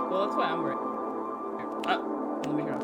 Well, that's why I'm worried. Let me hear.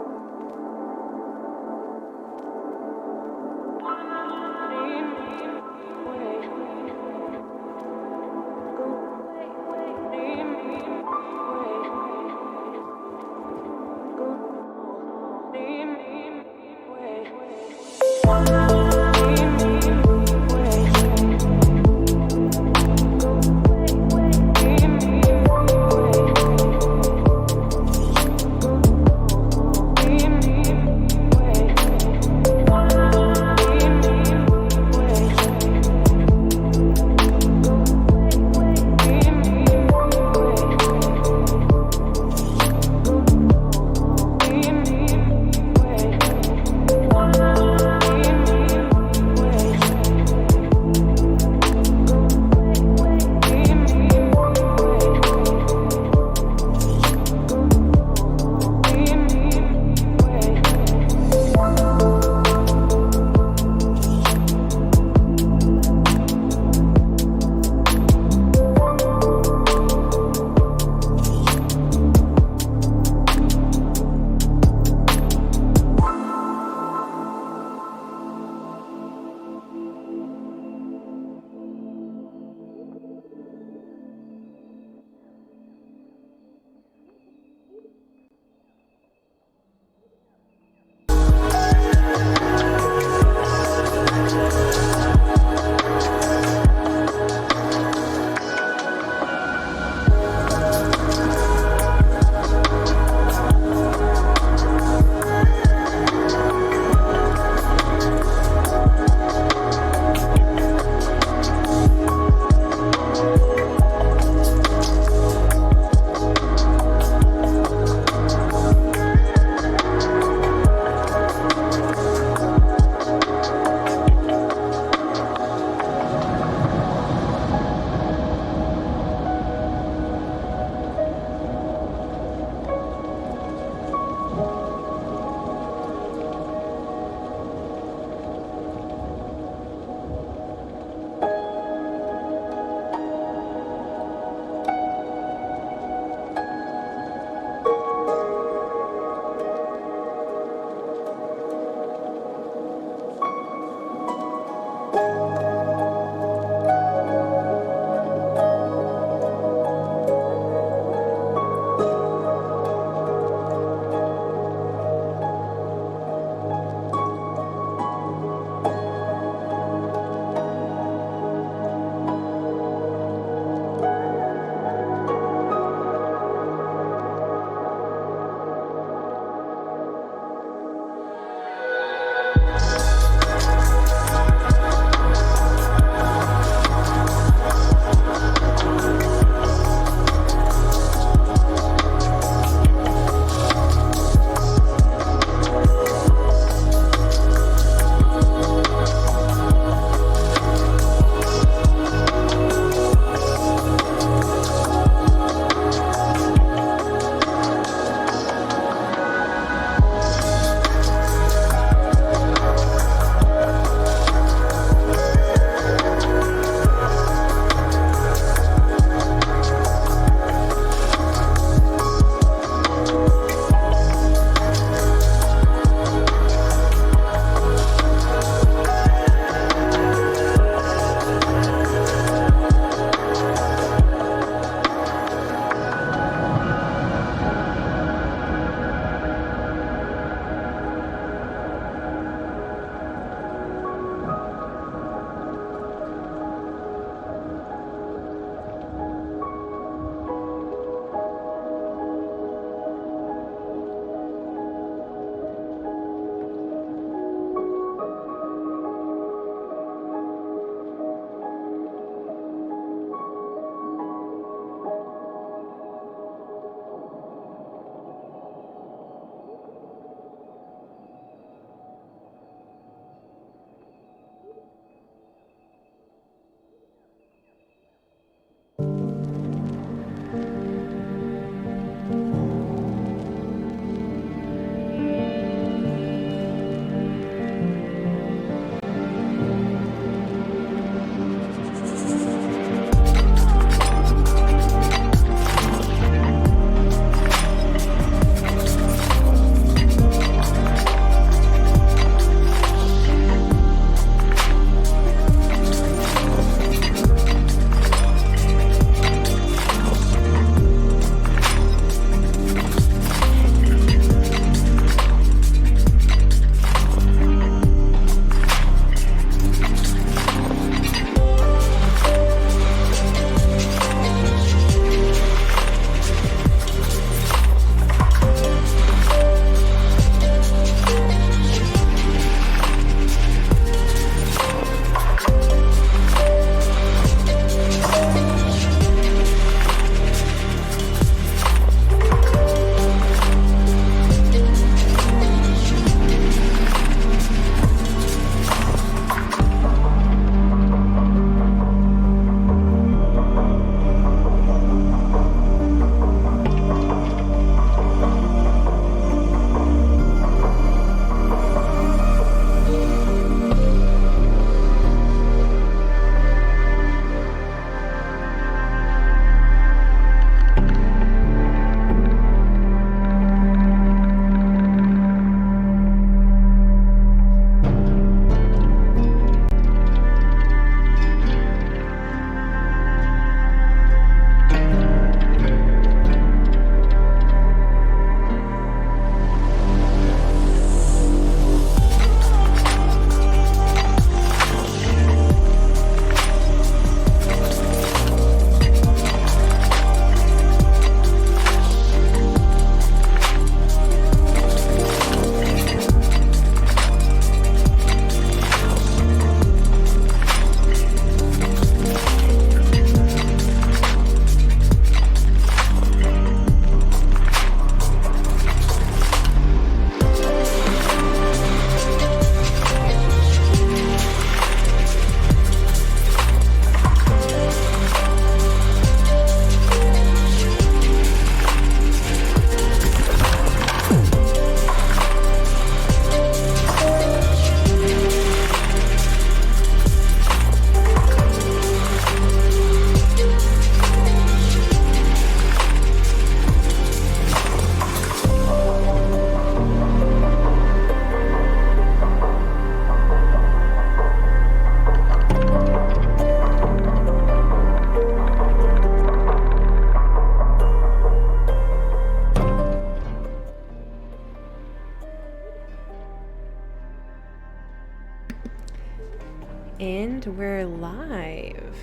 And we're live.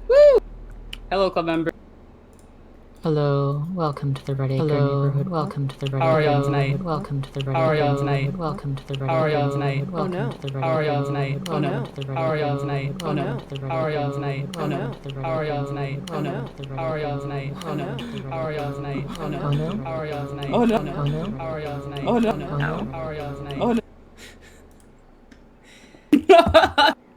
Woo! Hello, club member. Hello, welcome to the Red Acre neighborhood. Welcome to the Red How are Acre y'all neighborhood. tonight? Welcome to the Red How are Acre y'all tonight? neighborhood. Welcome to the Red How are Acre y'all tonight? neighborhood. Oh no. Welcome to the Red How are Acre y'all tonight? neighborhood. Oh no. Welcome to the Red How are Acre y'all tonight? neighborhood. Oh no. Welcome to the Red How are Acre y'all tonight? neighborhood. Oh no. Welcome to the Red How are Acre y'all tonight? neighborhood. Oh no. Welcome to the Red How are Acre y'all tonight? neighborhood. Oh no. Welcome to the Red How are Acre y'all tonight? neighborhood. Oh no. Oh no. How are y'all tonight? Oh no. Oh no. How are y'all tonight? Oh no. Oh no. How are y'all tonight? Oh no.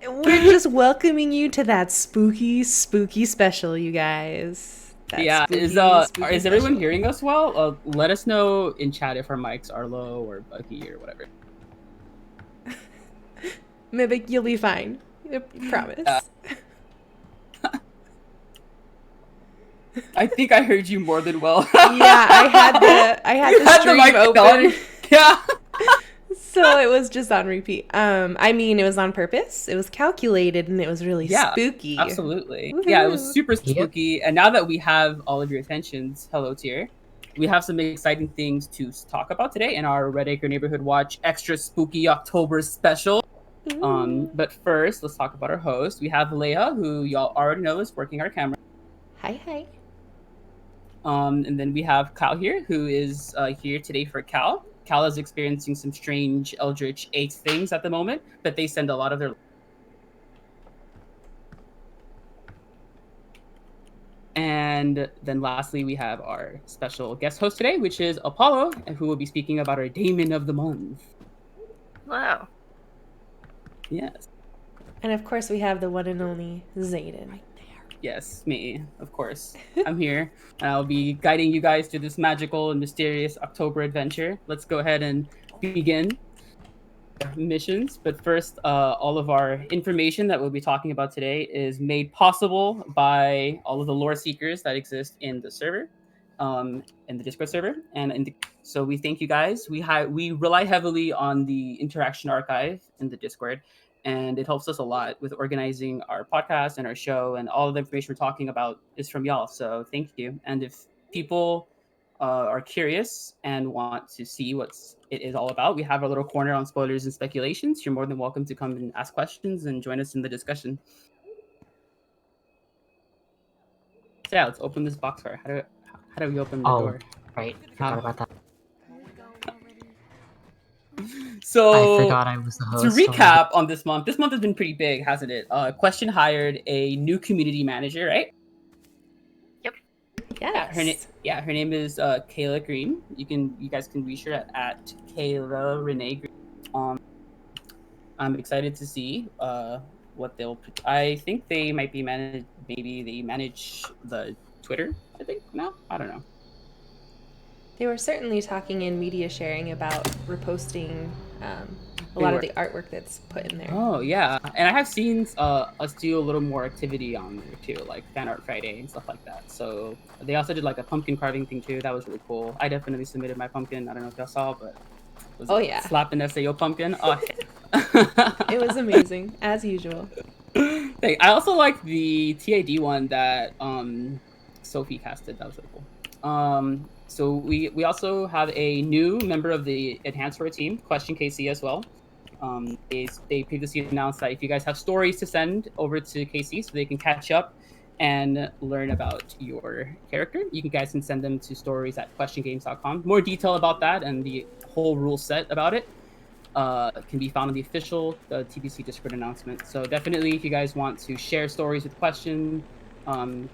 We're just welcoming you to that spooky special, you guys. That Yeah, spooky is everyone special. hearing us well? Let us know in chat if our mics are low or buggy or whatever. Mimic, you'll be fine. I promise. I think I heard you more than well. Yeah, I had You the had stream mic open. on. Yeah. So it was just on repeat. I mean, it was on purpose. It was calculated, and it was really spooky. Absolutely. Woohoo. Yeah, it was super spooky. And now that we have all of your attentions, hello tier, we have some exciting things to talk about today in our Red Acre Neighborhood Watch Extra Spooky October special. But first, let's talk about our host. We have Leia, who y'all already know is working our camera. Hi. And then we have Kyle here, who is here today for Cal. Cal is experiencing some strange Eldritch 8 things at the moment, but they send a lot of their. And then lastly, we have our special guest host today, which is Apollo, who will be speaking about our Daemon of the Month. Wow. Yes. And of course, we have the one and only Zayden. Yes, me, of course. I'm here, and I'll be guiding you guys through this magical and mysterious October adventure. Let's go ahead and begin missions. But first, all of our information that we'll be talking about today is made possible by all of the lore seekers that exist in the server, in the Discord server, so we thank you guys. We rely heavily on the interaction archive in the Discord, and it helps us a lot with organizing our podcast and our show, and all of the information we're talking about is from y'all. So thank you. And if people are curious and want to see what it is all about, we have a little corner on spoilers and speculations. You're more than welcome to come and ask questions and join us in the discussion. So yeah, let's open this box car. How do we open the door? Right. Forgot about that. So I forgot I was the host. To recap on this month has been pretty big, hasn't it? Question hired a new community manager, right? Yep. Yes. Her name is Kayla Green. You guys can reach her at Kayla Renee Green. I'm excited to see what they'll. I think they might be managed. Maybe they manage the Twitter. I think now. I don't know. They were certainly talking in media sharing about reposting a lot of the artwork that's put in there. Oh yeah, and I have seen us do a little more activity on there too, like Fan Art Friday and stuff like that. So they also did like a pumpkin carving thing too. That was really cool. I definitely submitted my pumpkin. I don't know if y'all saw, but slap an SAO pumpkin. Oh, it was amazing as usual. I also like the TID one that Sophie casted. That was really cool. So we also have a new member of the Enhanced Horror team, Question KC as well. They previously announced that if you guys have stories to send over to KC so they can catch up and learn about your character, you guys can send them to stories@questiongames.com. More detail about that and the whole rule set about it can be found on the official TBC Discord announcement. So definitely, if you guys want to share stories with Question,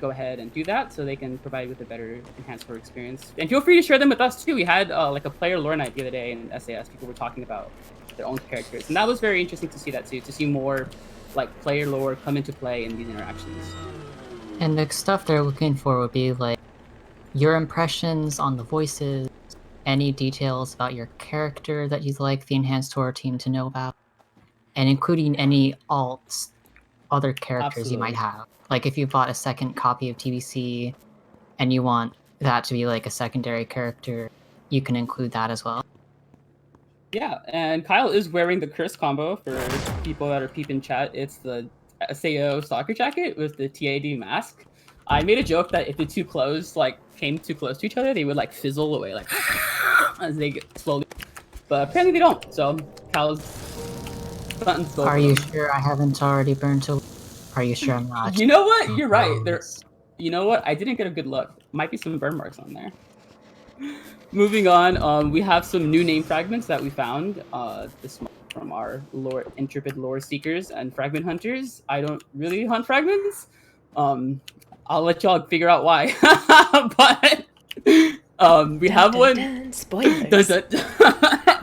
go ahead and do that so they can provide with a better enhanced horror experience. And feel free to share them with us too. We had like a player lore night the other day in SAS. People were talking about their own characters, and that was very interesting to see that too. To see more like player lore come into play in these interactions. And the stuff they're looking for would be like your impressions on the voices, any details about your character that you'd like the Enhanced Horror team to know about, and including any other characters you might have. Like if you bought a second copy of TBC and you want that to be like a secondary character, you can include that as well. Yeah, and Kyle is wearing the curse combo for people that are peeping chat. It's the SAO soccer jacket with the TAD mask. I made a joke that if the two clothes came too close to each other, they would fizzle away as they get slowly. But apparently they don't. So Kyle's Buttons both Are of you them. sure I haven't already burned to? Are you sure I'm not? You know what? You're right. Gross. You know what? I didn't get a good look. Might be some burn marks on there. Moving on, we have some new name fragments that we found this month from our intrepid lore seekers and fragment hunters. I don't really hunt fragments. I'll let y'all figure out why. But we have one. Spoilers.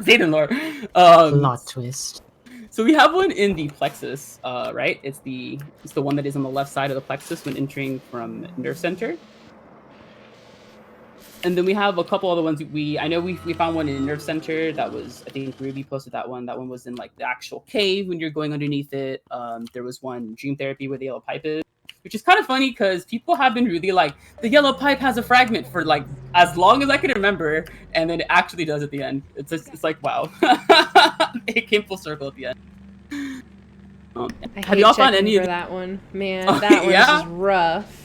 Zayden lore. Plot twist. So we have one in the plexus, right? It's the one that is on the left side of the plexus when entering from nerve center. And then we have a couple other ones. I know we found one in nerve center that was, I think Ruby posted that one. That one was in like the actual cave when you're going underneath it. There was one dream therapy where the yellow pipe is, which is kind of funny because people have been really like, the yellow pipe has a fragment for like as long as I can remember, and then it actually does at the end. It's like, wow. It came full circle at the end. Have y'all found any of that one? Man, that one's just rough.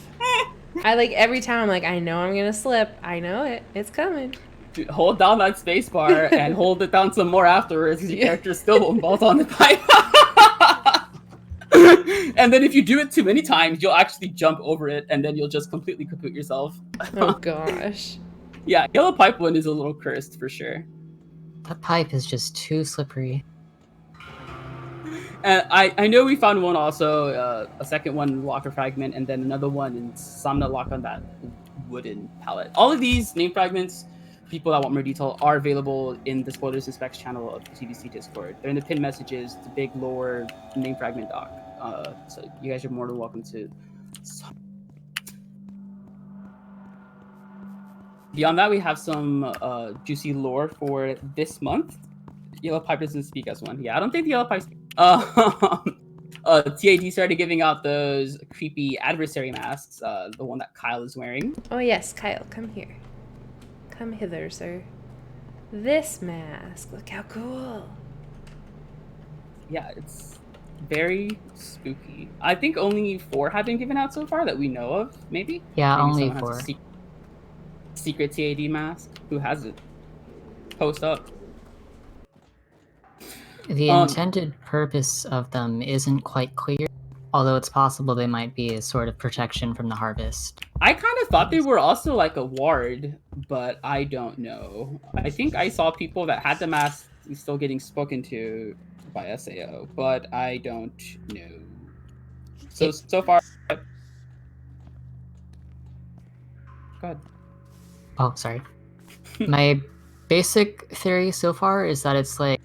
I like every time I'm like, I know I'm gonna slip. I know it. It's coming. Dude, hold down that space bar and hold it down some more afterwards because your character still won't bolt on the pipe. And then if you do it too many times, you'll actually jump over it and then you'll just completely kaput yourself. Oh gosh. Yeah, yellow pipe one is a little cursed for sure. That pipe is just too slippery. And I know we found one also, a second one in Locker Fragment, and then another one in Somna Lock on that wooden pallet. All of these name fragments, people that want more detail, are available in the Spoilers and Specs channel of the TDC Discord. They're in the pinned messages, the big lore name fragment doc. So you guys are more than welcome to. Beyond that, we have some juicy lore for this month. Yellow Pipe doesn't speak as one. Yeah, I don't think the Yellow Pipe speaks. TAD started giving out those creepy adversary masks, the one that Kyle is wearing. Oh yes, Kyle, come here. Come hither, sir. This mask, look how cool. Yeah, it's very spooky. I think only 4 have been given out so far that we know of, maybe? Yeah, Maybe only 4. Secret TAD mask. Who has it? Post up. The intended purpose of them isn't quite clear, although it's possible they might be a sort of protection from the harvest. I kind of thought they were also like a ward, but I don't know. I think I saw people that had the mask still getting spoken to by SAO, but I don't know. So far... Go ahead. Oh, sorry. My basic theory so far is that it's like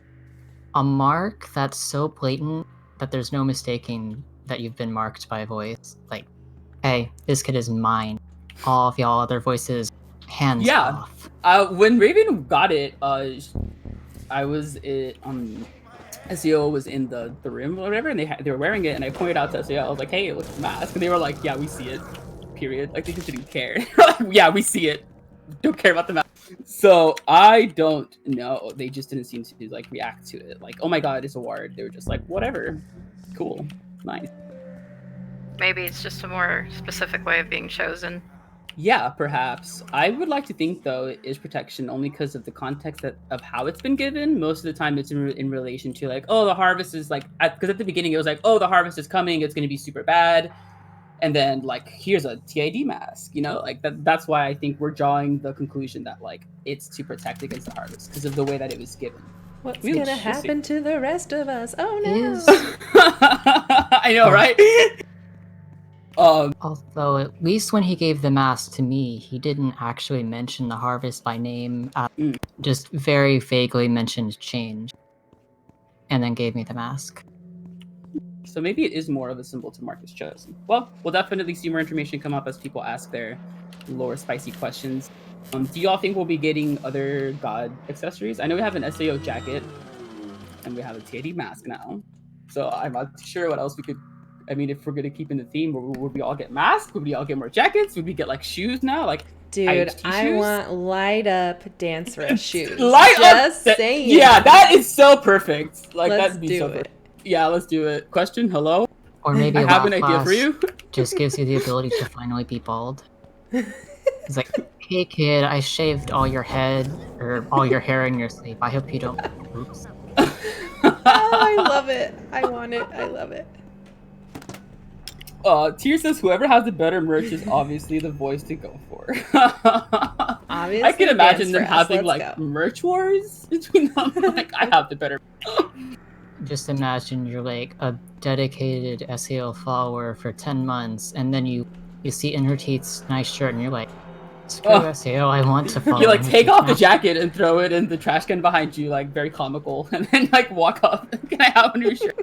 a mark that's so blatant that there's no mistaking that you've been marked by a voice. Like, hey, this kid is mine. All of y'all other voices, hands off. When Raven got it, I was SEO was in the room or whatever, and they were wearing it, and I pointed out to SEO. I was like, hey, it looks like a mask. And they were like, yeah, we see it. Period. Like, they just didn't care. Like, yeah, we see it. Don't care about the mask. So I don't know. They just didn't seem to like react to it. Like, oh my god, it's a ward. They were just like, whatever. Cool. Nice. Maybe it's just a more specific way of being chosen. Yeah, perhaps. I would like to think, though, it is protection only because of the context of how it's been given. Most of the time, it's in relation to, like, oh, the harvest is, like... Because at the beginning, it was like, oh, the harvest is coming. It's going to be super bad. And then, like, here's a TID mask, you know? Like, that's why I think we're drawing the conclusion that, like, it's to protect against the harvest because of the way that it was given. What's going to happen to the rest of us? Oh, no. I know, right? Although, at least when he gave the mask to me, he didn't actually mention the harvest by name, just very vaguely mentioned change, and then gave me the mask. So maybe it is more of a symbol to Marcus chosen. Well, we'll definitely see more information come up as people ask their lore spicy questions. Do y'all think we'll be getting other god accessories? I know we have an SAO jacket, and we have a TAD mask now. So I'm not sure what else we could... I mean, if we're going to keep in the theme, would we all get masks? Would we all get more jackets? Would we get, like, shoes now? Like, dude, I want light up dance rush shoes. Just saying. Yeah, that is so perfect. Like, that'd be so perfect. Yeah, let's do it. Question, hello? Or maybe I have an idea for you. Just gives you the ability to finally be bald. It's like, hey kid, I shaved all your head, or all your hair in your sleep. I hope you don't... Oops. I love it. I want it. I love it. Tier says whoever has the better merch is obviously the voice to go for. Obviously, I can imagine dance them for us. having Let's like go. merch wars between them. Like, I have the better. Just imagine you're like a dedicated SEO follower for 10 months, and then you see Inherteat's nice shirt, and you're like, screw SEO, I want to follow You like take Inherteat off the now. jacket and throw it in the trash can behind you, like very comical, and then like walk up. Can I have a new shirt?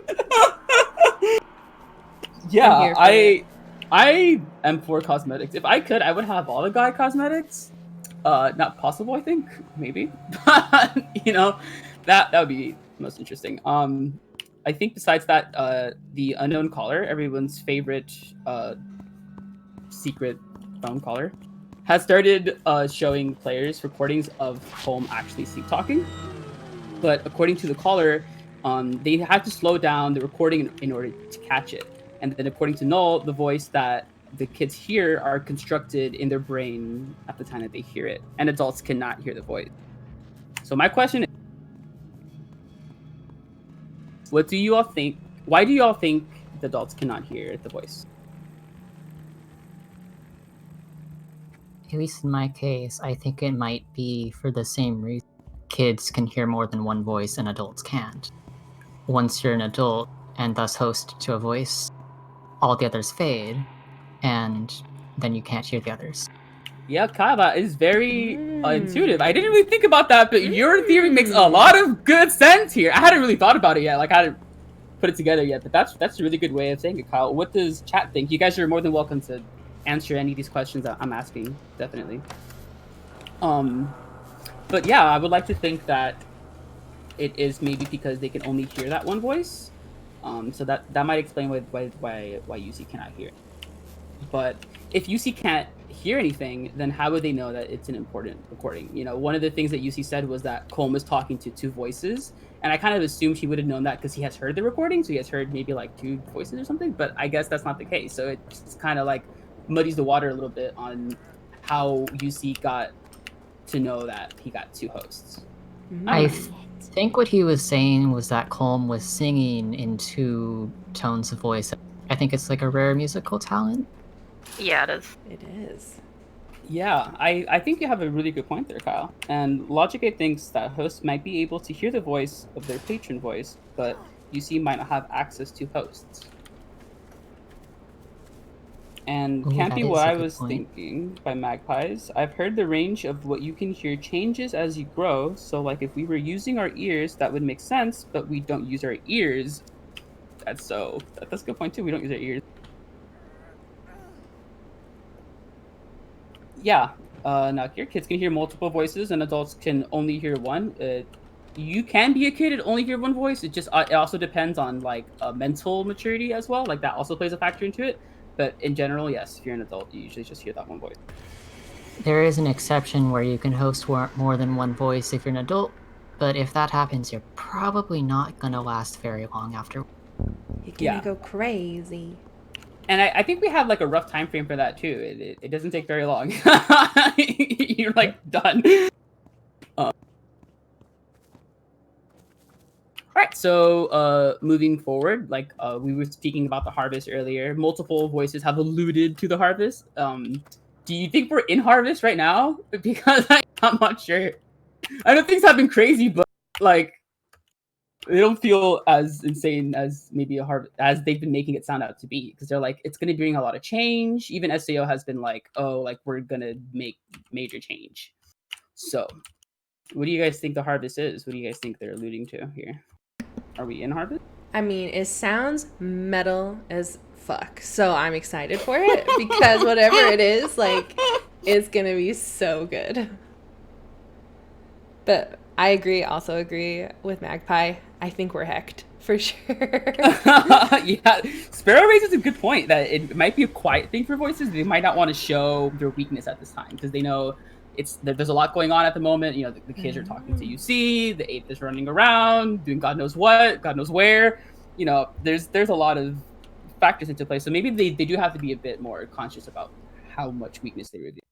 Yeah, I am for cosmetics. If I could, I would have all the guy cosmetics. Not possible, I think. Maybe. But you know, that would be most interesting. I think besides that, the unknown caller, everyone's favorite secret phone caller, has started showing players recordings of home actually sleep talking. But according to the caller, they had to slow down the recording in order to catch it. And then according to Null, the voice that the kids hear are constructed in their brain at the time that they hear it, and adults cannot hear the voice. So my question is, what do you all think? Why do you all think the adults cannot hear the voice? At least in my case, I think it might be for the same reason. Kids can hear more than one voice and adults can't. Once you're an adult and thus host to a voice, all the others fade, and then you can't hear the others. Yeah, Kyle, that is very intuitive. I didn't really think about that, but your theory makes a lot of good sense here. I hadn't really thought about it yet. Like, I hadn't put it together yet, but that's a really good way of saying it, Kyle. What does chat think? You guys are more than welcome to answer any of these questions that I'm asking, definitely. But yeah, I would like to think that it is maybe because they can only hear that one voice. So that might explain why UC cannot hear. But if UC can't hear anything, then how would they know that it's an important recording? You know, one of the things that UC said was that Colm was talking to two voices, and I kind of assumed he would have known that because he has heard the recording, so he has heard maybe like two voices or something. But I guess that's not the case. So it's kind of like muddies the water a little bit on how UC got to know that he got two hosts. I think what he was saying was that Colm was singing in two tones of voice. I think it's like a rare musical talent. Yeah, it is. It is. Yeah, I think you have a really good point there, Kyle. And Logic8 thinks that hosts might be able to hear the voice of their patron voice, but UC might not have access to hosts. And can't be what I was thinking by Magpies. I've heard the range of what you can hear changes as you grow. So like if we were using our ears, that would make sense, but we don't use our ears. That's a good point too. We don't use our ears. Yeah, now here kids can hear multiple voices and adults can only hear one. You can be a kid and only hear one voice. It also depends on like mental maturity as well. Like that also plays a factor into it. But in general, yes, if you're an adult, you usually just hear that one voice. There is an exception where you can host more than one voice if you're an adult, but if that happens, you're probably not gonna last very long after. You're gonna go crazy. And I think we have like a rough time frame for that too. It doesn't take very long. You're like done. All right, so moving forward, like we were speaking about the harvest earlier, multiple voices have alluded to the harvest. Do you think we're in harvest right now? Because I'm not sure. I know things have been crazy, but like they don't feel as insane as maybe a harvest as they've been making it sound out to be. Because they're like, it's going to bring a lot of change. Even SEO has been like, oh, like we're going to make major change. So, what do you guys think the harvest is? What do you guys think they're alluding to here? Are we in harvest? I mean, it sounds metal as fuck. So I'm excited for it because whatever it is, like, it's gonna be so good. But I also agree with Magpie. I think we're hecked for sure. Yeah, Sparrow raises a good point that it might be a quiet thing for voices. They might not want to show their weakness at this time because they know there's a lot going on at the moment. You know, the kids are talking to UC, the 8th is running around, doing God knows what, God knows where. You know, there's a lot of factors into play. So maybe they do have to be a bit more conscious about how much weakness they reveal.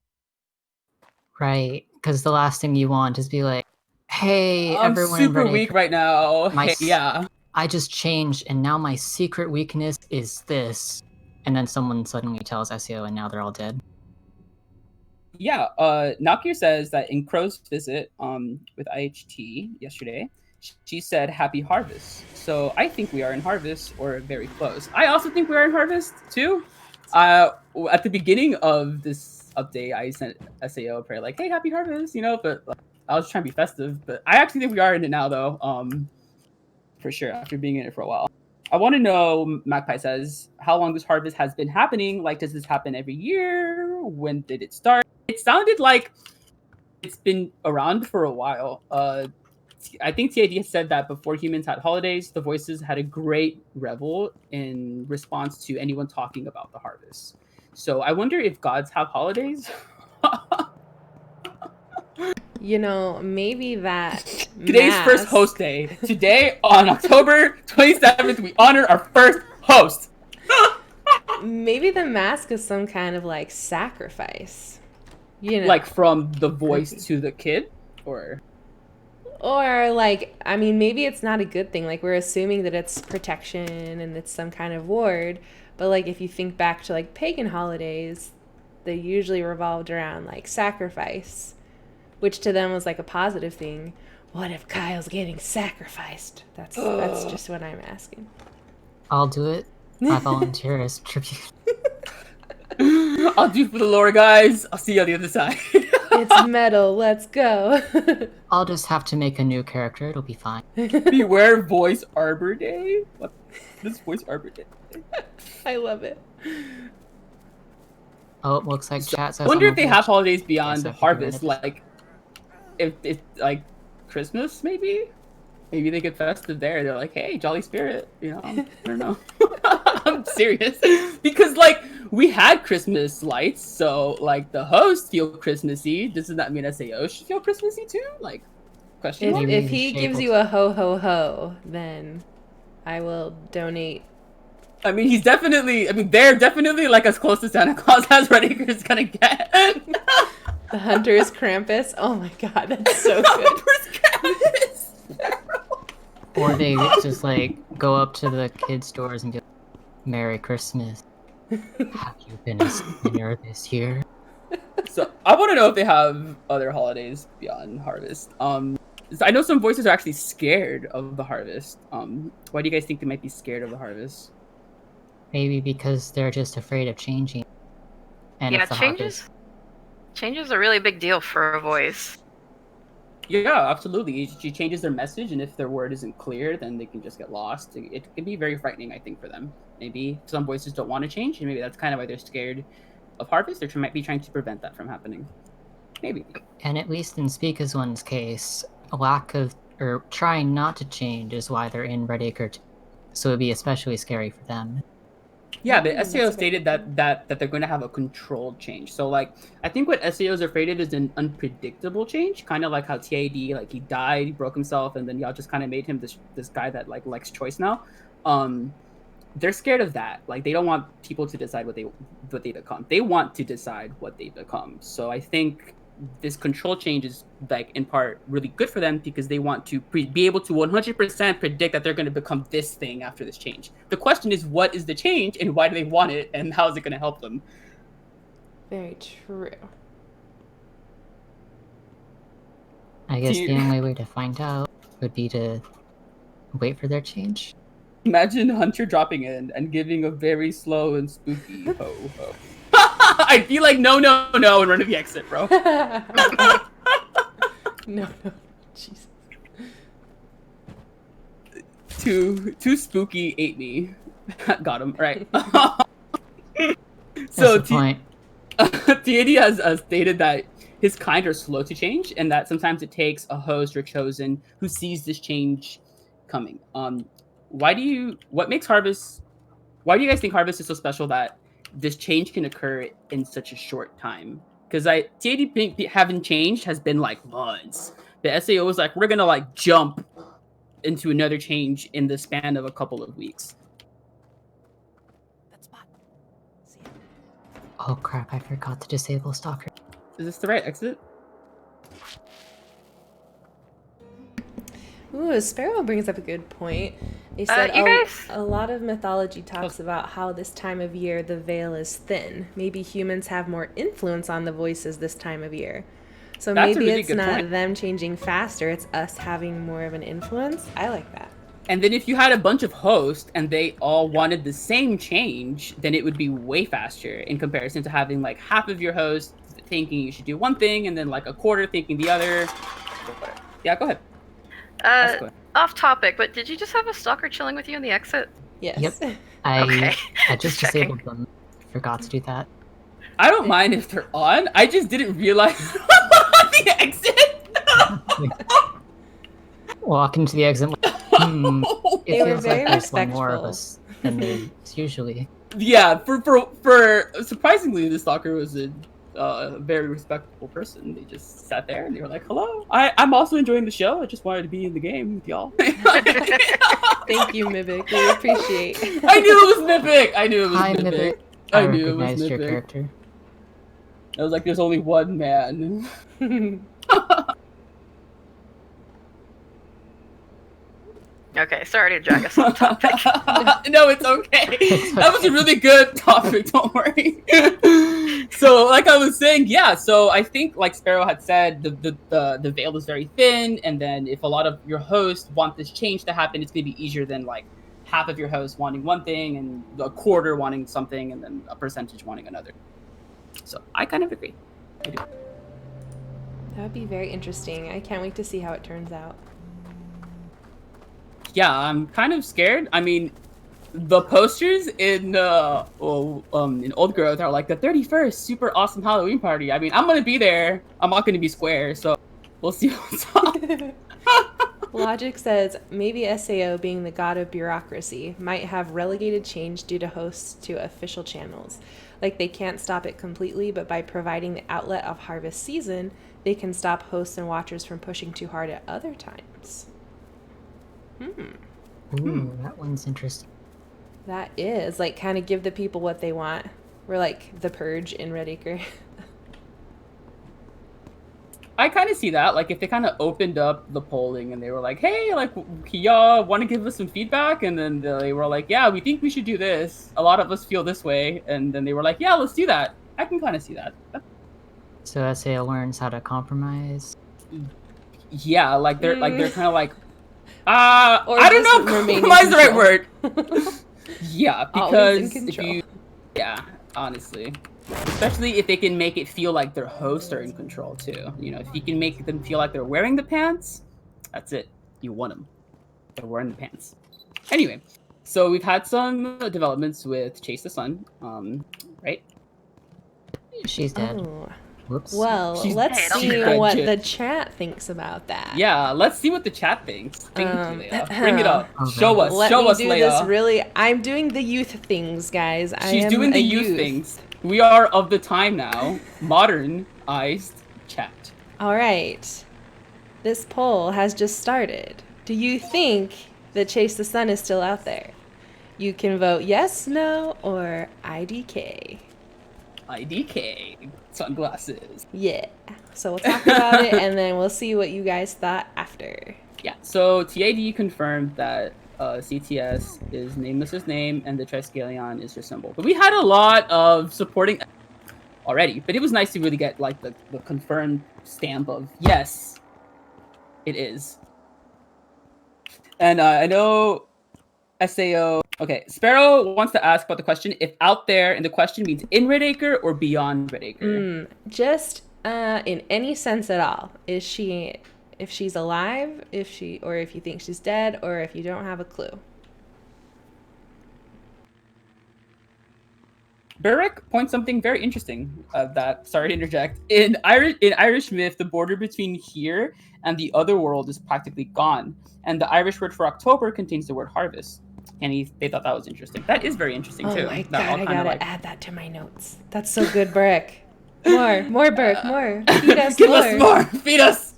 Right, because the last thing you want is be like, hey, I'm everyone super weak right now. Hey, yeah. I just changed, and now my secret weakness is this. And then someone suddenly tells SEO, and now they're all dead. Yeah, Nakia says that in Crow's visit with IHT yesterday, she said happy harvest. So I think we are in harvest or very close. I also think we are in harvest too. At the beginning of this update, I sent SAO a prayer like, "Hey, happy harvest," but like, I was trying to be festive. But I actually think we are in it now, though. For sure, after being in it for a while. I want to know, Magpie says, how long this harvest has been happening. Like, does this happen every year? When did it start? It sounded like it's been around for a while. I think TID has said that before humans had holidays, the voices had a great revel in response to anyone talking about the harvest. So I wonder if gods have holidays. Maybe that Today's first host day. Today, on October 27th, we honor our first host. Maybe the mask is some kind of like sacrifice. Like from the voice to the kid? Or like, I mean, maybe it's not a good thing. Like, we're assuming that it's protection and it's some kind of ward. But like, if you think back to like pagan holidays, they usually revolved around like sacrifice, which to them was like a positive thing. What if Kyle's getting sacrificed? That's just what I'm asking. I'll do it. I volunteer as tribute. I'll do it for the lore, guys. I'll see you on the other side. It's metal. Let's go. I'll just have to make a new character. It'll be fine. Beware Voice Arbor Day. What is Voice Arbor Day? I love it. Oh, it looks like chat says. I wonder if they have holidays beyond Yes, harvest, like if it's like Christmas, maybe. Maybe they get festive there. They're like, "Hey, Jolly Spirit," I don't know. I'm serious because like we had Christmas lights, so like the hosts feel Christmassy. Doesn't that mean SAO should feel Christmassy too? Like, question mark? If he gives you a ho ho ho, then I will donate. I mean, they're definitely like as close to Santa Claus as Red Acre's gonna get. The Hunter's Krampus. Oh my god, that's so good. Hunter's Krampus. Or they just like go up to the kids' stores and be like, "Merry Christmas. Have you been a sinner this year?" So I want to know if they have other holidays beyond harvest. I know some voices are actually scared of the harvest. Why do you guys think they might be scared of the harvest? Maybe because they're just afraid of changing. And yeah, changes a really big deal for a voice. Yeah, absolutely. She changes their message, and if their word isn't clear, then they can just get lost. It can be very frightening, I think, for them. Maybe some voices don't want to change, and maybe that's kind of why they're scared of harvest. They might be trying to prevent that from happening. Maybe. And at least in Speaka's one's case, a lack of, or trying not to change is why they're in Red Acre 2. So it'd be especially scary for them. Yeah, the SEO stated that they're going to have a controlled change. So, like, I think what SEOs are afraid of is an unpredictable change, kind of like how TAD, like, he died, he broke himself, and then y'all just kind of made him this guy that, like, likes choice now. They're scared of that. Like, they don't want people to decide what they become. They want to decide what they become. So I think this control change is, like, in part really good for them because they want to be able to 100% predict that they're going to become this thing after this change. The question is, what is the change and why do they want it and how is it going to help them? Very true. I guess the only way to find out would be to wait for their change. Imagine Hunter dropping in and giving a very slow and spooky ho ho. I'd be like, no, and run to the exit, bro. No, Jesus. Too spooky ate me. Got him, right. So point. TAD has stated that his kind are slow to change and that sometimes it takes a host or chosen who sees this change coming. Why do you guys think Harvest is so special that this change can occur in such a short time? Because TAD having changed has been like months. The SAO was like, we're gonna like jump into another change in the span of a couple of weeks. Oh crap, I forgot to disable Stalker. Is this the right exit? Ooh, Sparrow brings up a good point. They said you guys. a lot of mythology talks about how this time of year the veil is thin. Maybe humans have more influence on the voices this time of year. So That's a maybe really it's good not point. them changing faster, it's us having more of an influence. I like that. And then if you had a bunch of hosts and they all wanted the same change, then it would be way faster in comparison to having like half of your hosts thinking you should do one thing and then like a quarter thinking the other. Yeah, go ahead. Ask away. Off topic, but did you just have a stalker chilling with you in the exit? Yes. Yep. Okay. I just checking. disabled them. Forgot to do that. I don't mind if they're on. I just didn't realize the exit. Walk into the exit. Like, it They were feels very like there's one more of respectful. us than there's usually. Yeah, for surprisingly, the stalker was a very respectable person. They just sat there and they were like, "Hello, I'm also enjoying the show. I just wanted to be in the game with y'all." Thank you, Mimic. We appreciate. I knew it was Mimic. I knew it was Hi, Mimic. Mimic. I knew it was recognized your Mimic. character. I was like, "There's only one man." Okay, sorry to drag us off topic. No, it's okay. That was a really good topic. Don't worry. So, like I was saying, yeah. So I think, like Sparrow had said, the veil is very thin, and then if a lot of your hosts want this change to happen, it's gonna be easier than like half of your hosts wanting one thing and a quarter wanting something, and then a percentage wanting another. So I kind of agree. I do. That would be very interesting. I can't wait to see how it turns out. Yeah, I'm kind of scared. I mean, the posters in Old Growth are like the 31st super awesome Halloween party. I mean, I'm gonna be there. I'm not gonna be square, so we'll see what's up. Logic says maybe SAO, being the god of bureaucracy, might have relegated change due to hosts to official channels. Like they can't stop it completely, but by providing the outlet of harvest season, they can stop hosts and watchers from pushing too hard at other times. Ooh, that one's interesting. That is like kind of give the people what they want. We're like the purge in Red Acre. I kind of see that. Like, if they kind of opened up the polling and they were like, "Hey, like, y'all want to give us some feedback?" And then they were like, "Yeah, we think we should do this. A lot of us feel this way." And then they were like, "Yeah, let's do that." I can kind of see that. So SAO learns how to compromise. Yeah, like they're kind of like, Or I don't just know. remain in Compromise the right control. word. Yeah, Always because in if control. you, yeah, honestly, especially if they can make it feel like their hosts are in control too. You know, if you can make them feel like they're wearing the pants, that's it. You won them. They're wearing the pants. Anyway, so we've had some developments with Chase the Sun, right? She's dead. Oh. Whoops. Well, She's let's dead. see She's dead, what shit. the chat thinks about that. Yeah, let's see what the chat thinks. Thank you, Leia. Bring it up. Okay. Show us. Let Show me us, do Leia. this really. I'm doing the youth things, guys. She's doing the youth things. We are of the time now. Modernized chat. All right. This poll has just started. Do you think that Chase the Sun is still out there? You can vote yes, no, or IDK. IDK. Sunglasses. Yeah. So we'll talk about it and then we'll see what you guys thought after. Yeah, so TAD confirmed that CTS is Nameless's name and the Triskelion is your symbol. But we had a lot of supporting already, but it was nice to really get like the confirmed stamp of yes, it is. And I know SAO. Okay, Sparrow wants to ask about the question if out there, and the question means in Red Acre or beyond Red Acre. Just in any sense at all. Is she, if she's alive, if you think she's dead, or if you don't have a clue? Burrick points something very interesting that, sorry to interject, in Irish myth, the border between here and the other world is practically gone, and the Irish word for October contains the word harvest. And they thought that was interesting. That is very interesting too. Oh my That all god, I kind of gotta like, add that to my notes. That's so good, Brick. More, Brick, more. Feed us give more. us more, feed us.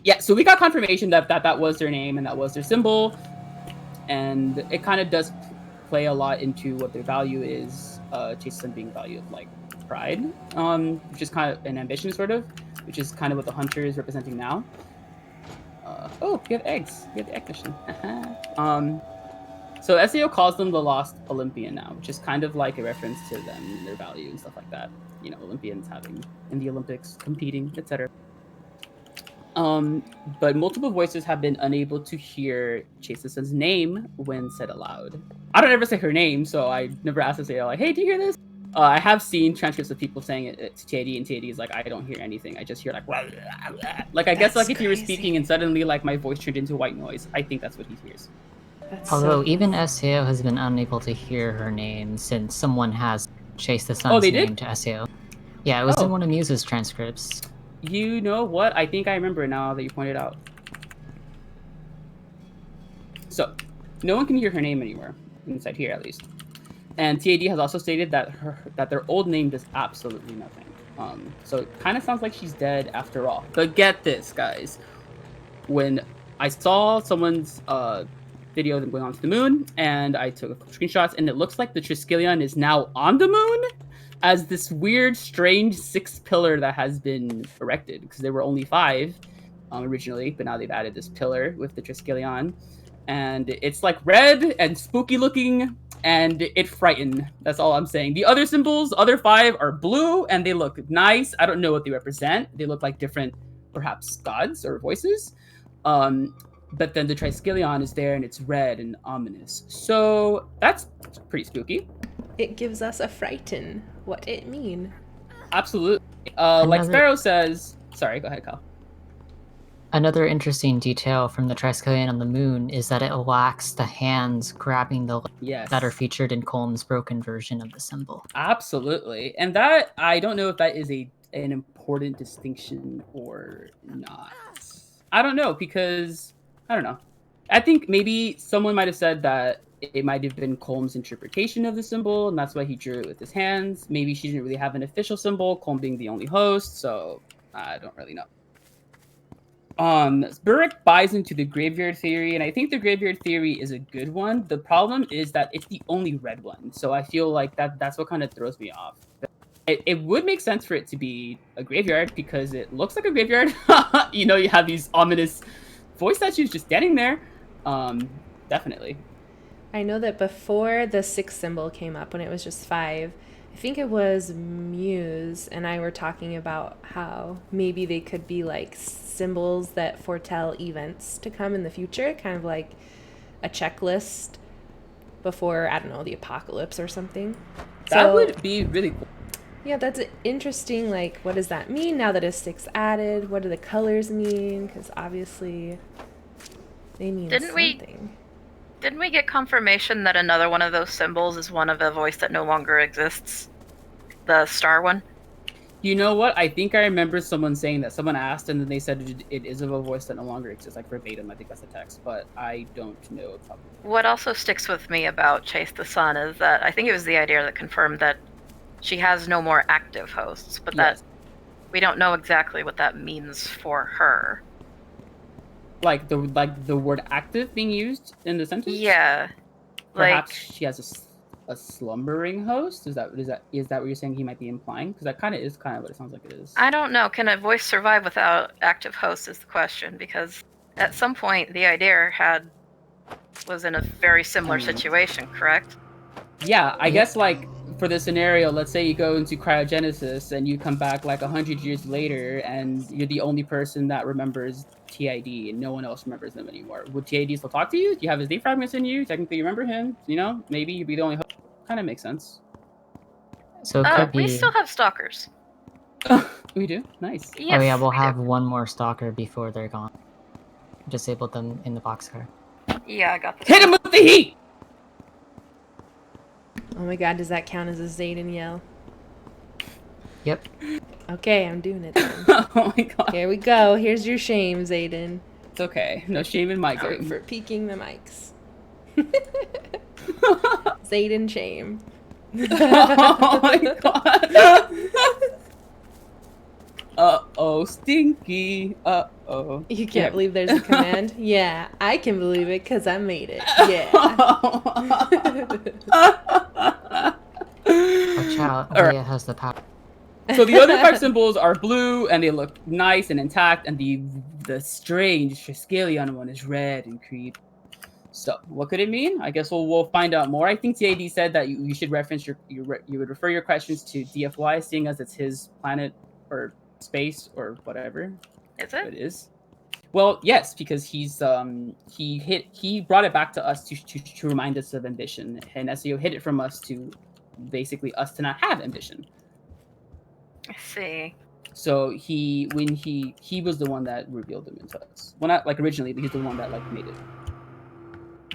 Yeah, so we got confirmation that was their name and that was their symbol, and it kind of does play a lot into what their value is. Chase Sun being value of like pride, which is kind of an ambition, sort of, which is kind of what the hunter is representing now. Oh, we have eggs. We have the egg mission. So SEO calls them the Lost Olympian now, which is kind of like a reference to them and their value and stuff like that. You know, Olympians having in the Olympics, competing, etc. But multiple voices have been unable to hear Chase's name when said aloud. I don't ever say her name, so I never asked to say like, "Hey, do you hear this?" I have seen transcripts of people saying it to TAD, and TAD is like, "I don't hear anything. I just hear like, blah, blah, blah." Like I guess That's like if you were crazy. speaking and suddenly like my voice turned into white noise, I think that's what he hears. That's Although so even SEO has been unable to hear her name since someone has chased the Oh, sun's they did? name to SEO. Yeah, it was in Oh. one of Muse's transcripts. You know what? I think I remember now that you pointed out. So, no one can hear her name anywhere, inside here at least. And TAD has also stated that their old name does absolutely nothing. So it kind of sounds like she's dead after all. But get this, guys. When I saw someone's video of them going onto the moon, and I took screenshots, and it looks like the Triskelion is now on the moon as this weird, strange sixth pillar that has been erected, because there were only 5 originally, but now they've added this pillar with the Triskelion. And it's like red and spooky looking, and it frightened. That's all I'm saying. The other symbols, other 5, are blue, and they look nice. I don't know what they represent. They look like different, perhaps, gods or voices. But then the Triskelion is there, and it's red and ominous. So that's pretty spooky. It gives us a frighten. What it mean? Absolutely. Like Sparrow says... Sorry, go ahead, Kyle. Another interesting detail from the Triskelion on the moon is that it lacks the hands grabbing the Yes. that are featured in Colm's broken version of the symbol. Absolutely. And that, I don't know if that is an important distinction or not. I don't know, because, I don't know. I think maybe someone might have said that it might have been Colm's interpretation of the symbol, and that's why he drew it with his hands. Maybe she didn't really have an official symbol, Colm being the only host, so I don't really know. Burrick buys into the graveyard theory, and I think the graveyard theory is a good one. The problem is that it's the only red one, so I feel like that's what kind of throws me off. It would make sense for it to be a graveyard because it looks like a graveyard. You know, you have these ominous voice statues just standing there. Definitely. I know that before the 6 symbol came up, when it was just 5, I think it was Muse and I were talking about how maybe they could be like symbols that foretell events to come in the future, kind of like a checklist before, I don't know, the apocalypse or something. That would be really cool. Yeah, that's interesting. Like, what does that mean now that a 6 added? What do the colors mean? Because obviously they mean something. Didn't we get confirmation that another one of those symbols is one of a voice that no longer exists? The star one? You know what? I think I remember someone saying that. Someone asked, and then they said it is of a voice that no longer exists, like verbatim. I think that's the text, but I don't know. What also sticks with me about Chase the Sun is that I think it was the idea that confirmed that she has no more active hosts, but that we don't know exactly what that means for her. Like the word active being used in the sentence? Yeah. Perhaps she has a slumbering host? Is that what you're saying he might be implying? Because that kind of is what it sounds like it is. I don't know. Can a voice survive without active hosts is the question, because at some point the idea was in a very similar situation, correct? Yeah, I guess like for the scenario, let's say you go into cryogenesis and you come back like 100 years later and you're the only person that remembers TID and no one else remembers them anymore. Would TID still talk to you? Do you have his name fragments in you? Technically you remember him, you know? Maybe you'd be the only host. Kind of makes sense. So it could be... We still have stalkers. We do? Nice. Yes, oh yeah, we'll have one more stalker before they're gone. Disabled them in the boxcar. Yeah, I got this. Hit him with the heat! Oh my god, does that count as a Zayden yell? Yep. Okay, I'm doing it then. Oh my god. Here we go. Here's your shame, Zayden. It's okay. No shame in my game. For peeking the mics. Zayden shame. Oh my god. Uh-oh, stinky. Uh-oh. You can't believe there's a command? Yeah, I can believe it because I made it. Yeah. Watch out. Leia has the power. So the other 5 symbols are blue, and they look nice and intact, and the the strange Triskelion one is red and creepy. So, what could it mean? I guess we'll find out more. I think TAD said that you should reference you would refer your questions to DFY, seeing as it's his planet or space or whatever Is it? it is. Well, yes, because he brought it back to us to remind us of ambition, and SEO hid it from us to basically us to not have ambition. I see. So he was the one that revealed them into us. Well, not like originally, but he's the one that like made it.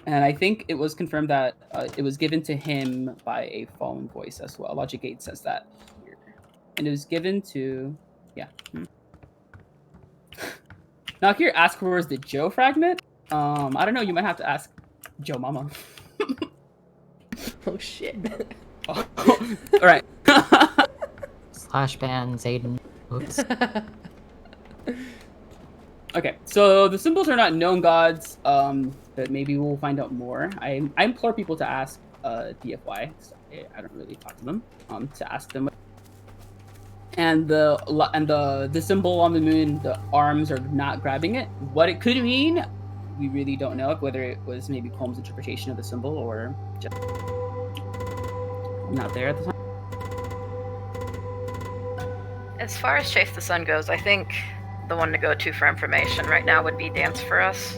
And I think it was confirmed that it was given to him by a fallen voice as well. Logic Gate says that here, and it was given to Now here, ask where's the Joe fragment. I don't know. You might have to ask Joe Mama. Oh shit. All right. /ban Zayden. Oops. Okay, so the symbols are not known gods, but maybe we'll find out more. I implore people to ask DFY. I don't really talk to them. To ask them. And the symbol on the moon, the arms are not grabbing it. What it could mean, we really don't know. Whether it was maybe Combs' interpretation of the symbol or just not there at the time. As far as Chase the Sun goes, I think the one to go to for information right now would be Dance for Us.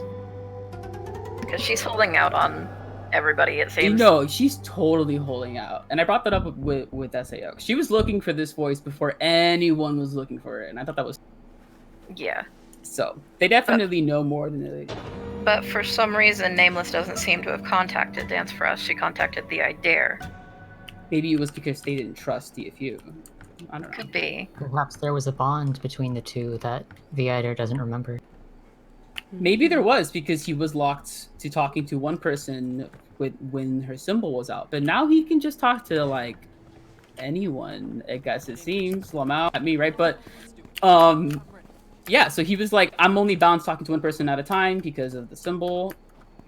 Because she's holding out on everybody, it seems. No, she's totally holding out. And I brought that up with SAO. She was looking for this voice before anyone was looking for it. And I thought that was... Yeah. So, they definitely know more than they... But for some reason, Nameless doesn't seem to have contacted Dance for Us. She contacted the I Dare. Maybe it was because they didn't trust DFU. I don't know. Could be. Perhaps there was a bond between the two that the editor doesn't remember. Maybe there was, because he was locked to talking to one person when her symbol was out. But now he can just talk to, like, anyone, I guess it seems. Lamau at me, right? But, yeah, so he was like, I'm only bound talking to one person at a time because of the symbol.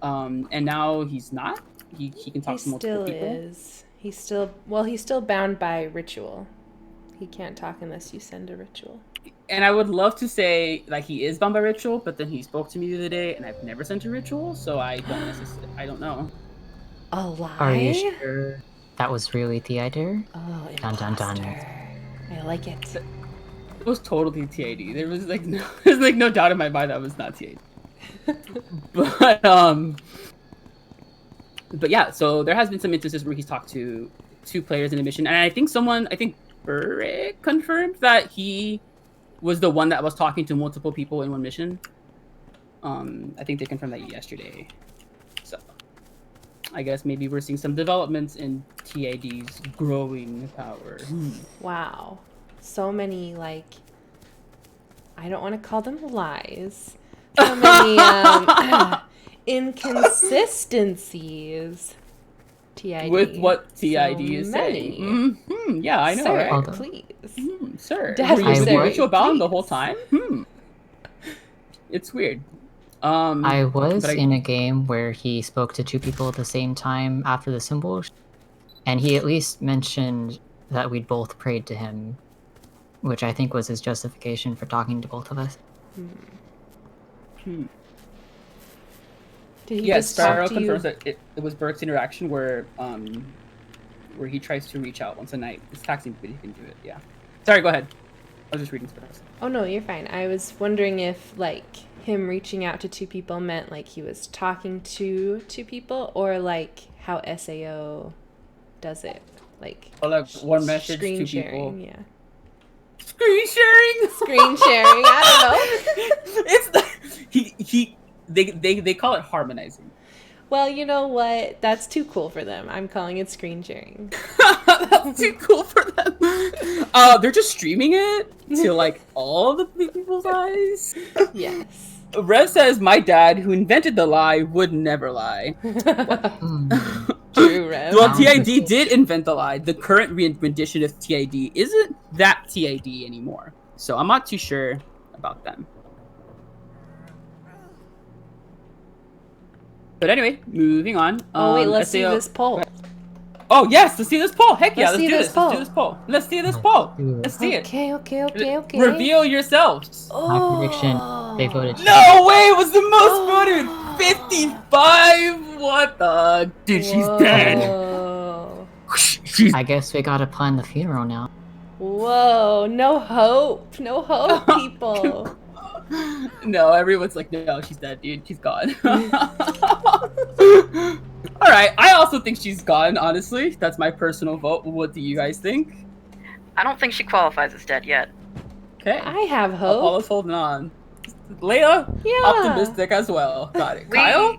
And now he's not. He can talk to multiple people. He's still bound by ritual. He can't talk unless you send a ritual. And I would love to say like he is bound by ritual, but then he spoke to me the other day, and I've never sent a ritual, so I don't know. A lie? Are you sure that was really the editor? Oh, Dun, dun, dun. I like it. It was totally TAD. There was like no doubt in my mind that was not TAD. But yeah, so there has been some instances where he's talked to two players in a mission, and I think Burrick confirmed that he was the one that was talking to multiple people in one mission. I think they confirmed that yesterday. So I guess maybe we're seeing some developments in TAD's growing power. Wow. So many, like, I don't want to call them lies. So many inconsistencies. TID. With what TID So is many. saying. Yeah, I know. Sir, Right? please. Sir, Daddy, were you sir, ritual bound the please. whole time? It's weird. I was in a game where he spoke to two people at the same time after the symbol, and he at least mentioned that we'd both prayed to him, which I think was his justification for talking to both of us. Did he Yes, just talk Sparrow to you? confirms that it was Burke's interaction where he tries to reach out once a night. It's taxing, but he can do it. Yeah. Sorry, go ahead. I was just reading Sparrow. Oh no, you're fine. I was wondering if like him reaching out to two people meant like he was talking to two people, or like how SAO does it, like one message screen to sharing. people. Yeah. Screen sharing. Screen sharing. I don't know. It's they call it harmonizing. Well, you know what? That's too cool for them. I'm calling it screen sharing. That's too cool for them. They're just streaming it to like all the people's eyes. Yes. Rev says, "My dad, who invented the lie, would never lie." True, Rev. Well, TID did invent the lie. The current rendition of TID isn't that TID anymore, so I'm not too sure about them. But anyway, moving on. Oh wait, let's see SAO this poll. Oh yes, let's see this poll. Heck yeah, Let's let's see do this this. Let's do this poll. Let's see this poll. do it. Let's see it. Okay. Reveal yourselves. My prediction, they voted No way! It was the most Oh. voted. 55. What the? Dude, she's dead. Whoa. She's. I guess we gotta plan the funeral now. Whoa, no hope, people. No, everyone's like, no, she's dead, dude. She's gone. All right, I also think she's gone. Honestly, that's my personal vote. What do you guys think? I don't think she qualifies as dead yet. Okay, I have hope. Apollo's holding on. Leia, Yeah. optimistic as well. Got it. Kyle?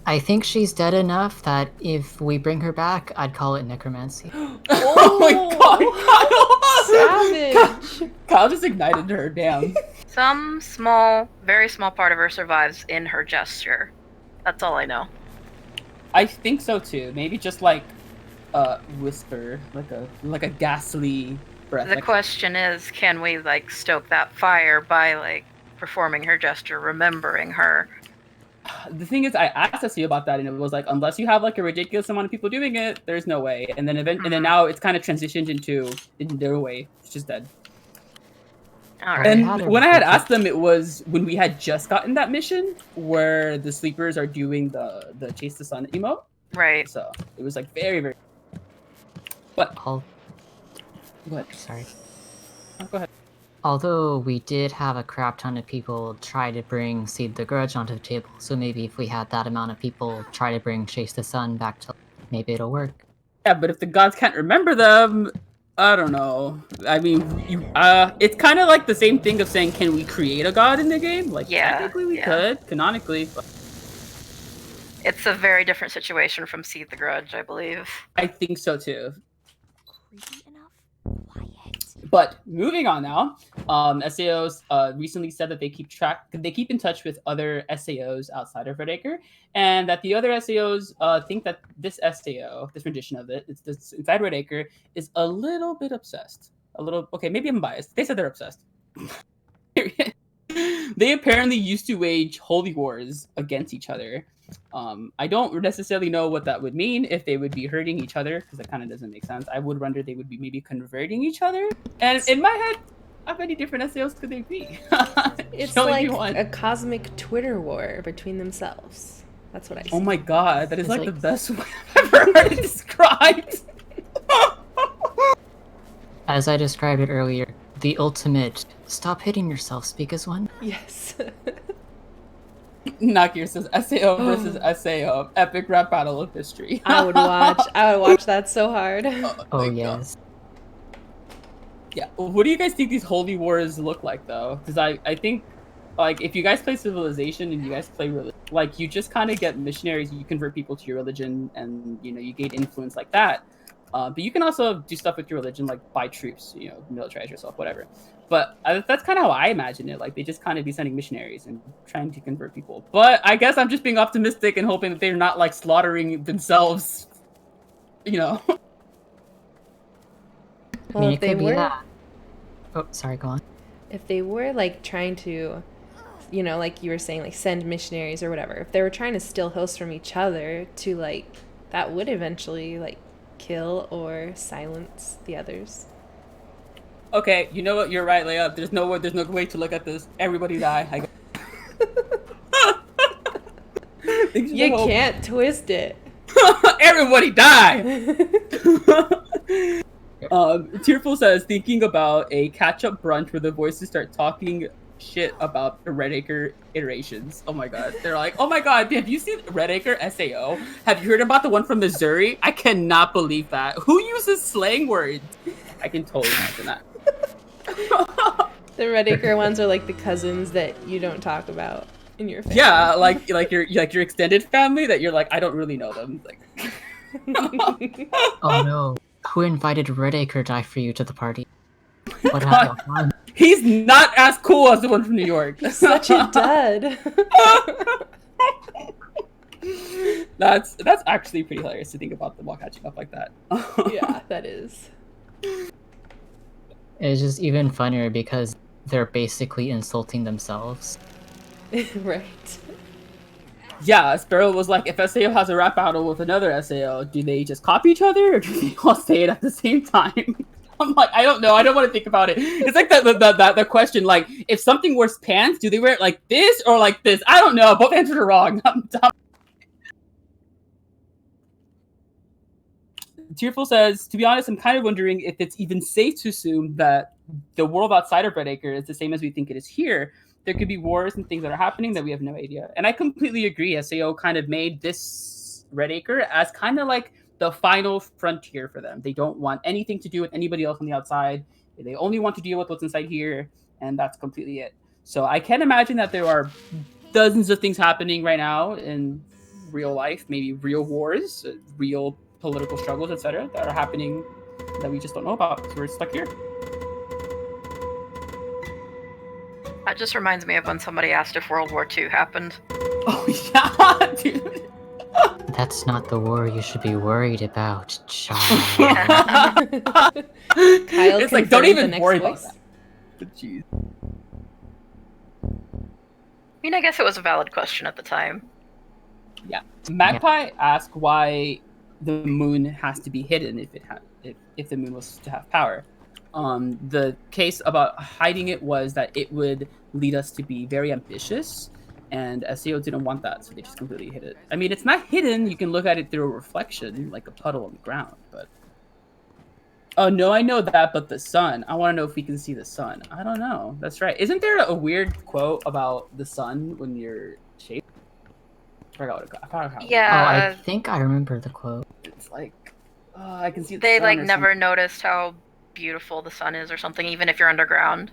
I think she's dead enough that if we bring her back, I'd call it necromancy. Oh my god, Kyle! Savage. Kyle just ignited her. Damn. Some small, very small part of her survives in her gesture. That's all I know. I think so too. Maybe just like a whisper, like a ghastly breath. The like, question is, can we like stoke that fire by like performing her gesture, remembering her? The thing is, I asked SEO about that, and it was like, unless you have like a ridiculous amount of people doing it, there's no way. And then and then now it's kind of transitioned into their way. It's just dead. All right. And when I had asked them, it was when we had just gotten that mission where the sleepers are doing the chase the sun emote. Right. So it was like very, very. But Al- go ahead. Sorry. Oh, go ahead. Although we did have a crap ton of people try to bring Seed the Grudge onto the table, so maybe if we had that amount of people try to bring Chase the Sun back to, maybe it'll work. Yeah, but if the gods can't remember them, I don't know. I mean, it's kind of like the same thing of saying, can we create a god in the game? Like, Yeah, technically we yeah. could, canonically. But It's a very different situation from Seed the Grudge, I believe. I think so too. Creepy enough? Quiet. But moving on now, SAOs recently said that they keep in touch with other SAOs outside of Red Acre, and that the other SAOs think that this SAO, this rendition of it, it's this inside Red Acre, is a little bit obsessed. Okay, maybe I'm biased. They said they're obsessed. They apparently used to wage holy wars against each other. I don't necessarily know what that would mean, if they would be hurting each other, because that kind of doesn't make sense. I would wonder they would be maybe converting each other. And in my head, how many different SAOs could they be? It's Show me like one. a cosmic Twitter war between themselves. That's what I see. Oh my god, that is It's like like- the best way I've ever heard it described. As I described it earlier, the ultimate stop hitting yourself speak as one. Yes. Nakir says SAO versus SAO, epic rap battle of history. I would watch that so hard. Oh my God. yes. Yeah. What do you guys think these holy wars look like, though? Because I think, like, if you guys play Civilization and you guys play religion, like, you just kind of get missionaries, you convert people to your religion, and, you know, you gain influence like that. But you can also do stuff with your religion, like buy troops, you know, militarize yourself, whatever. But that's kind of how I imagine it. Like, they just kind of be sending missionaries and trying to convert people. But I guess I'm just being optimistic and hoping that they're not, like, slaughtering themselves, you know? I mean, if it they could be were, that. Oh, sorry, go on. if they were like trying to, you know, like you were saying, like send missionaries or whatever. If they were trying to steal hosts from each other, to like, that would eventually like kill or silence the others. Okay, you know what? You're right, Leia. There's no way to look at this. Everybody die. You can't twist it. Everybody die. Tearful says, thinking about a catch-up brunch where the voices start talking shit about the Red Acre iterations. Oh my god. They're like, oh my god, have you seen Red Acre SAO? Have you heard about the one from Missouri? I cannot believe that. Who uses slang words? I can totally imagine that. The Red Acre ones are like the cousins that you don't talk about in your family. Yeah, like your extended family that you're like, I don't really know them. Like Oh no. Who invited Redacre Die for you to the party? What happened? on? He's not as cool as the one from New York. Such a dud. That's actually pretty hilarious to think about them all catching up like that. Yeah, that is. It's just even funnier because they're basically insulting themselves. Right. Yeah, Sparrow was like, if SAO has a rap battle with another SAO, do they just copy each other or do they all say it at the same time? I'm like, I don't know. I don't want to think about it. It's like the question, like, if something wears pants, do they wear it like this or like this? I don't know. Both answers are wrong. I'm dumb. Tearful says, to be honest, I'm kind of wondering if it's even safe to assume that the world outside of Red Acre is the same as we think it is here. There could be wars and things that are happening that we have no idea. And I completely agree. SAO kind of made this Red Acre as kind of like the final frontier for them. They don't want anything to do with anybody else on the outside. They only want to deal with what's inside here, and that's completely it. So I can imagine that there are dozens of things happening right now in real life, maybe real wars, real political struggles, etc., that are happening that we just don't know about because we're stuck here. That just reminds me of when somebody asked if World War II happened. Oh yeah, dude. That's not the war you should be worried about, child. Kyle It's like, don't confirmed the even next worry voice. about that. But jeez. I mean, I guess it was a valid question at the time. Yeah. Magpie asked why the moon has to be hidden if the moon was to have power. The case about hiding it was that it would lead us to be very ambitious, and SEO didn't want that, so they just completely hid it. I mean, it's not hidden. You can look at it through a reflection, like a puddle on the ground, but... Oh, no, I know that, but the sun. I want to know if we can see the sun. I don't know. That's right. Isn't there a weird quote about the sun when you're shaped? I forgot how Yeah. Oh, I think I remember the quote. it's like, I can see the They sun like or never something. noticed how beautiful the sun is or something, even if you're underground.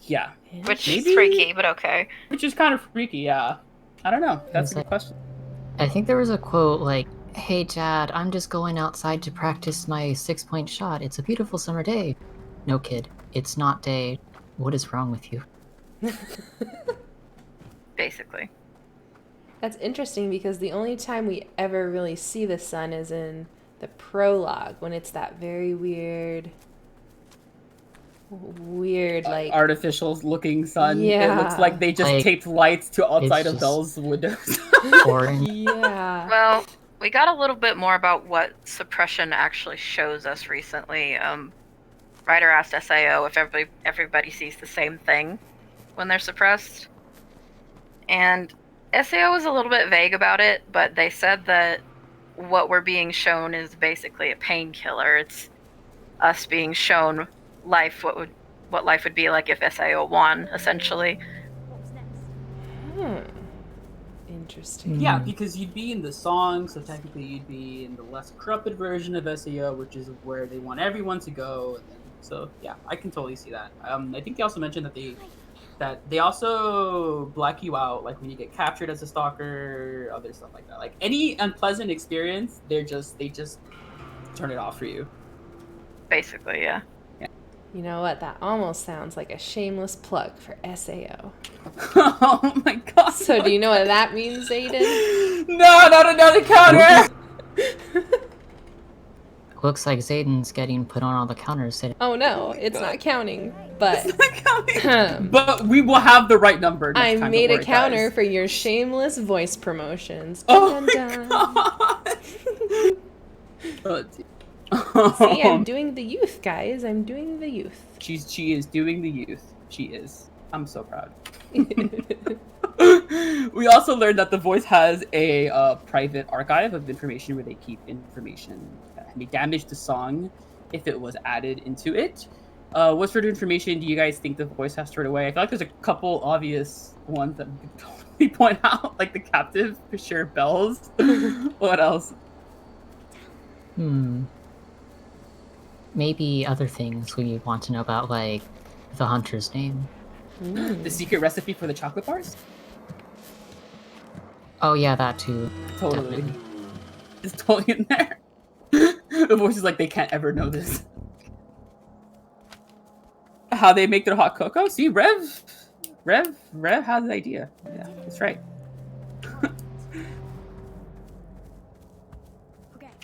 Yeah. Which Maybe? is freaky, but okay. Which is kind of freaky, yeah. I don't know. That's a good like- question. I think there was a quote like, "Hey Dad, I'm just going outside to practice my 6-point shot. It's a beautiful summer day." No, kid, it's not day. What is wrong with you? Basically. That's interesting because the only time we ever really see the sun is in the prologue when it's that very weird like Artificial looking sun. It Yeah. looks like they just Like, taped lights to outside it's of just- Bell's windows. Orange. yeah. Well, we got a little bit more about what suppression actually shows us recently. Ryder asked SIO if everybody sees the same thing when they're suppressed. And SAO was a little bit vague about it, but they said that what we're being shown is basically a painkiller. It's us being shown life, what life would be like if SIO won, essentially. Interesting. Yeah, because you'd be in the song, so technically you'd be in the less corrupted version of SEO, which is where they want everyone to go. And then, so yeah, I can totally see that. I think they also mentioned that they also black you out, like when you get captured as a stalker, other stuff like that. Like any unpleasant experience, they just turn it off for you. Basically, yeah. You know what? That almost sounds like a shameless plug for SAO. Oh my god! So do you know what that means, Aiden? No, not another counter! Looks like Zayden's getting put on all the counters today. Oh no, it's not counting. But But we will have the right number next I time, made don't a worry, counter guys. for your shameless voice promotions. Oh Dun, my dun, dun. god! Oh, dear. See, I'm doing the youth, guys. I'm doing the youth. She is doing the youth. She is. I'm so proud. We also learned that the voice has a private archive of information where they keep information that can be damaged to song if it was added into it. What sort of information do you guys think the voice has stored away? I feel like there's a couple obvious ones that we could totally point out, like the captive, for sure, bells. What else? Maybe other things we want to know about, like the hunter's name. The secret recipe for the chocolate bars? Oh yeah, that too. Totally. Definitely. It's totally in there. The voice is like, they can't ever know this. How they make their hot cocoa? See, Rev has the idea. Yeah, that's right.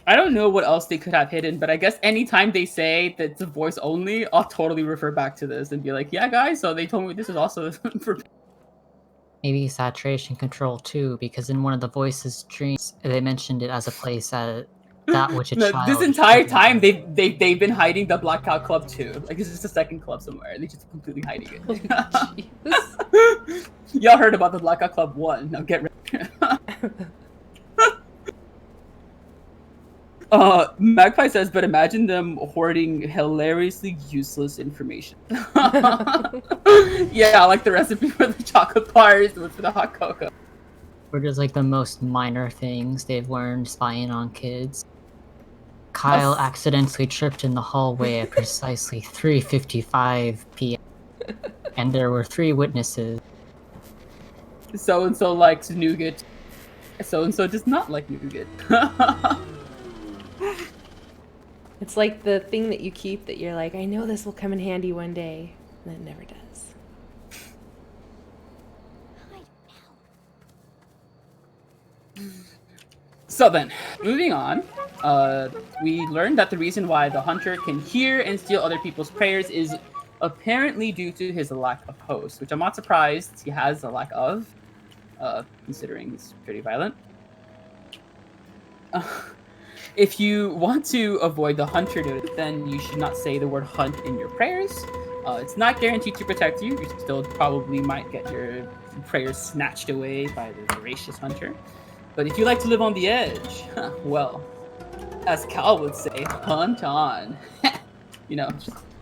I don't know what else they could have hidden, but I guess anytime they say that it's a voice only, I'll totally refer back to this and be like, yeah, guys, so they told me this is also for... maybe saturation control too, because in one of the voices streams they mentioned it as a place that which a child. This entire shouldn't time be. they've been hiding the Blackout Club too. Like it's just a second club somewhere. They're just completely hiding it. Jeez. Y'all heard about the Blackout Club 1. Now get ready. Magpie says, but imagine them hoarding hilariously useless information. Yeah, like the recipe for the chocolate bars with the hot cocoa. Or just like the most minor things they've learned spying on kids. Kyle accidentally tripped in the hallway at precisely 3:55 p.m. and there were 3 witnesses. So and so likes nougat. So and so does not like nougat. It's like the thing that you keep that you're like, I know this will come in handy one day, and it never does. So then, moving on, we learned that the reason why the hunter can hear and steal other people's prayers is apparently due to his lack of hosts, which I'm not surprised he has a lack of, considering he's pretty violent. If you want to avoid the hunter, then you should not say the word hunt in your prayers. It's not guaranteed to protect you. You still probably might get your prayers snatched away by the voracious hunter. But if you like to live on the edge, well, as Cal would say, hunt on. You know.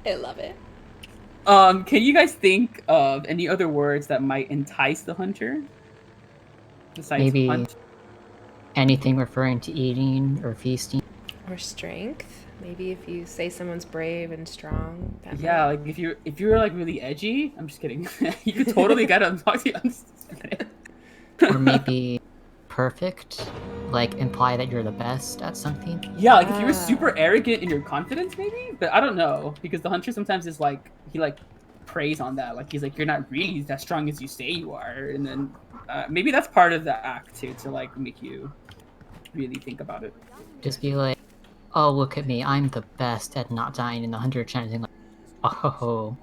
I love it. Can you guys think of any other words that might entice the hunter? Besides Maybe hunt? anything referring to eating or feasting. Or strength. Maybe if you say someone's brave and strong. That Yeah, might... like if you're like really edgy, I'm just kidding. You could totally get him. Or maybe perfect, like imply that you're the best at something. Yeah, like if you were super arrogant in your confidence, maybe. But I don't know, because the hunter sometimes is like he like preys on that. Like he's like, you're not really as strong as you say you are, and then maybe that's part of the act too, to like make you really think about it. Just be like, oh, look at me, I'm the best at not dying, and the hunter chanting like, oh,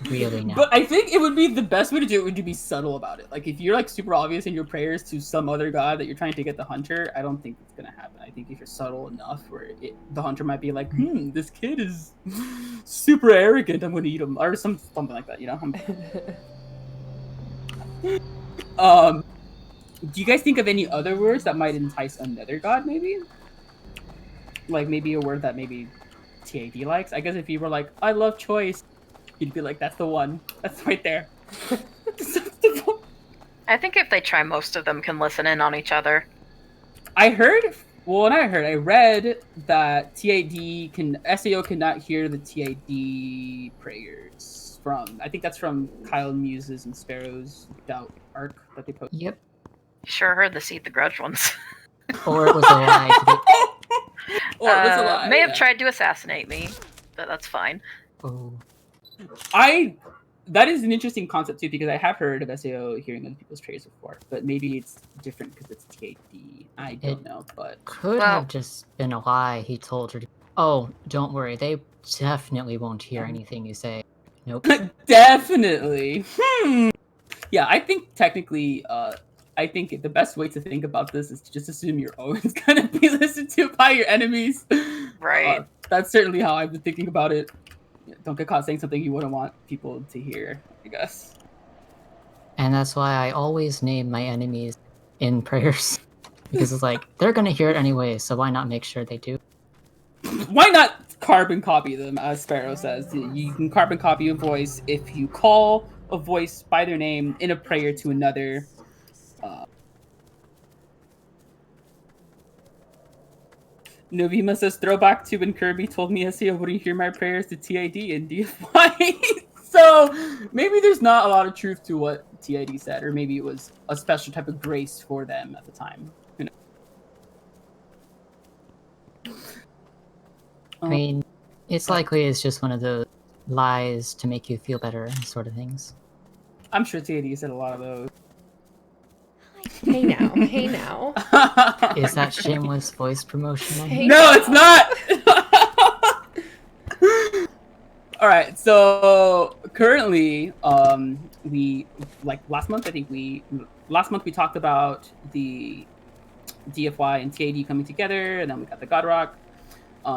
really now? But I think it would be the best way to do it would be subtle about it. Like if you're like super obvious in your prayers to some other god that you're trying to get the hunter, I don't think it's gonna happen. I think if you're subtle enough where the hunter might be like, this kid is super arrogant, I'm gonna eat him, or something like that, you know? Do you guys think of any other words that might entice another god, maybe? Like maybe a word that maybe TAD likes? I guess if you were like, I love choice, you'd be like, that's the one. That's right there. I think if they try, most of them can listen in on each other. I read that SAO cannot hear the TAD prayers from, I think that's from Kyle Muses and Sparrow's Doubt arc that they posted. Yep. Sure heard the Seed the Grudge ones. Or it was a lie. Or it was a lie. May have tried to assassinate me, but that's fine. Oh. That is an interesting concept too, because I have heard of SAO hearing other people's prayers before, but maybe it's different because it's TAD. I don't know, but Could have just been a lie. He told her, oh, don't worry, they definitely won't hear anything you say. Nope. Definitely. Yeah, I think technically, I think the best way to think about this is to just assume you're always gonna be listened to by your enemies. Right. That's certainly how I've been thinking about it. Don't get caught saying something you wouldn't want people to hear, I guess. And that's why I always name my enemies in prayers. Because it's like, they're gonna hear it anyway, so why not make sure they do? Why not carbon copy them, as Sparrow says? You can carbon copy a voice if you call a voice by their name in a prayer to another. Novima says, throwback to when Kirby told me SEO wouldn't hear my prayers to TID and DFY. So maybe there's not a lot of truth to what TID said, or maybe it was a special type of grace for them at the time. Who knows? I mean, it's likely it's just one of those lies to make you feel better sort of things. I'm sure TID said a lot of those. Hey now, hey now. Is that shameless voice promotion? No, it's not! All right. So currently, we like last month. Last month we talked about the DFY and TAD coming together, and then we got the God Rock.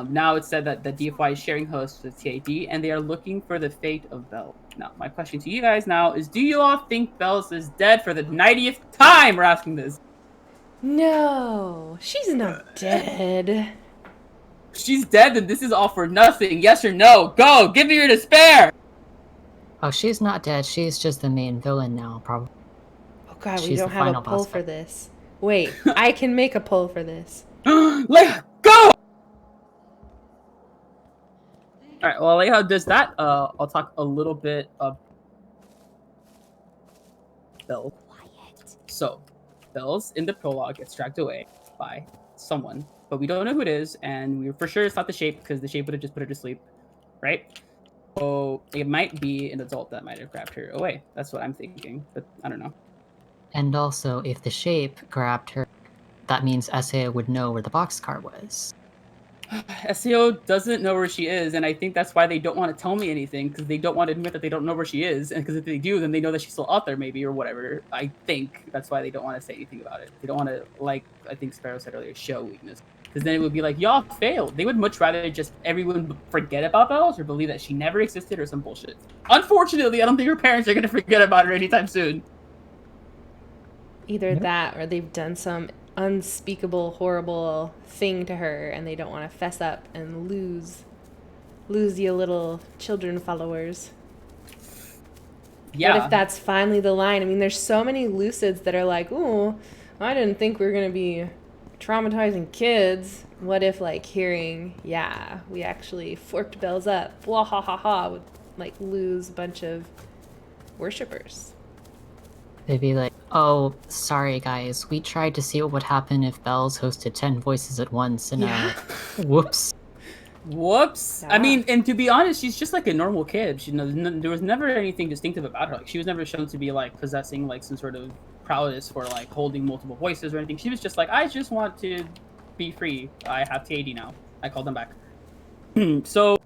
Now it's said that the DFY is sharing hosts with TAD, and they are looking for the fate of Bell. Now, my question to you guys now is: do you all think Bells is dead for the 90th time? We're asking this. No, she's not dead. She's dead, then this is all for nothing. Yes or no? Go! Give me your despair! Oh, she's not dead. She's just the main villain now, probably. Oh god, we She's don't the have a final poll boss for fight. this. Wait, I can make a poll for this. Like, go! Alright, well, Aleja does that. I'll talk a little bit of Bells. Quiet. So, Bells in the prologue gets dragged away by someone, but we don't know who it is, and we're for sure it's not the Shape, because the Shape would have just put her to sleep, right? So, it might be an adult that might have grabbed her away. That's what I'm thinking, but I don't know. And also, if the Shape grabbed her, that means SAO would know where the boxcar was. SEO doesn't know where she is, and I think that's why they don't want to tell me anything, because they don't want to admit that they don't know where she is, and because if they do, then they know that she's still out there, maybe, or whatever. I think that's why they don't want to say anything about it. They don't want to, like I think Sparrow said earlier, show weakness. Because then it would be like, y'all failed. They would much rather just everyone forget about Bells or believe that she never existed or some bullshit. Unfortunately, I don't think her parents are going to forget about her anytime soon. Either that or they've done some unspeakable, horrible thing to her and they don't want to fess up and lose you little children followers. Yeah. What if that's finally the line? I mean, there's so many Lucids that are like, ooh, I didn't think we were going to be traumatizing kids. What if, like, hearing, yeah, we actually forked Bells up, blah, ha, ha, ha, would, like, lose a bunch of worshippers. They'd be like, oh, sorry guys, we tried to see what would happen if Bells hosted 10 voices at once, and whoops. Whoops. Yeah. I mean, and to be honest, she's just like a normal kid. There was never anything distinctive about her. Like, she was never shown to be like possessing like some sort of prowess for like holding multiple voices or anything. She was just like, I just want to be free. I have TAD now. I called them back. So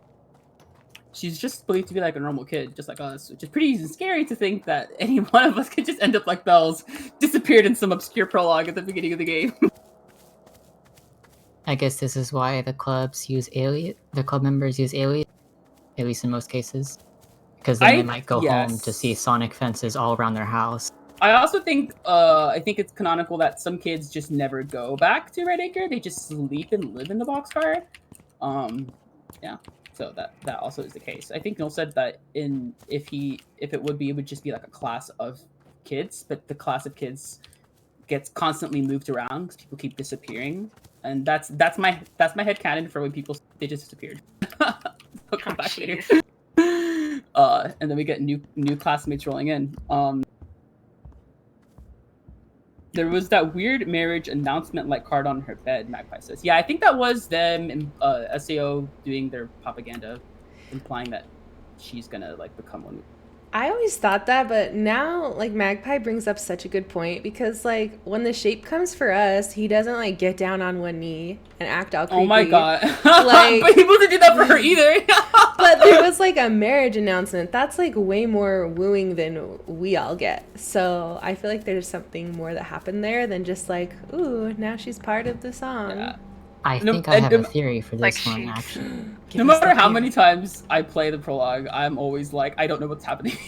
she's just believed to be like a normal kid, just like us, which is pretty scary to think that any one of us could just end up like Bells, disappeared in some obscure prologue at the beginning of the game. I guess this is why the clubs use the club members use alias, at least in most cases. Because then they might go home to see Sonic fences all around their house. I also think, I think it's canonical that some kids just never go back to Red Acre. They just sleep and live in the boxcar. Yeah. So that also is the case. I think Noel said that if it would just be like a class of kids, but the class of kids gets constantly moved around because people keep disappearing, and that's my headcanon for when they just disappeared. They'll come back later. And then we get new classmates rolling in. There was that weird marriage announcement like card on her bed, Magpie says. Yeah, I think that was them SAO doing their propaganda, implying that she's gonna like become one. I always thought that, but now, like, Magpie brings up such a good point because, like, when the Shape comes for us, he doesn't, like, get down on one knee and act all creepy. Oh my god. Like, but he wasn't do that for her either. But there was, like, a marriage announcement. That's, like, way more wooing than we all get. So I feel like there's something more that happened there than just, like, ooh, now she's part of the song. Yeah. I think I have a theory for this one, actually. No matter how many times I play the prologue, I'm always like, I don't know what's happening.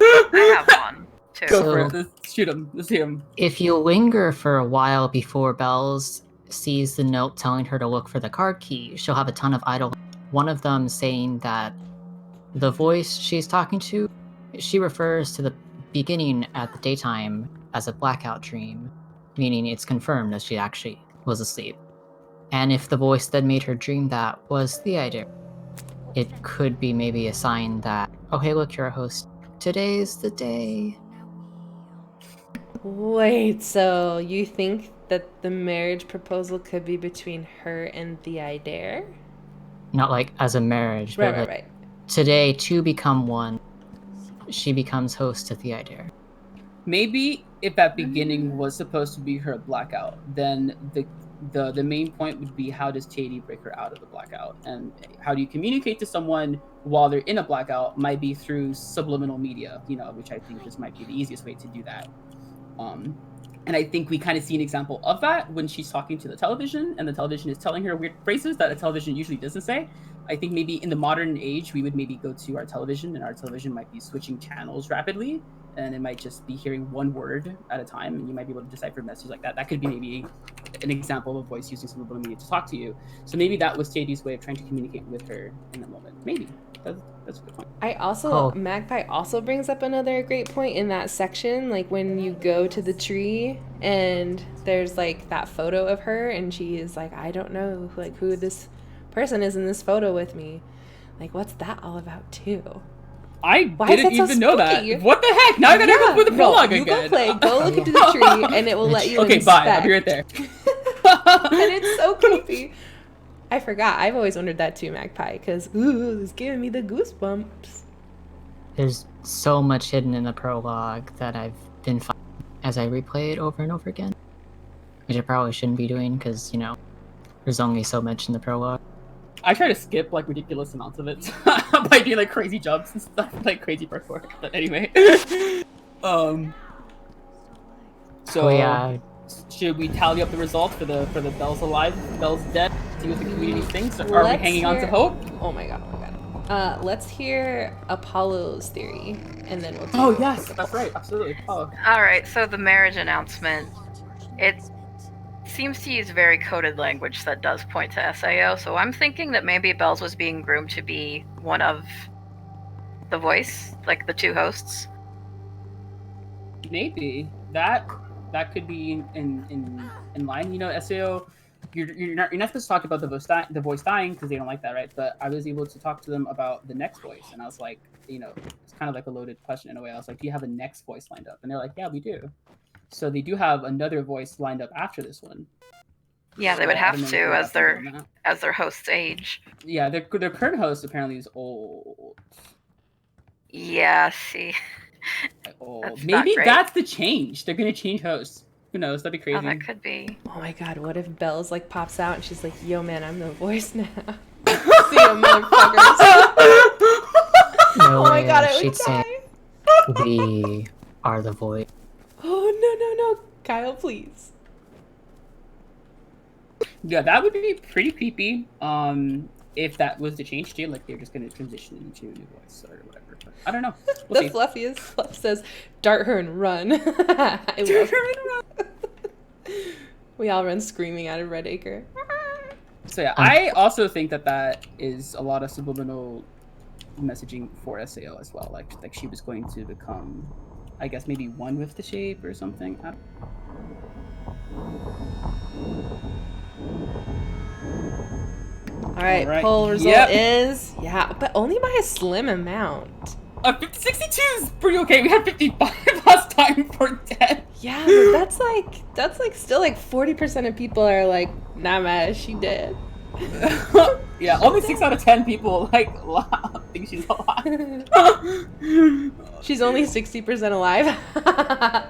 I have one, too. Go for it. Let's shoot him. Let's hear him. If you linger for a while before Bells sees the note telling her to look for the card key, she'll have a ton of idle. One of them saying that the voice she's talking to, she refers to the beginning at the daytime as a blackout dream, meaning it's confirmed that she actually was asleep. And if the voice that made her dream that was the idea, it could be maybe a sign that, oh hey look, you're a host. Today's the day. Wait, so you think that the marriage proposal could be between her and the Idea? Not like as a marriage, but Right. Today, two become one. She becomes host to the Idea. Maybe if that beginning was supposed to be her blackout, then the main point would be, how does TAD break her out of the blackout, and how do you communicate to someone while they're in a blackout? Might be through subliminal media, which I think this might be the easiest way to do that. And I think we kind of see an example of that when she's talking to the television, and the television is telling her weird phrases that a television usually doesn't say. I think maybe in the modern age, we would maybe go to our television, and our television might be switching channels rapidly, and it might just be hearing one word at a time, and you might be able to decipher messages like that. That could be maybe an example of a voice using subliminal media to talk to you. So maybe that was TAD's way of trying to communicate with her in that moment. Maybe. That's a good point. Magpie also brings up another great point in that section, like when you go to the tree and there's like that photo of her and she is like, I don't know like who this person is in this photo with me. Like, what's that all about too? I didn't even know that. What the heck? Now I gotta go through the prologue again. Go look into the tree and it will let you inspect. Bye. I'll be right there. And it's so creepy. I forgot. I've always wondered that too, Magpie, because it's giving me the goosebumps. There's so much hidden in the prologue that I've been finding as I replay it over and over again, which I probably shouldn't be doing because, there's only so much in the prologue. I try to skip like ridiculous amounts of it by doing like crazy jumps and stuff, like crazy parkour. But anyway, so yeah. Should we tally up the results for the Belle's alive, Belle's dead? See what the community thinks. Or are we hanging on to hope? Oh my god. Let's hear Apollo's theory, and then we'll do Oh yes, that's right, absolutely. Apollo. All right, so the marriage announcement, it seems to use very coded language that does point to SAO, so I'm thinking that maybe Belle's was being groomed to be one of the voice, like the two hosts. Maybe that could be in line. SAO, you're not supposed to talk about the voice dying because they don't like that, right? But I was able to talk to them about the next voice, and I was like, it's kind of like a loaded question in a way. I was like, do you have a next voice lined up? And they're like, yeah, we do. So they do have another voice lined up after this one. Yeah, they would have to as their hosts age. Yeah, their current host apparently is old. Yeah, see. Old. Maybe that's the change. They're gonna change hosts. Who knows? That'd be crazy. Oh, that could be. Oh my god, what if Belle's like pops out and she's like, yo man, I'm the voice now. See ya, motherfuckers. No oh my god, I would she'd die. say, we are the voice. Oh no, Kyle, please. Yeah, that would be pretty creepy. If that was the change too, like they're just gonna transition into a new voice or whatever. But I don't know. The fluffiest fluff says, "Dart her and run." I love her and run. We all run screaming out of Red Acre. So yeah, I also think that is a lot of subliminal messaging for SAO as well. Like she was going to become, I guess, maybe one with the shape or something. All right, poll result is but only by a slim amount. 62 is pretty okay. We had 55 last time for dead. Yeah, but that's like still like 40% of people are like, nah, man, she dead. Yeah, only 6 out of 10 people think she's alive. She's only 60% alive.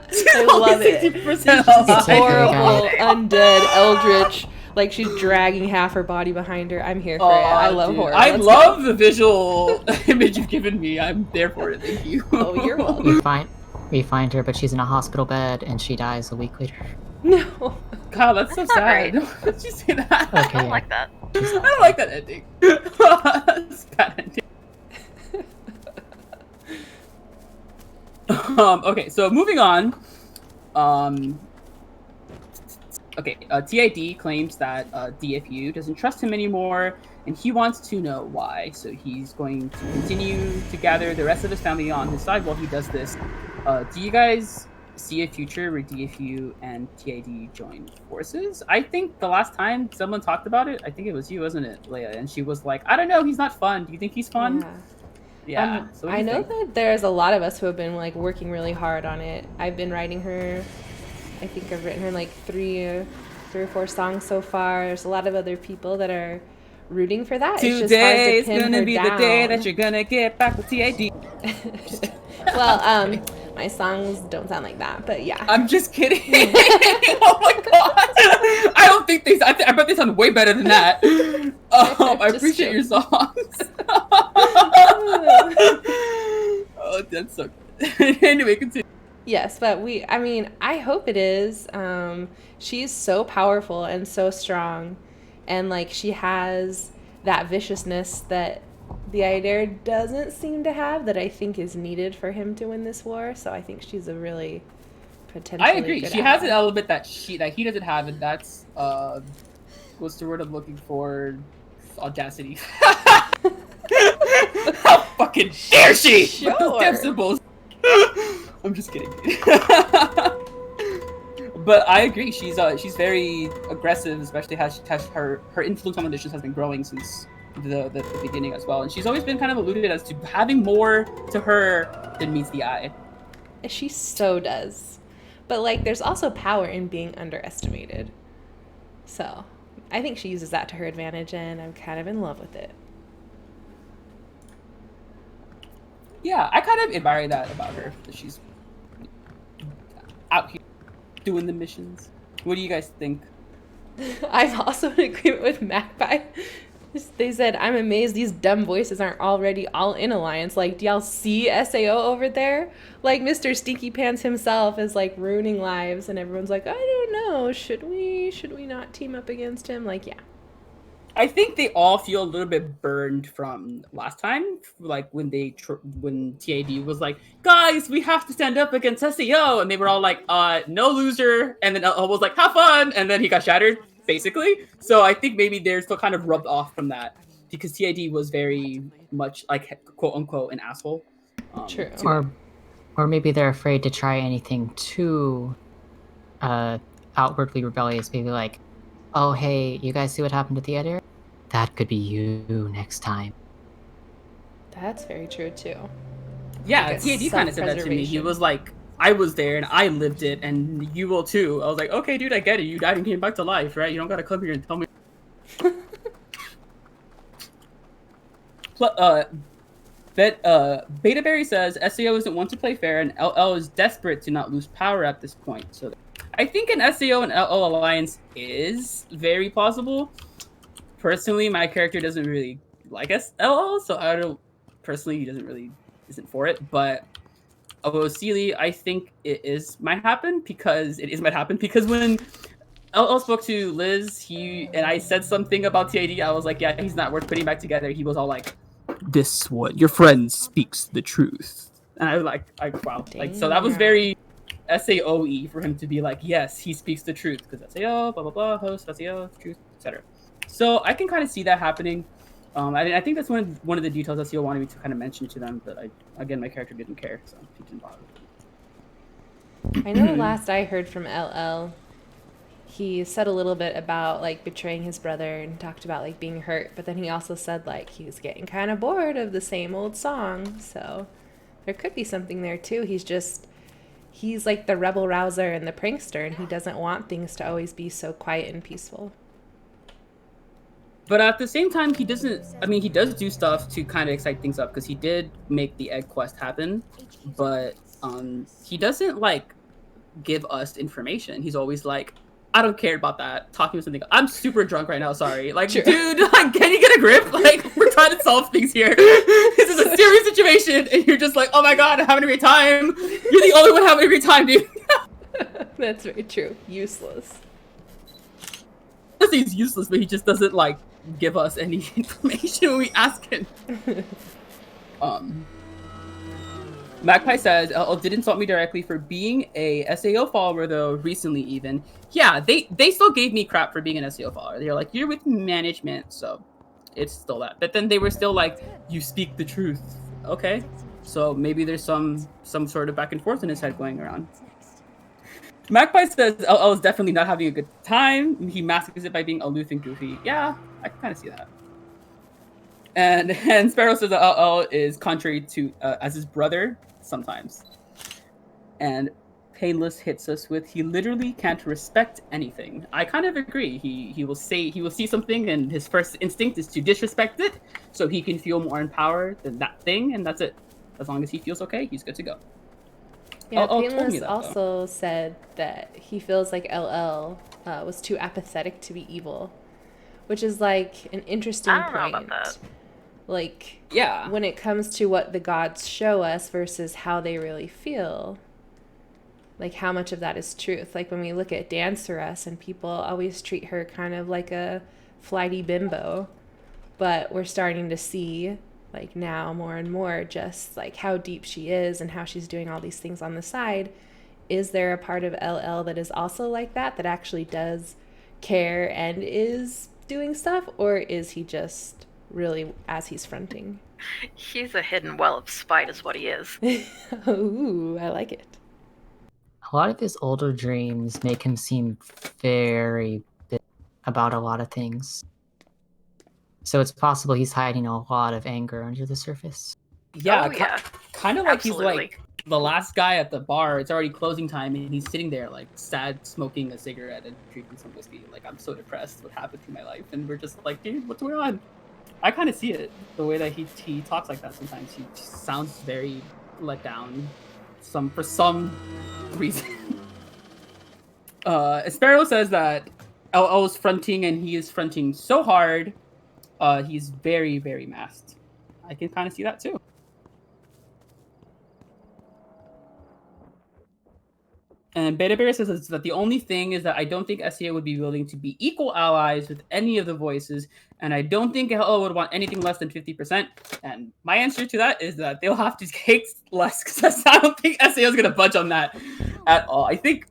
She's I love it. 60% alive. Horrible, undead, eldritch. Like she's dragging half her body behind her. I'm here for it. I love horror. I love the visual image you've given me. I'm there for it. Thank you. Oh, you're welcome. We find her, but she's in a hospital bed, and she dies a week later. No. God, that's so sad. Why did you say that? Okay, I don't like that. I don't like that ending. It's a bad ending. Okay, so moving on. Okay, TID claims that DFU doesn't trust him anymore, and he wants to know why. So he's going to continue to gather the rest of his family on his side while he does this. Do you guys see a future where DFU and TID join forces? I think the last time someone talked about it, I think it was you, wasn't it, Leia? And she was like, I don't know, he's not fun. Do you think he's fun? Yeah. So I know that there's a lot of us who have been like working really hard on it. I've been writing her. I think I've written her like three or four songs so far. There's a lot of other people that are rooting for that. Today is gonna be the day that you're gonna get back with TID. Well, My songs don't sound like that, but yeah. I'm just kidding. Oh my god! I don't think I bet they sound way better than that. I appreciate your songs. Oh, that's so good. Anyway, continue. Yes, but I mean, I hope it is. She's so powerful and so strong, and like she has that viciousness that the Aidair doesn't seem to have, that I think is needed for him to win this war. So I think she's a really potentially I agree. good She has ally. an element that he doesn't have, and that's what's the word I'm looking for? Audacity. How fucking dare she? With those damn Sure. symbols. I'm just kidding. But I agree. She's very aggressive, especially has her influence on auditions has been growing since the beginning as well, and she's always been kind of alluded as to having more to her than meets the eye. She so does. But like there's also power in being underestimated. So I think she uses that to her advantage, and I'm kind of in love with it. Yeah, I kind of admire that about her, that she's out here doing the missions. What do you guys think? I'm also in agreement with Magpie. They said, I'm amazed these dumb voices aren't already all in alliance. Like, do y'all see SAO over there? Like, Mr. Stinky Pants himself is, like, ruining lives, and everyone's like, I don't know, should we not team up against him? Like, yeah. I think they all feel a little bit burned from last time, like when when TAD was like, guys, we have to stand up against SEO, and they were all like, no loser, and then LL was like, have fun, and then he got shattered, basically. So I think maybe they're still kind of rubbed off from that, because TAD was very much like, quote unquote, an asshole. True. Or maybe they're afraid to try anything too outwardly rebellious, maybe like, oh hey, you guys see what happened to the editor? That could be you next time. That's very true, too. Yeah, Like a TAD kind of said that to me. He self-preservation. was like, I was there and I lived it, and you will too. I was like, okay, dude, I get it. You died and came back to life, right? You don't gotta come here and tell me. Beta Berry says SEO isn't one to play fair, and LL is desperate to not lose power at this point. So I think an SEO and LL alliance is very plausible. Personally, my character doesn't really like LL, so I don't. Personally, he isn't for it. But Sealy, I think might happen because when LL spoke to Liz, I said something about TAD. I was like, yeah, he's not worth putting back together. He was all like, this one, your friend speaks the truth. And I was like, wow. Like, so that was very SAOE for him to be like, yes, he speaks the truth. Because SAO, blah, blah, blah, host, SAO, truth, etc. So I can kind of see that happening. I think that's one of the details SEO wanted me to kind of mention to them, but my character didn't care, so he didn't bother. I know last I heard from LL, he said a little bit about like betraying his brother and talked about like being hurt, but then he also said like he was getting kind of bored of the same old song, so there could be something there too. He's like the rebel rouser and the prankster, and he doesn't want things to always be so quiet and peaceful. But at the same time, he does do stuff to kind of excite things up, because he did make the egg quest happen, but he doesn't like give us information. He's always like, I don't care about that. Talking about something. I'm super drunk right now. Sorry. Like, True. Dude, like, can you get a grip? Like, we're trying to solve things here. This is a serious situation, and you're just like, oh my god, I'm having a great time. You're the only one having a great time, dude. That's very true. Useless. He's useless, but he just doesn't like give us any information when we ask him. Magpie says, did insult me directly for being a SAO follower, though, recently even. Yeah, they still gave me crap for being an SAO follower. They're like, you're with management, so it's still that. But then they were still like, you speak the truth. Okay, so maybe there's some sort of back and forth in his head going around. Magpie says LL is definitely not having a good time. He masks it by being aloof and goofy. Yeah, I can kind of see that. And Sparrow says that LL is contrary to as his brother sometimes. And Painless hits us with, he literally can't respect anything. I kind of agree. He will see something, and his first instinct is to disrespect it, so he can feel more empowered than that thing, and that's it. As long as he feels okay, he's good to go. Yeah, told me Painless that, also said that he feels like LL was too apathetic to be evil, which is like an interesting I don't know point. about that. Like, Yeah. when it comes to what the gods show us versus how they really feel, like how much of that is truth. Like when we look at Danceress and people always treat her kind of like a flighty bimbo, but we're starting to see like now more and more just like how deep she is and how she's doing all these things on the side. Is there a part of LL that is also like that actually does care and is doing stuff, or is he just really as he's fronting? He's a hidden well of spite is what he is. Ooh, I like it. A lot of his older dreams make him seem very bitter about a lot of things. So it's possible he's hiding a lot of anger under the surface. Yeah, Oh, yeah. kind of like Absolutely. he's like the last guy at the bar. It's already closing time, and he's sitting there like sad, smoking a cigarette and drinking some whiskey. Like, I'm so depressed. What happened to my life? And we're just like, dude, what's going on? I kind of see it the way that he talks like that. Sometimes he just sounds very let down. For some reason. Sparrow says that LL is fronting, and he is fronting so hard. He's very, very masked. I can kind of see that too. And Beta Bear says that the only thing is that I don't think SEO would be willing to be equal allies with any of the voices, and I don't think LL would want anything less than 50%. And my answer to that is that they'll have to take less, because I don't think SEO is going to budge on that at all. I think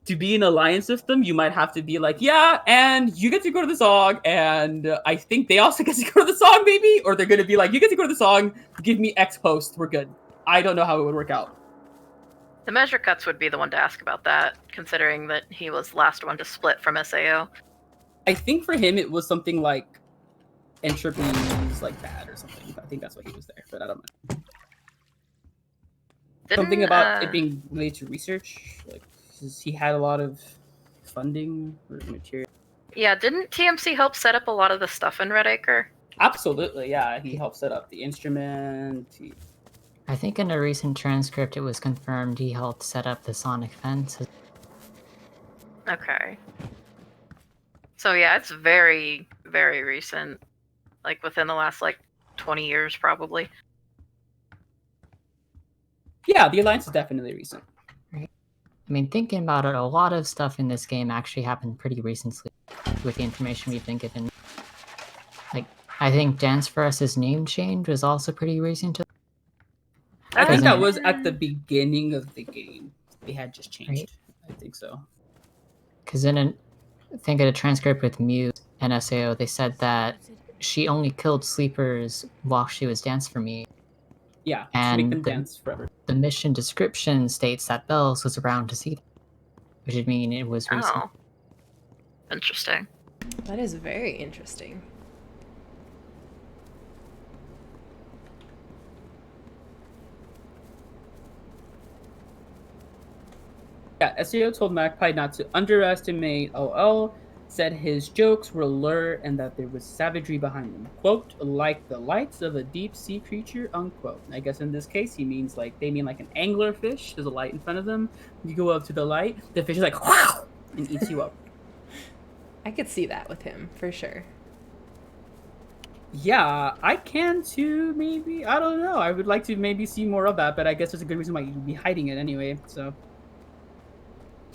to be in alliance with them, you might have to be like, yeah, and you get to go to the song, and I think they also get to go to the song, maybe? Or they're going to be like, you get to go to the song, give me X post, we're good. I don't know how it would work out. The Measure Cuts would be the one to ask about that, considering that he was the last one to split from SAO. I think for him it was something like entropy is like bad or something. I think that's why he was there, but I don't know. Something about it being related to research, like he had a lot of funding or material. Yeah, didn't TMC help set up a lot of the stuff in Red Acre? Absolutely, yeah. He helped set up the instrument. I think in a recent transcript it was confirmed he helped set up the sonic fence. Okay. So yeah, it's very, very recent. Like within the last 20 years probably. Yeah, the Alliance is definitely recent. Right. I mean, thinking about it, a lot of stuff in this game actually happened pretty recently with the information we've been given. Like, I think Dance for Us's name change was also pretty recent. I think that was at the beginning of the game. They had just changed. Right? I think so. Because in I think at a transcript with Muse and SAO, they said that she only killed sleepers while she was Dance for Me. Yeah, and make them dance forever. The mission description states that Bells was around to see them, which would mean it was recent. Oh. Interesting. That is very interesting. Yeah, SEO told Magpie not to underestimate OL, said his jokes were lure and that there was savagery behind them. Quote, like the lights of a deep sea creature, unquote. I guess in this case, they mean like an angler fish. There's a light in front of them. You go up to the light, the fish is like, wow, and eats you up. I could see that with him, for sure. Yeah, I can too, maybe. I don't know. I would like to maybe see more of that, but I guess there's a good reason why you'd be hiding it anyway, so.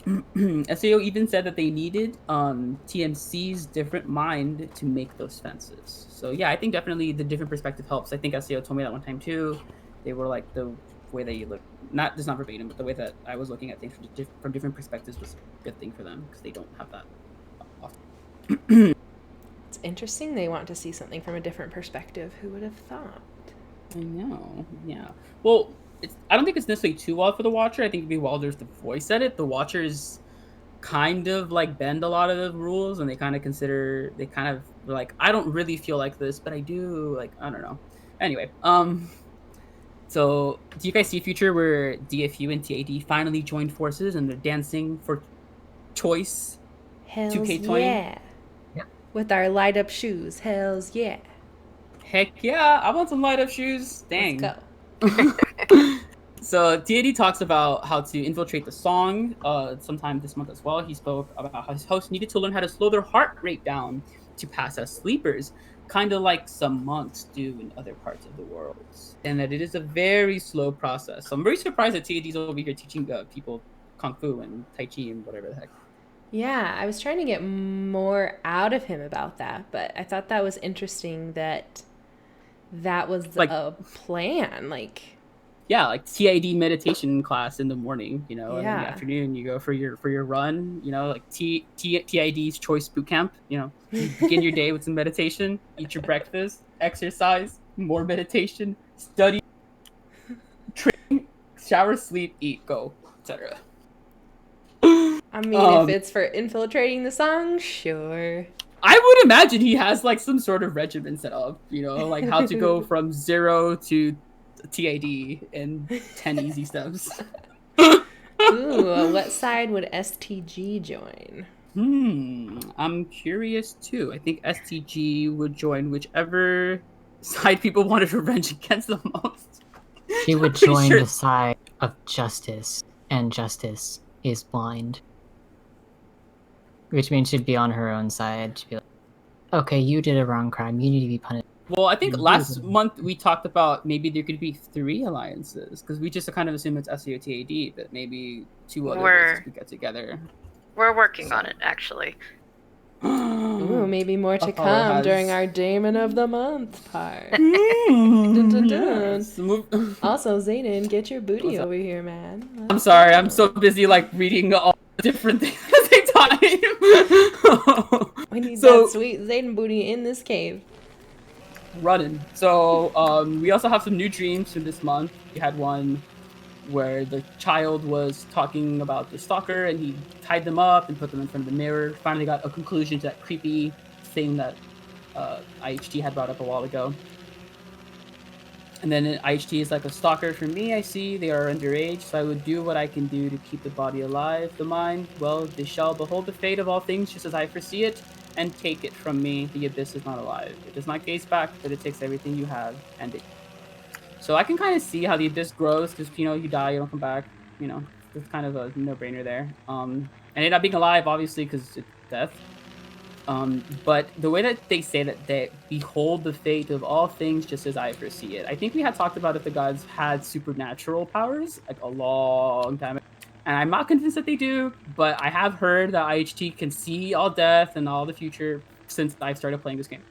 SAO even said that they needed TMC's different mind to make those fences. So yeah, I think definitely the different perspective helps. I think SAO told me that one time too. They were like the way that you look, not verbatim, but the way that I was looking at things from different perspectives was a good thing for them because they don't have that often. It's interesting they want to see something from a different perspective. Who would have thought? I know, yeah. Well, I don't think it's necessarily too wild for the Watcher. I think it'd be wild there's the voice edit. The Watchers kind of like bend a lot of the rules, and they kind of like, I don't really feel like this, but I do, like, I don't know. Anyway, so do you guys see a future where DFU and TAD finally join forces and they're dancing for choice? Hells 2K20? Yeah. With our light up shoes. Hells yeah. Heck yeah, I want some light up shoes. Dang. Let's go. So TAD talks about how to infiltrate the song sometime this month as well. He spoke about how his hosts needed to learn how to slow their heart rate down to pass as sleepers, kind of like some monks do in other parts of the world. And that it is a very slow process. So I'm very surprised that TAD's over here teaching people Kung Fu and Tai Chi and whatever the heck. Yeah, I was trying to get more out of him about that, but I thought that was interesting that that was Like- a plan. Like, Yeah, like TID meditation class in the morning, and in the Yeah. afternoon you go for your run, like TID's choice boot camp, you begin your day with some meditation, eat your breakfast, exercise, more meditation, study, train, shower, sleep, eat, go, etc. I mean, if it's for infiltrating the song, sure. I would imagine he has like some sort of regimen set up, like how to go from 0 to TID in 10 easy steps. Ooh, what side would STG join? I'm curious too. I think STG would join whichever side people wanted revenge against the most. She would pretty join sure- the side of justice, and justice is blind. Which means she'd be on her own side. She'd be like, okay, you did a wrong crime. You need to be punished. Well, I think last month we talked about maybe there could be 3 alliances because we just kind of assume it's SEOTAD, but maybe 2 other races could get together. We're working on it, actually. Ooh, maybe more to Apollo come has- during our Damon of the Month part. Dun, dun, dun. Yes. Also, Zayden, get your booty What's up? over here, man. I'm sorry, I'm so busy like reading all the different things at the same time. We need So- that sweet Zayden booty in this cave. Running. So we also have some new dreams for this month. We had one where the child was talking about the stalker and he tied them up and put them in front of the mirror. Finally got a conclusion to that creepy thing that IHT had brought up a while ago. And then IHT is like a stalker for me, I see. They are underage, so I would do what I can do to keep the body alive. The mind, well, they shall behold the fate of all things just as I foresee it, and take it from me. The abyss is not alive. It does not gaze back, but it takes everything you have, and it. So I can kind of see how the abyss grows, because, you die, you don't come back. It's kind of a no-brainer there. And it not being alive, obviously, because it's death. But the way that they say that they behold the fate of all things just as I foresee it. I think we had talked about if the gods had supernatural powers, like a long time ago. And I'm not convinced that they do, but I have heard that IHT can see all death and all the future since I've started playing this game.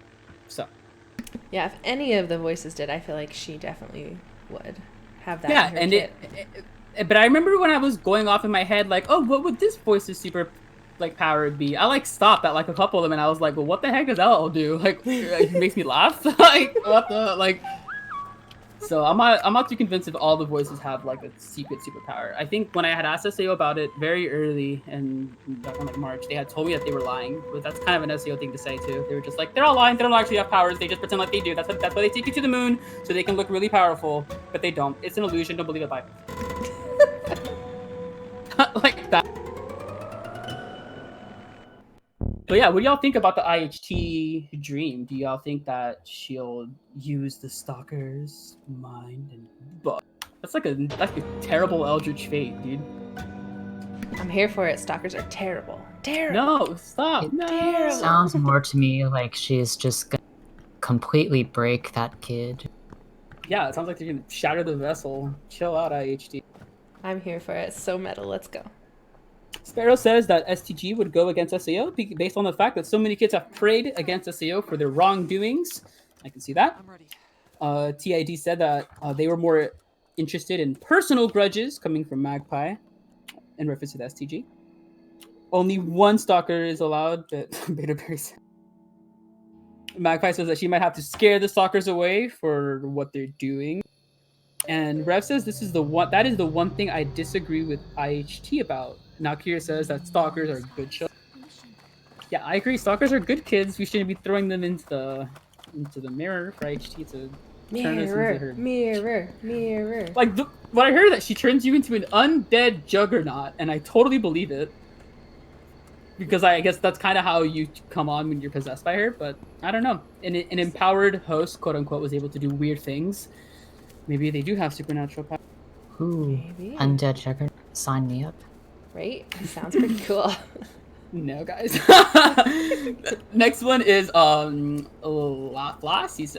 So. Yeah, if any of the voices did, I feel like she definitely would have that. Yeah, in her and kit. but I remember when I was going off in my head, like, oh, what would this voice's super power be? I stopped at a couple of them, and I was like, well, what the heck does that all do? It makes me laugh. What the So I'm not too convinced if all the voices have a secret superpower. I think when I had asked SAO about it very early and back on March, they had told me that they were lying, but that's kind of an SAO thing to say too. They were just like, they're all lying. They don't actually have powers. They just pretend like they do. That's why they take you to the moon so they can look really powerful, but they don't. It's an illusion. Don't believe it. Bye. Like that. But yeah, what do y'all think about the IHT dream? Do y'all think that she'll use the stalker's mind and butt? That's like a terrible eldritch fate, dude. I'm here for it. Stalkers are terrible. Terrible. No, stop. No. Terrible. Sounds more to me like she's just gonna completely break that kid. Yeah, it sounds like they're gonna shatter the vessel. Chill out, IHT. I'm here for it. So metal. Let's go. Sparrow says that STG would go against SAO based on the fact that so many kids have prayed against SAO for their wrongdoings. I can see that. I'm ready. TID said that they were more interested in personal grudges coming from Magpie in reference to the STG. Only one stalker is allowed, but Beta Berry said. Magpie says that she might have to scare the stalkers away for what they're doing. And Rev says that is the one thing I disagree with IHT about. Nakia says that stalkers are good children. Yeah, I agree. Stalkers are good kids. We shouldn't be throwing them into the mirror for IHT to turn us into her. Mirror. What I heard that she turns you into an undead juggernaut, and I totally believe it. Because I guess that's kind of how you come on when you're possessed by her, but I don't know. An empowered host, quote unquote, was able to do weird things. Maybe they do have supernatural power. Ooh, Maybe. undead juggernaut. Sign me up. Right? Sounds pretty cool. No, guys. Next one is Floss. He's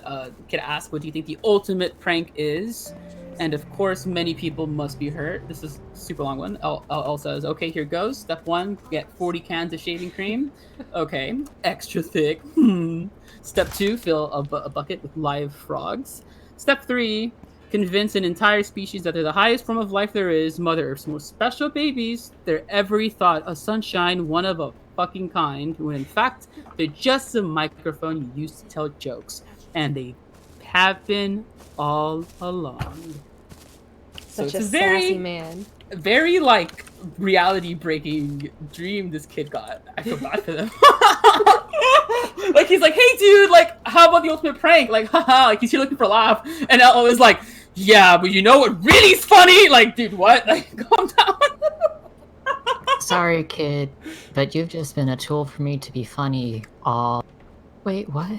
kid asked, "What do you think the ultimate prank is?" And of course, many people must be hurt. This is a super long one. L says, "Okay, here goes. Step 1: get 40 cans of shaving cream. Okay, extra thick. Step 2: fill a bucket with live frogs. Step 3: convince an entire species that they're the highest form of life there is, Mother Earth's most special babies. They're every thought a sunshine, one of a fucking kind, when in fact they're just a microphone you use to tell jokes, and they have been all along." Such So a it's sassy man. very like reality breaking dream this kid got. I feel bad for them. Like he's like, "Hey dude, like how about the ultimate prank?" Like, haha, like he's here looking for a laugh. And Ella is like, "Yeah, but you know what really is funny?" Like, dude, what? Like, calm down. Sorry, kid, but you've just been a tool for me to be funny all... Wait, what?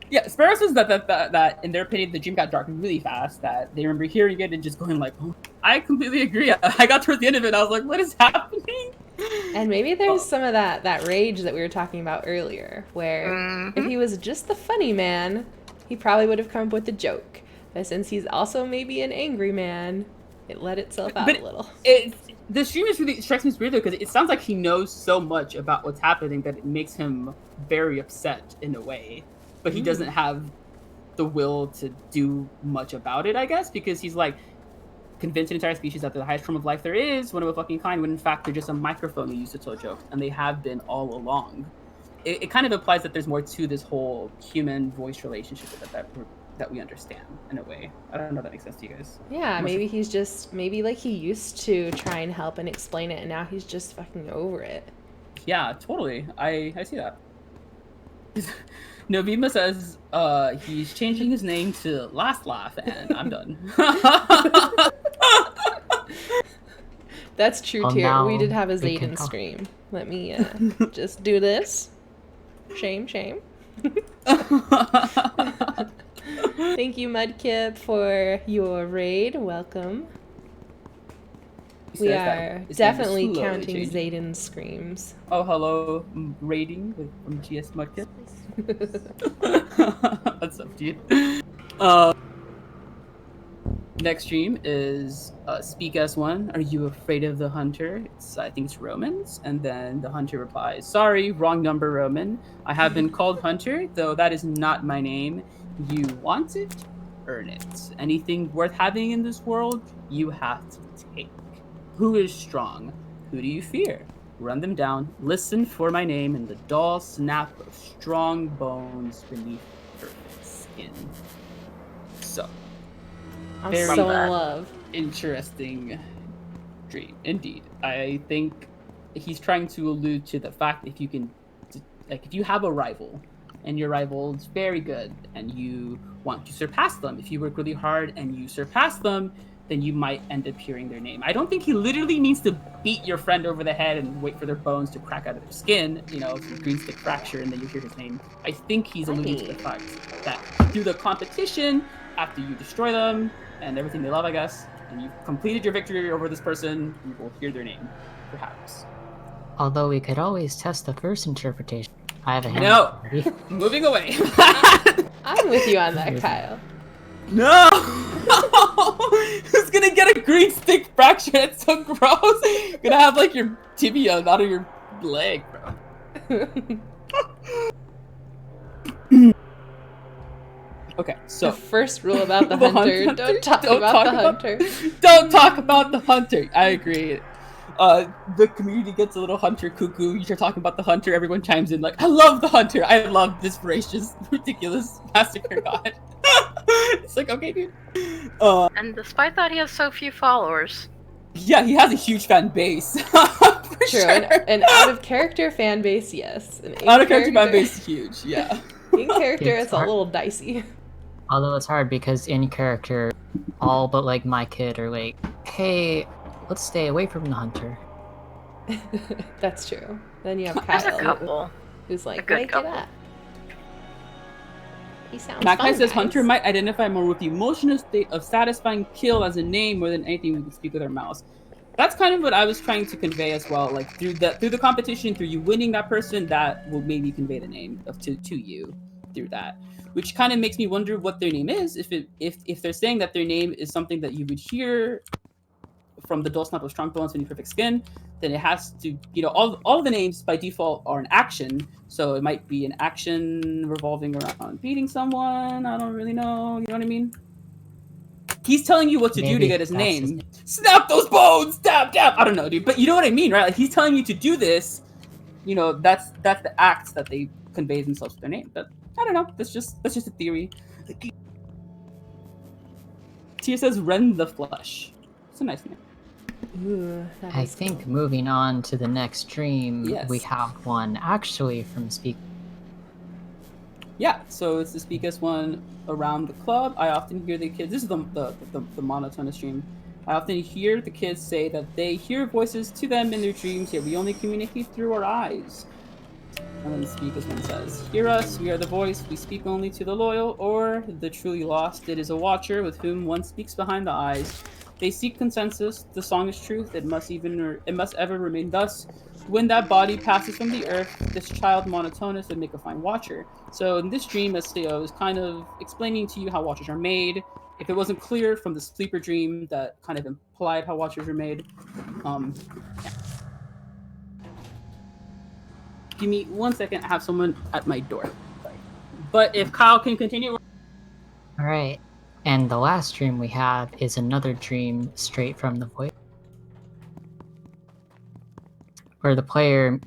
Yeah, Sparrow says that in their opinion the dream got dark really fast. That they remember hearing it and just going like, "Oh." I completely agree. I got towards the end of it and I was like, "What is happening?" And maybe there's some of that rage that we were talking about earlier, where if he was just the funny man, he probably would have come up with a joke. But since he's also maybe an angry man, it let itself out a little. The stream is really strikes me as weird though, because it sounds like he knows so much about what's happening that it makes him very upset in a way, but he doesn't have the will to do much about it, I guess, because he's like, convince an entire species that they're the highest form of life there is, one of a fucking kind, when in fact they're just a microphone we use to tell jokes, and they have been all along. It kind of implies that there's more to this whole human voice relationship that we understand in a way. I don't know if that makes sense to you guys. Yeah, maybe he's just, maybe like he used to try and help and explain it, and now he's just fucking over it. Yeah, totally. I see that. Novima says he's changing his name to Last Laugh, and I'm done. That's true too. We did have a Zayden scream. Let me just do this. Shame, shame. Thank you, Mudkip, for your raid. Welcome. We are definitely counting Zayden's screams. Oh, hello, raiding from GS Mudkip. What's up, dude? Next stream is Speak S1. Are you afraid of the hunter? I think it's Romans. And then the hunter replies, "Sorry, wrong number, Roman. I have been called hunter, though that is not my name. You want it? Earn it. Anything worth having in this world, you have to take. Who is strong? Who do you fear? Run them down. Listen for my name and the dull snap of strong bones beneath perfect skin." So, I'm so in love. Interesting dream, indeed. I think he's trying to allude to the fact if you can, like, if you have a rival and your rival is very good and you want to surpass them, if you work really hard and you surpass them, then you might end up hearing their name. I don't think he literally needs to beat your friend over the head and wait for their bones to crack out of their skin, you know, some green stick fracture, and then you hear his name. I think he's alluding to the fact that through the competition, after you destroy them and everything they love, I guess, and you've completed your victory over this person, you will hear their name, perhaps. Although we could always test the first interpretation. I have a hand. No! Moving away. I'm with you on that, Kyle. No! Who's gonna get a green stick fracture? It's so gross. You're gonna have like your tibia out of your leg, bro. Okay, so the first rule about the hunter: don't talk about the hunter. Don't talk about the hunter. I agree. The community gets a little hunter cuckoo. You start talking about the hunter, everyone chimes in like, "I love the hunter. I love this voracious, ridiculous massacre god." It's like, okay, dude. And despite that, he has so few followers. Yeah, he has a huge fan base. True, sure. an out-of-character fan base, yes. Out-of-character fan base is huge, yeah. In character, it's a little dicey. Although it's hard because in character, all but like my kid are like, "Hey, let's stay away from the hunter." That's true. Then you have There's Kyle, a couple. who's like, good "Wake couple. it up." He sounds Makai fun, says guys. Hunter might identify more with the emotional state of satisfying kill as a name more than anything we can speak with our mouths. That's kind of what I was trying to convey as well. Like through the competition, through you winning that person, that will maybe convey the name of to you through that. Which kind of makes me wonder what their name is. If they're saying that their name is something that you would hear from the dull snap of strong bones and perfect skin, then it has to, all the names by default are an action. So it might be an action revolving around beating someone. I don't really know. You know what I mean? He's telling you what to do to Maybe get his that's his name. name. Snap those bones! Dab, dab! I don't know, dude. But you know what I mean, right? Like he's telling you to do this. That's the act that they convey themselves with their name. But I don't know. That's just a theory. Tia says Rend the Flesh. It's a nice name. Ooh, that I is think cool. moving on to the next stream, Yes. we have one actually from Speak. Yeah, so it's the speakest one around the club. I often hear the kids. This is the monotonous stream. I often hear the kids say that they hear voices to them in their dreams, yet we only communicate through our eyes. And then the speakest one says, "Hear us, we are the voice. We speak only to the loyal or the truly lost. It is a watcher with whom one speaks behind the eyes. They seek consensus. The song is truth. It must ever remain thus. When that body passes from the earth, this child monotonous would make a fine watcher." So in this dream, STO is kind of explaining to you how watchers are made. If it wasn't clear from the sleeper dream, that kind of implied how watchers are made. Yeah. Give me 1 second. I have someone at my door. Sorry. But if Kyle can continue. Alright, and the last dream we have is another dream straight from the voice, where the player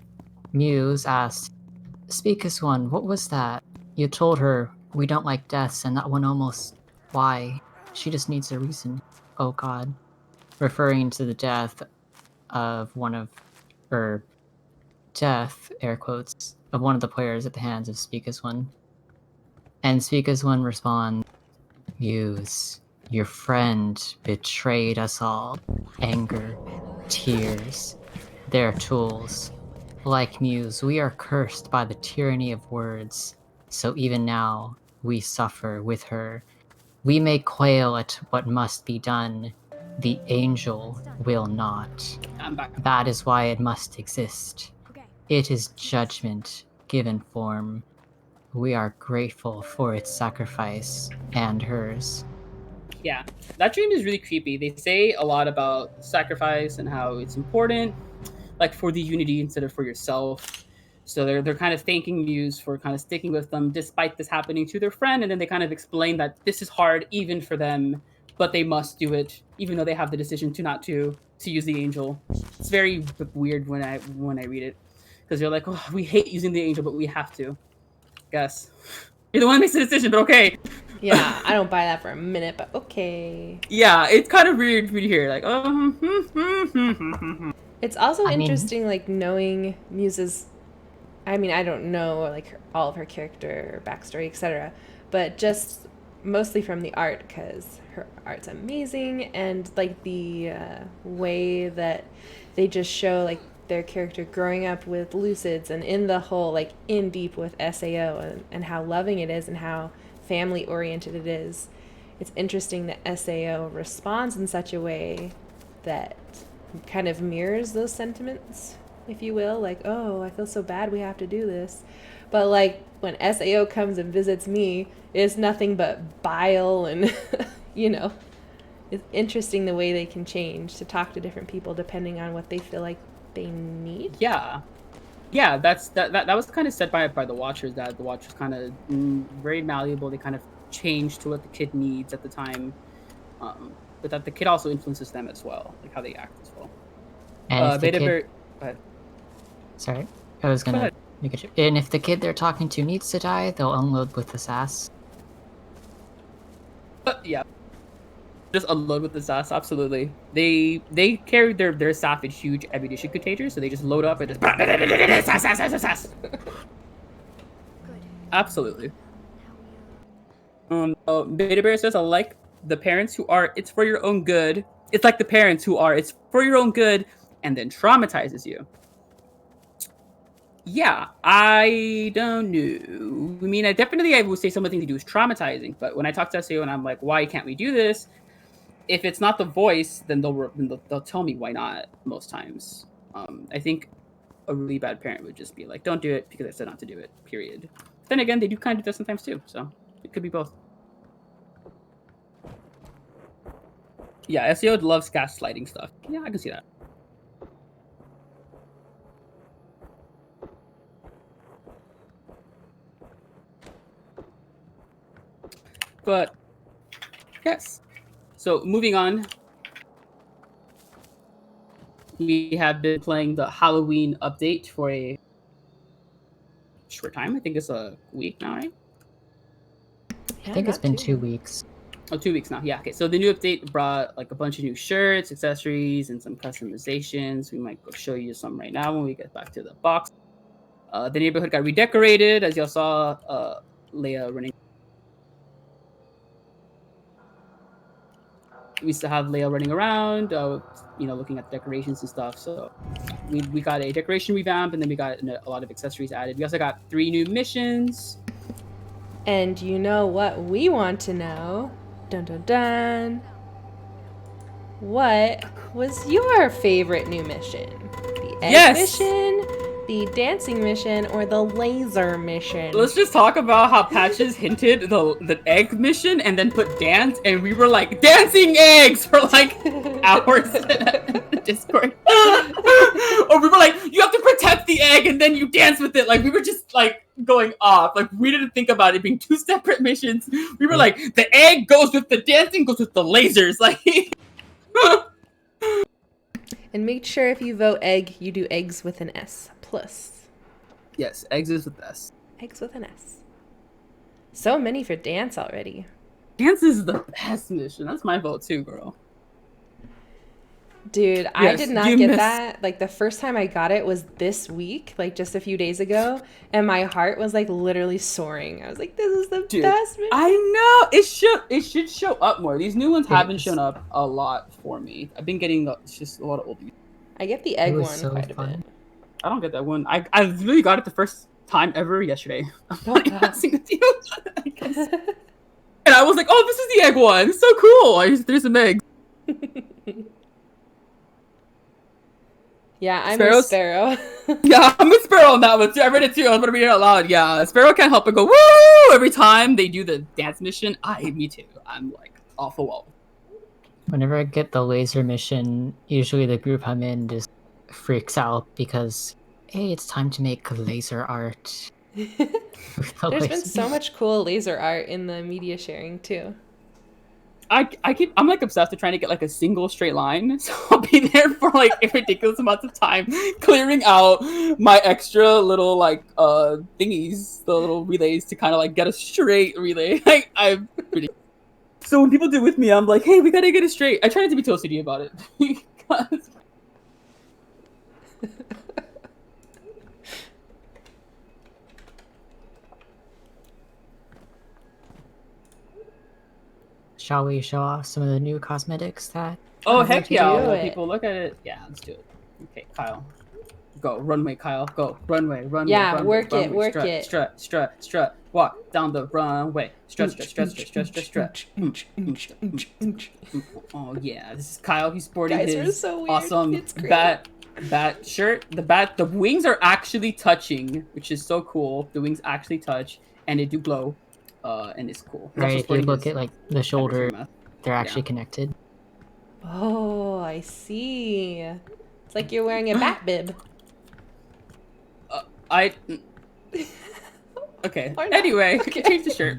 Muse asks, "Speakest one, what was that? You told her we don't like deaths, and that one almost... Why? She just needs a reason. Oh god." Referring to the death of one of... death, air quotes, of one of the players at the hands of Speakest one. And Speakest one responds, "Muse, your friend betrayed us all. Anger, tears, their tools. Like Muse, we are cursed by the tyranny of words, so even now, we suffer with her. We may quail at what must be done. The angel will not. I'm back. That is why it must exist. Okay. It is judgment given form. We are grateful for its sacrifice and hers." Yeah, that dream is really creepy. They say a lot about sacrifice and how it's important, like for the unity instead of for yourself. So they're kind of thanking Muse for kind of sticking with them despite this happening to their friend, and then they kind of explain that this is hard even for them, but they must do it even though they have the decision to not to use the angel. It's very weird when I read it because you're like, oh, we hate using the angel, but we have to. Guess you're the one that makes the decision, but okay. Yeah, I don't buy that for a minute, but okay. Yeah, it's kind of weird to hear. Like, It's also I mean- interesting, like, knowing Muse's... I mean, I don't know, like, all of her character, backstory, etc. But just mostly from the art, because her art's amazing, and, like, the way that they just show, like, their character growing up with Lucids and in the whole, like, in deep with SAO and how loving it is and how family-oriented it is. It's interesting that SAO responds in such a way that kind of mirrors those sentiments, if you will. Like, oh, I feel so bad we have to do this. But, like, when SAO comes and visits me, it's nothing but bile and, you know. It's interesting the way they can change to talk to different people depending on what they feel like they need. yeah, that was kind of said by the watchers, that the watchers kind of very malleable. They kind of change to what the kid needs at the time, but that the kid also influences them as well, like how they act as well. And if the Beta kid... Bear, go ahead. Sorry, I was gonna ahead. make it. And if the kid they're talking to needs to die, they'll unload with the sass. Yeah, just unload with the sass. Absolutely, they carry their staff in huge ammunition containers, so they just load up and just sass. Good. Absolutely. Now Beta Bear says, "I like the parents who are, it's for your own good. It's like the parents who are, it's for your own good, and then traumatizes you." Yeah, I don't know. I mean, I would say some of the things they do is traumatizing. But when I talk to SEO and I'm like, why can't we do this? If it's not the voice, then they'll tell me why not most times. I think a really bad parent would just be like, don't do it because I said not to do it, period. But then again, they do kind of do that sometimes too. So it could be both. Yeah, SEO loves gaslighting stuff. Yeah, I can see that. But yes. So moving on, we have been playing the Halloween update for a short time. I think it's a week now, right? I think it's been 2 weeks. Oh, 2 weeks now. Yeah. Okay. So the new update brought like a bunch of new shirts, accessories, and some customizations. We might go show you some right now when we get back to the box. The neighborhood got redecorated, as y'all saw. Leia running. We still have Leia running around, looking at the decorations and stuff. So we got a decoration revamp, and then we got a lot of accessories added. We also got 3 new missions. And you know what we want to know? Dun dun dun. What was your favorite new mission? The egg mission, the dancing mission, or the laser mission? Let's just talk about how Patches hinted the egg mission and then put dance, and we were like, dancing eggs for like hours in Discord. Or we were like, you have to protect the egg and then you dance with it. Like, we were just like going off. Like, we didn't think about it being 2 separate missions. We were like, the egg goes with the dancing, goes with the lasers. Like, and make sure if you vote egg, you do eggs with an S plus. yes, eggs is with S. Eggs with an S. So many for dance already. Dance is the best mission. That's my vote too, girl. Dude, I did not get that. Like, the first time I got it was this week, like just a few days ago, and my heart was like literally soaring. I was like, this is the best mission. I know. It should show up more. These new ones haven't shown up a lot for me. I've been getting just a lot of old ones. I get the egg one quite a bit. I don't get that one. I really got it the first time ever yesterday. I'm like passing with you. I guess. And I was like, oh, this is the egg one. It's so cool. I just threw some eggs. Yeah, I'm a Sparrow. Yeah, I'm a Sparrow on that one too. I read it too. I'm gonna read it out loud. Yeah, Sparrow can't help but go woo every time they do the dance mission. Me too. I'm like off the wall. Whenever I get the laser mission, usually the group I'm in just freaks out because, hey, it's time to make laser art. There's been so much cool laser art in the media sharing too. I'm like obsessed with trying to get like a single straight line, so I'll be there for like a ridiculous amount of time clearing out my extra little like thingies, the little relays to kind of like get a straight relay. Like I'm pretty. So when people do it with me, I'm like, hey, we gotta get it straight. I try not to be too OCD about it because. Shall we show off some of the new cosmetics that? Oh, heck yeah. People look at it. Yeah, let's do it. Okay, Kyle. Go. Runway, Kyle. Go. Runway. Yeah, runway, work runway. it. Strut. Walk down the runway. Strut. Oh, yeah. This is Kyle. He's sporting his awesome bat shirt. The wings are actually touching, which is so cool. The wings actually touch, and they do glow. And it's cool. Right, if you look at like the shoulder, they're actually connected. Oh, I see. It's like you're wearing a bat bib. Okay. Anyway, change the shirt.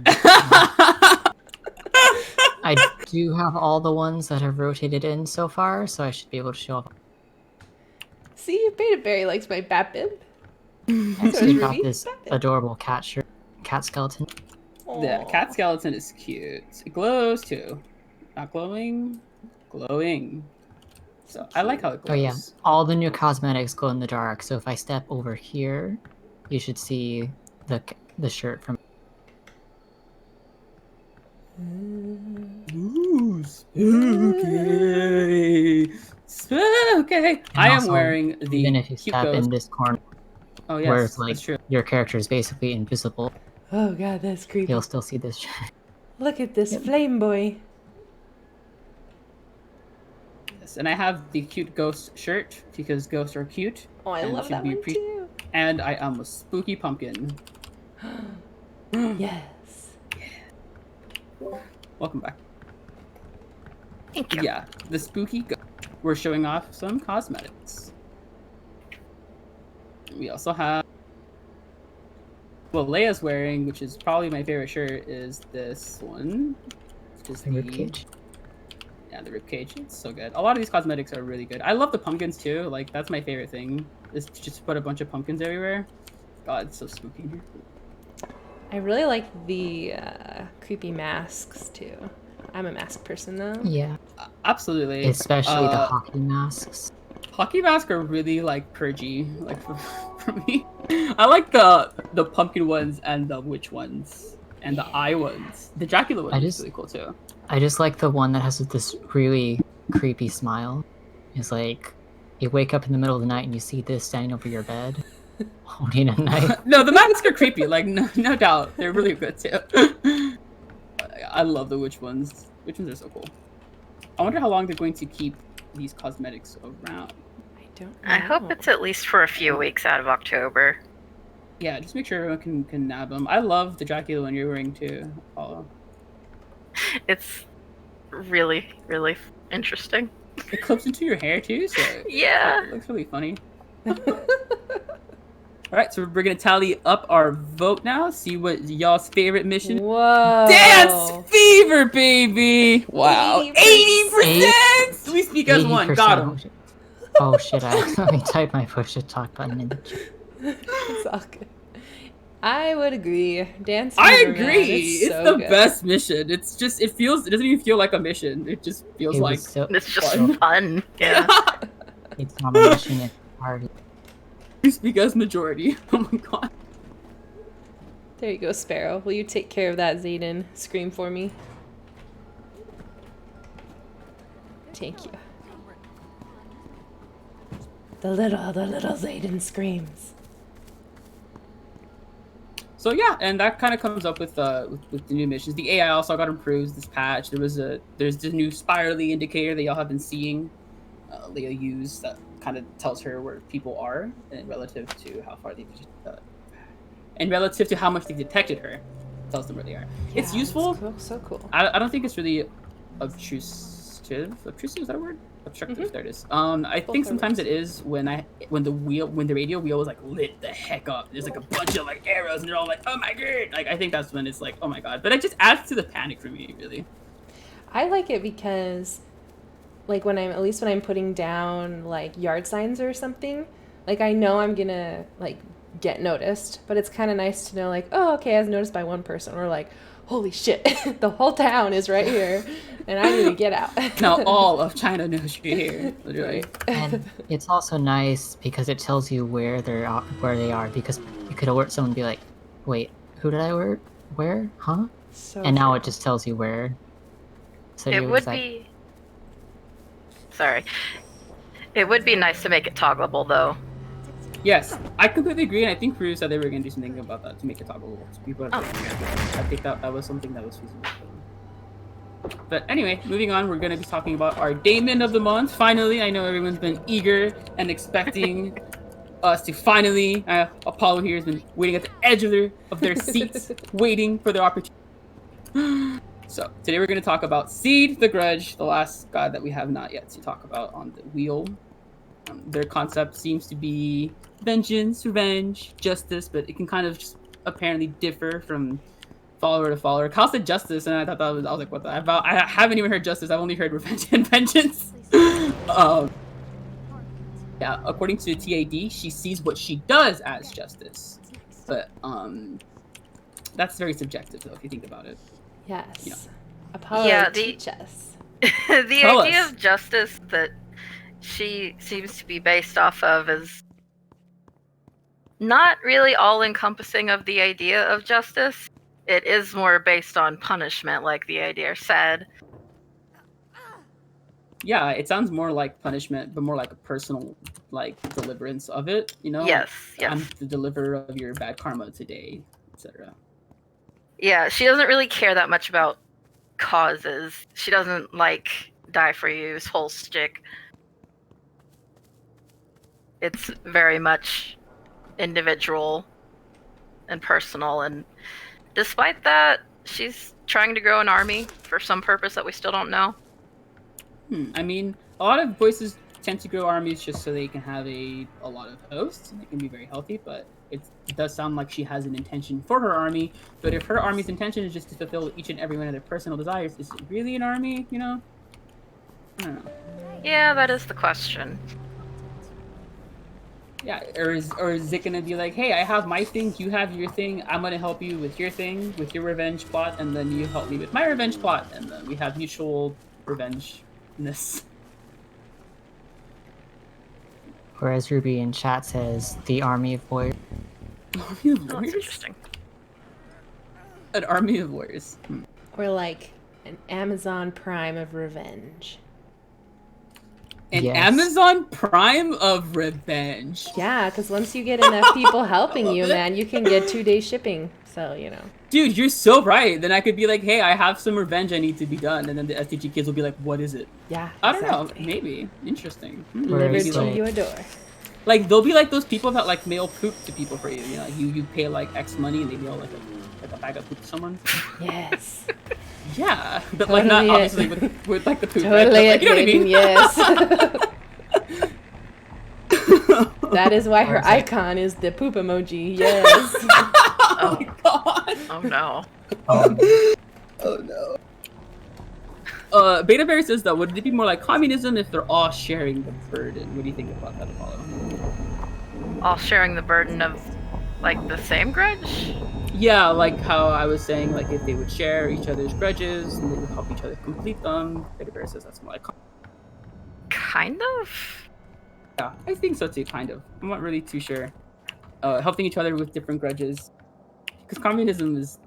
I do have all the ones that have rotated in so far, so I should be able to show off. See, Beta Berry likes my bat bib. I actually got this adorable cat skeleton. Yeah, cat skeleton is cute. It glows too. Not glowing, glowing. So I like how it glows. Oh yeah, all the new cosmetics glow in the dark. So if I step over here, you should see the shirt from. Ooh, spooky. I am wearing the. Even if you step in this corner. Oh yes, Whereas like that's true. your character is basically invisible. Oh god, that's creepy. You'll still see this. Look at this flame boy. Yes, and I have the cute ghost shirt because ghosts are cute. Oh, I and love should that be one too. And I am a spooky pumpkin. Yes. Welcome back. Thank you. Yeah, the spooky ghost. We're showing off some cosmetics. We also have what Leia's wearing, which is probably my favorite shirt, is this one. Which is The ribcage. Yeah, the ribcage. It's so good. A lot of these cosmetics are really good. I love the pumpkins too. Like that's my favorite thing. Is to just put a bunch of pumpkins everywhere. God, it's so spooky in here. I really like the creepy masks too. I'm a mask person though. Yeah, Absolutely. especially the hockey masks. Hockey masks are really like purgy, like for me. I like the pumpkin ones and the witch ones and the eye ones. The Dracula one is really cool too. I just like the one that has this really creepy smile. It's like you wake up in the middle of the night and you see this standing over your bed, holding a knife. No, the masks are creepy. Like no doubt, they're really good too. I love the witch ones. Witch ones are so cool. I wonder how long they're going to keep these cosmetics around. I don't know. I hope it's at least for a few weeks out of October. Yeah, just make sure everyone can nab them. I love the Dracula one you're wearing too, Apollo. It's really, really interesting. It clips into your hair too, so Yeah. it looks really funny. All right, so we're gonna tally up our vote now. See what y'all's favorite mission. Whoa. Dance fever, baby! Wow, 80%. We speak as one. Got him. Oh shit! I accidentally typed my push to talk button in the chat. It's all good. I would agree. Dance. I Fever, man, agree. It's so the good. best mission. It's just it doesn't even feel like a mission. It just feels It like was so, It's just Fun. fun. Yeah. it's not a mission, it's a party. we speak as majority. Oh my god. There you go, Sparrow. Will you take care of that Zayden scream for me? Thank you. The little Zayden screams. So yeah, and that kind of comes up with the new missions. The AI also got improved this patch. There's the new spirally indicator that y'all have been seeing Leah use that kind of tells her where people are and relative to how far they and relative to how much they detected her, tells them where they are. Yeah, It's useful. Cool. So cool. I don't think it's really obtrusive. Obtrusive, is that a word? Obstructive. There it is. I think sometimes it is when the radio wheel is like lit the heck up. There's like a bunch of like arrows and they're all like, oh my god. Like I think that's when it's like, oh my god. But it just adds to the panic for me, really. I like it because, like, when I'm putting down like yard signs or something, like I know I'm gonna like get noticed, but it's kind of nice to know like, oh, okay, I was noticed by one person, or like, holy shit, the whole town is right here, and I need to get out. Now all of China knows you're here, literally. And it's also nice because it tells you where they are, because you could alert someone and be like, wait, who did I alert? Where? Huh? So And now true. it just tells you where. So It you're would just like, be. Sorry. It would be nice to make it toggleable, though. Yes, I completely agree, and I think Peru said they were going to do something about that to make it toggleable. So people I think that was something that was feasible. But anyway, moving on, we're going to be talking about our Daemon of the month. Finally, I know everyone's been eager and expecting us to finally. Apollo here has been waiting at the edge of their seats, waiting for their opportunity. So today we're going to talk about Seed the Grudge, the last god that we have not yet to talk about on the wheel. Their concept seems to be vengeance, revenge, justice, but it can kind of just apparently differ from follower to follower. Kyle said justice, and I thought I was like, what the? I haven't even heard justice. I've only heard revenge and vengeance. Yeah, according to TAD, she sees what she does as justice, but that's very subjective, though, if you think about it. Yes. You know. Apollo, teach us. The Tell idea us. of justice that she seems to be based off of is not really all-encompassing of the idea of justice. It is more based on punishment, like the idea said. yeah, it sounds more like punishment, but more like a personal like deliverance of it. You know, Yes, I'm yes. the deliverer of your bad karma today, etc. Yeah, she doesn't really care that much about causes. She doesn't like die for you's whole shtick. It's very much individual and personal, and despite that, she's trying to grow an army for some purpose that we still don't know. I mean, a lot of voices tend to grow armies just so they can have a lot of hosts and they can be very healthy, but it does sound like she has an intention for her army. But if her army's intention is just to fulfill each and every one of their personal desires, is it really an army, you know? I don't know. Yeah, that is the question. Yeah, or is it gonna be like, hey, I have my thing, you have your thing, I'm gonna help you with your thing, with your revenge plot, and then you help me with my revenge plot, and then we have mutual revenge-ness. Whereas Ruby in chat says the army of warriors. Army of Oh, that's warriors? interesting. An army of warriors. Or like an Amazon Prime of revenge. An Yes. Amazon Prime of revenge. Yeah, because once you get enough people helping you, man, you can get 2-day shipping. So, you know. Dude, you're so right. Then I could be like, hey, I have some revenge I need to be done. And then the STG kids will be like, what is it? Yeah. I don't know. exactly. Maybe. Interesting. Delivered Whereas, to like- your door. Like, they'll be like those people that, like, mail poop to people for you. You know, like, you pay, like, X money and they mail, like a bag of poop to someone. Yes. Yeah. But, like, not Totally obviously with, like, the poop. Right? Totally But, like, you know what I agreeing, mean? yes. That is why her Or is it- icon is the poop emoji, yes. Oh, my God. Oh no. Oh, no. Beta Bear says that would it be more like communism if they're all sharing the burden? What do you think about that, Apollo? All sharing the burden of, like, the same grudge? Yeah, like how I was saying, like if they would share each other's grudges and they would help each other complete them. Beta Bear says that's more like. Kind of? Yeah, I think so too, kind of. I'm not really too sure. Helping each other with different grudges. Because communism is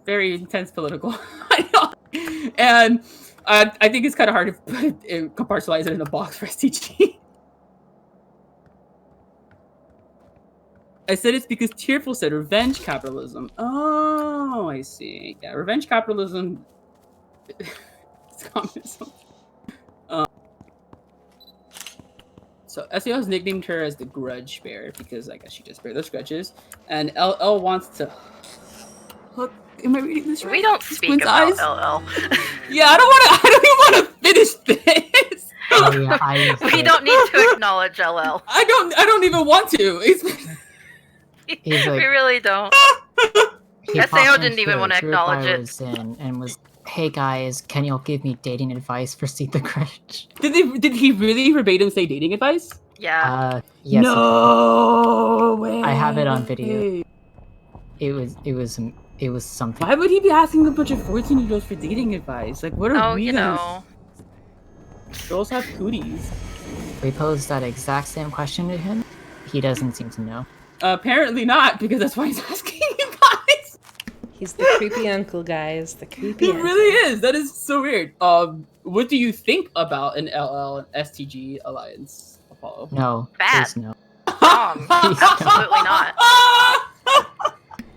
very intense political. I know. And I think it's kind of hard to put it, compartmentalize it in a box for STG. I said it's because Tearful said revenge capitalism. Oh, I see. Yeah, revenge capitalism. It's communism. So SEO's nicknamed her as the Grudge Bear because I guess she just bears those grudges, and LL wants to. Look, am I reading this right? We don't speak Squint's about eyes? LL. Yeah, I don't even want to finish this. Oh, yeah, I We don't need to acknowledge LL. I don't even want to. It's. He's like- we really don't. He SAO popped didn't into even a wanna group acknowledge I it. was in and was, hey guys, can y'all give me dating advice for Seed the Grudge? Did he really verbatim say dating advice? Yeah. Yes. No way. I have it on video. It was something. Why would he be asking a bunch of 14-year-olds for dating advice? Like, what are Oh, we you gonna- know. Girls have cooties. We posed that exact same question to him. He doesn't seem to know. Apparently not, because that's why he's asking you guys. He's the creepy uncle, guys. The creepy He uncle. really is. That is so weird. What do you think about an LL and STG alliance, Apollo? No. Bad. Please no. Wrong. Absolutely not.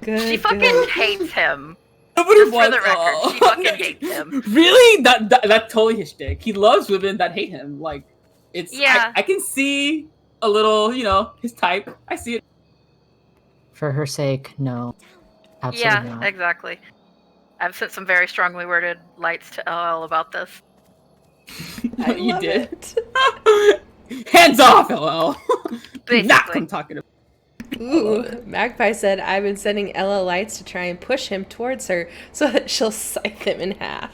Good, She fucking good. hates him. Nobody Just for wants the record, she fucking hates him. Really? That's totally his shtick. He loves women that hate him. Like, it's Yeah. I can see a little, you know, his type. I see it. For her sake, no. Absolutely Yeah, not. exactly. I've sent some very strongly worded lights to LL about this. I You love did. it. Hands off, LL. Not Basically. I'm talking about. Ooh, Magpie said, I've been sending Ella lights to try and push him towards her so that she'll scythe him in half.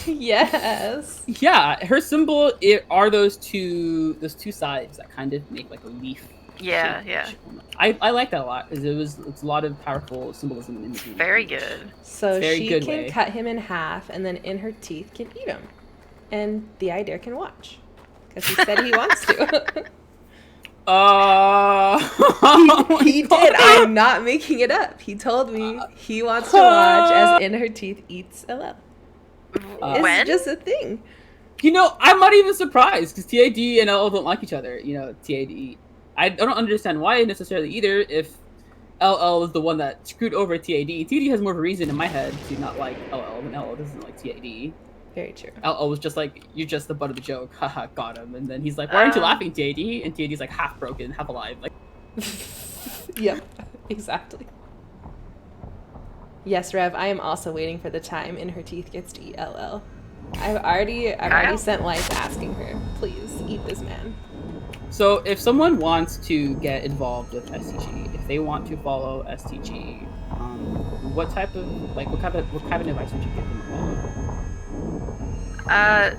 Yes. Yeah, her symbol are those two sides that kind of make like a leaf. Yeah, shape. yeah. I like that a lot because it's a lot of powerful symbolism in the game. Very good. So Very she good can way. cut him in half and then in her teeth can eat him. And the idea can watch. Because he said he wants to. He did. I'm not making it up. He told me he wants to watch as in her teeth eats LL. It's When? just a thing. You know, I'm not even surprised because TAD and LL don't like each other. You know, TAD. I don't understand why necessarily either. If LL is the one that screwed over TAD, TAD has more of a reason in my head to not like LL than LL doesn't like TAD. Very true. LL was just like, "You're just the butt of the joke." Haha, got him. And then he's like, "Why aren't you laughing, TAD?" And TAD's like half broken, half alive. Like, Yep, exactly. Yes, Rev, I am also waiting for the time in her teeth gets to eat LL. I've already sent Life asking her, please eat this man. so if someone wants to get involved with STG, if they want to follow STG, what kind of advice would you give them?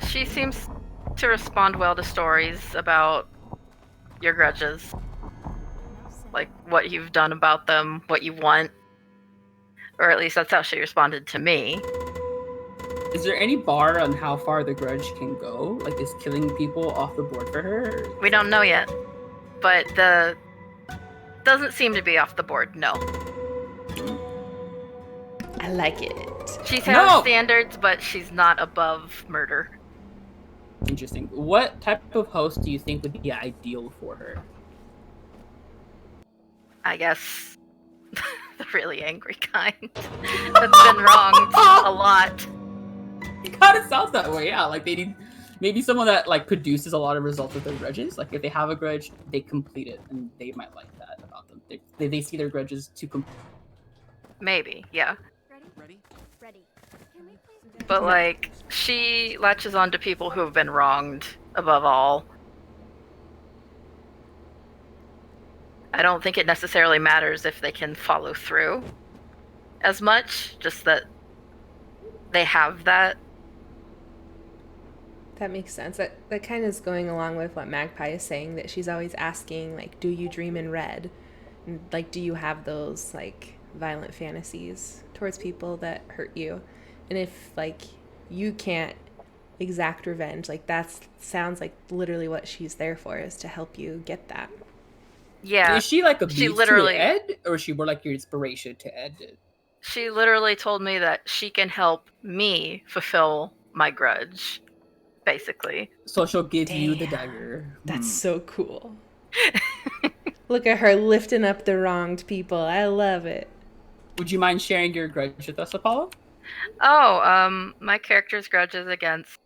She seems to respond well to stories about your grudges, like what you've done about them, what you want, or at least that's how she responded to me. Is there any bar on how far the grudge can go? Like, is killing people off the board for her? We don't know yet, but the doesn't seem to be off the board. No, I like it. she has standards, but she's not above murder. Interesting. What type of host do you think would be ideal for her? I guess the really angry kind that's been wronged a lot. It kind of sounds that way, yeah. Like they need maybe someone that like produces a lot of results with their grudges. Like if they have a grudge, they complete it, and they might like that about them. They see their grudges to complete. Maybe, yeah. Ready? Ready. Can we please? But like she latches on to people who have been wronged above all. I don't think it necessarily matters if they can follow through as much, just that they have that. That makes sense. That kind of is going along with what Magpie is saying, that she's always asking, like, do you dream in red? And, like, do you have those, like, violent fantasies towards people that hurt you? And if, like, you can't exact revenge, like, that sounds like literally what she's there for, is to help you get that. Yeah. Is she like a she beast literally to Ed, or is she more like your inspiration to Ed? She literally told me that she can help me fulfill my grudge, basically. So she'll give you the dagger. That's so cool. Look at her lifting up the wronged people. I love it. Would you mind sharing your grudge with us, Apollo? Oh, my character's grudge is against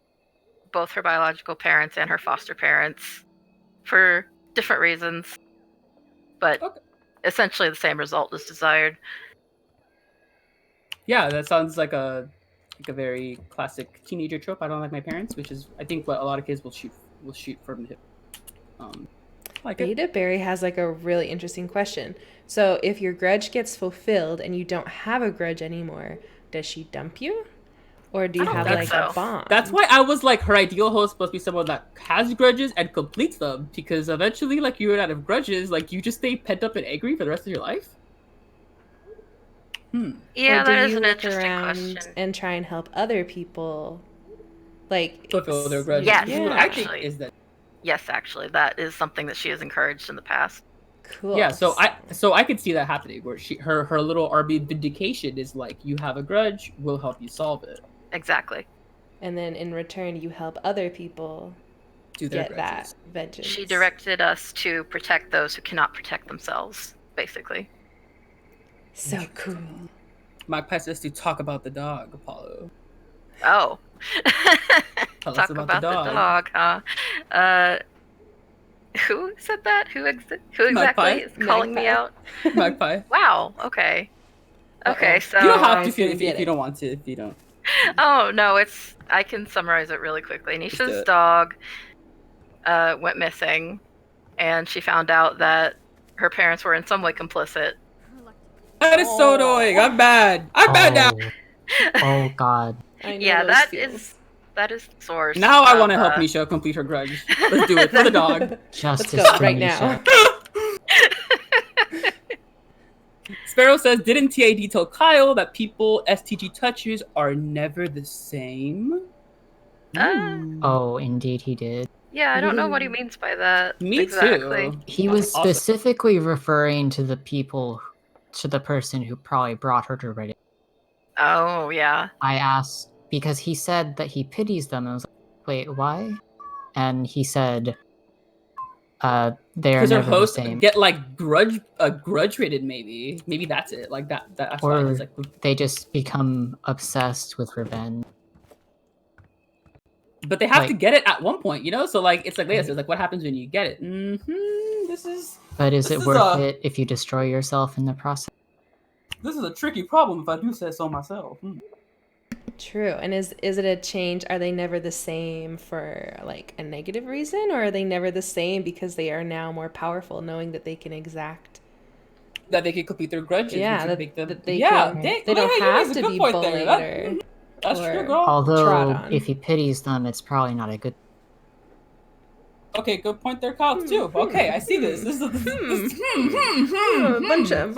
both her biological parents and her foster parents for different reasons, but essentially the same result is desired. Yeah, that sounds like a very classic teenager trope. I don't like my parents, which is I think what a lot of kids will shoot from the hip. Beta Berry has like a really interesting question. So if your grudge gets fulfilled and you don't have a grudge anymore, does she dump you? Or do you have like a bond? That's why I was like, her ideal host must be someone that has grudges and completes them, because eventually, like, you run out of grudges, like you just stay pent up and angry for the rest of your life. Yeah, that is you an look interesting around question. and try and help other people, like fulfill their grudges? Yes, What I think is that. Yes, actually, that is something that she has encouraged in the past. Cool. Yeah, so I could see that happening, where her little RB vindication is like, you have a grudge, we'll help you solve it. Exactly. And then in return, you help other people get that vengeance. She directed us to protect those who cannot protect themselves, basically. So cool. Magpie says to talk about the dog, Apollo. Oh. Talk about the dog, huh? Who said that? Who exactly Magpie? is calling me out? Magpie. Wow, okay. Okay, so... You don't have to if you don't want to, if you don't. Oh, no, I can summarize it really quickly. Nisha's dog went missing, and she found out that her parents were in some way complicit. That is so annoying. I'm bad. I'm bad now. Oh God. Yeah, that is the source. Now I want to help Nisha complete her grudge. Let's do it for the dog. Justice Let's go for right Nisha. now. Sparrow says, didn't TAD tell Kyle that people STG touches are never the same? Oh, indeed he did. Yeah, I don't know what he means by that. Me exactly. too. He was specifically referring to the person who probably brought her to Reddit. Oh, yeah. I asked, because he said that he pities them, and I was like, wait, why? And he said, they're Because her never the hosts same. get like grudge rated, maybe that's it. Like that's why he's Or like, they just become obsessed with revenge. but they have to Like- get it at one point, you know. So like it's like Leia Right. says, like what happens when you get it? But is This it is worth it if you destroy yourself in the process? This is a tricky problem if I do say so myself. True. And is it a change? Are they never the same for like a negative reason, or are they never the same because they are now more powerful, knowing that they can exact? That they can complete their grudges. Yeah, which would that, make them, that they yeah, can. dang, They don't Leia, you have raise a to good be point bullied there. or That's or true, girl. trod Although, on. if he pities them, it's probably not a good. Okay, good point there, Kyle, too. Okay, I see this. This is a bunch of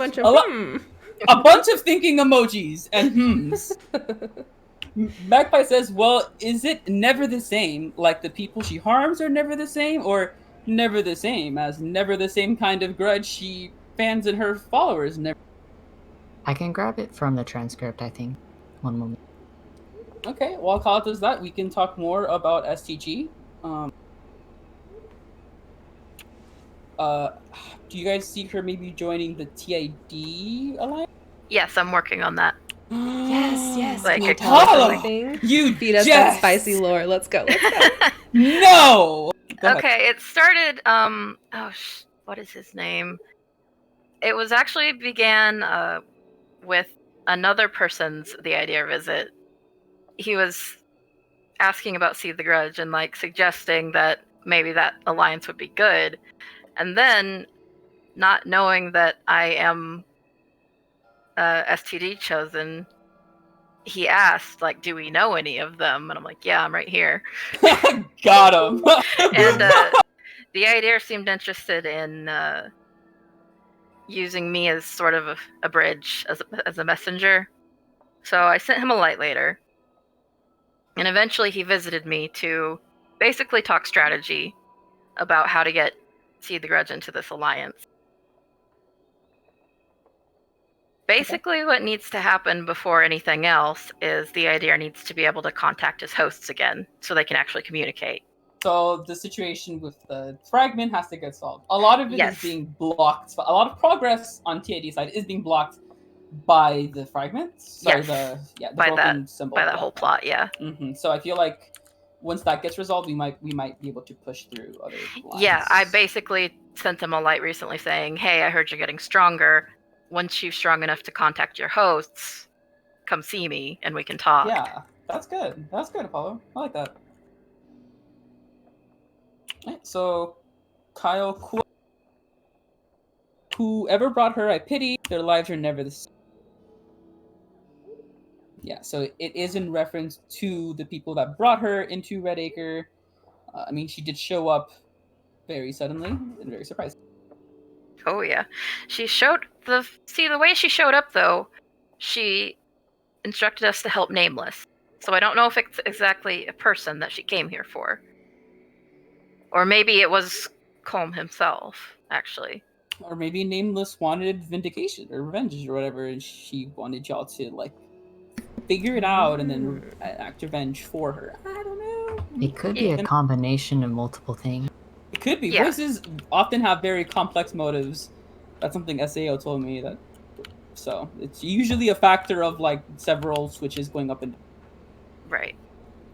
a bunch of thinking emojis and hmms. Magpie says, well, is it never the same? Like the people she harms are never the same? Or never the same as never the same kind of grudge she fans and her followers never? I can grab it from the transcript, I think. One moment. Okay, while Kyle does that, we can talk more about STG. Do you guys see her maybe joining the TID alliance? Yes, I'm working on that. Yes. Like, Can you it's tell us Apollo! anything? You Feed us that spicy lore. Let's go. No! Go ahead. Okay, it started. What is his name? It was actually began with another person's the idea visit. He was asking about See the Grudge and like suggesting that maybe that alliance would be good, and then not knowing that I am STD chosen, he asked like, "Do we know any of them?" And I'm like, "Yeah, I'm right here." Got him. And the idea seemed interested in using me as sort of a bridge, as a messenger. So I sent him a light later. And eventually he visited me to basically talk strategy about how to get See the Grudge into this alliance. Basically, what needs to happen before anything else is the idea needs to be able to contact his hosts again so they can actually communicate. So the situation with the fragment has to get solved. A lot of it is Yes. being blocked. A lot of progress on TID side is being blocked by the fragments. Sorry, Yes. the By broken symbol. By that whole plot, yeah. So I feel like once that gets resolved, we might be able to push through other lines. Yeah, I basically sent him a light recently saying, "Hey, I heard you're getting stronger. Once you're strong enough to contact your hosts, come see me and we can talk." Yeah, that's good. That's good, Apollo. I like that. Right, so Kyle, whoever brought her, I pity. Their lives are never the same. Yeah, so it is in reference to the people that brought her into Red Acre. I mean, she did show up very suddenly and very surprised. Oh yeah. She showed the way she showed up though, she instructed us to help Nameless. So I don't know if it's exactly a person that she came here for. Or maybe it was Colm himself, actually. Or maybe Nameless wanted vindication or revenge or whatever, and she wanted y'all to like figure it out and then act revenge for her. I don't know. It could be a combination of multiple things. It could be. Yeah. Voices often have very complex motives. That's something SAO told me that. So it's usually a factor of like several switches going up and down. Right.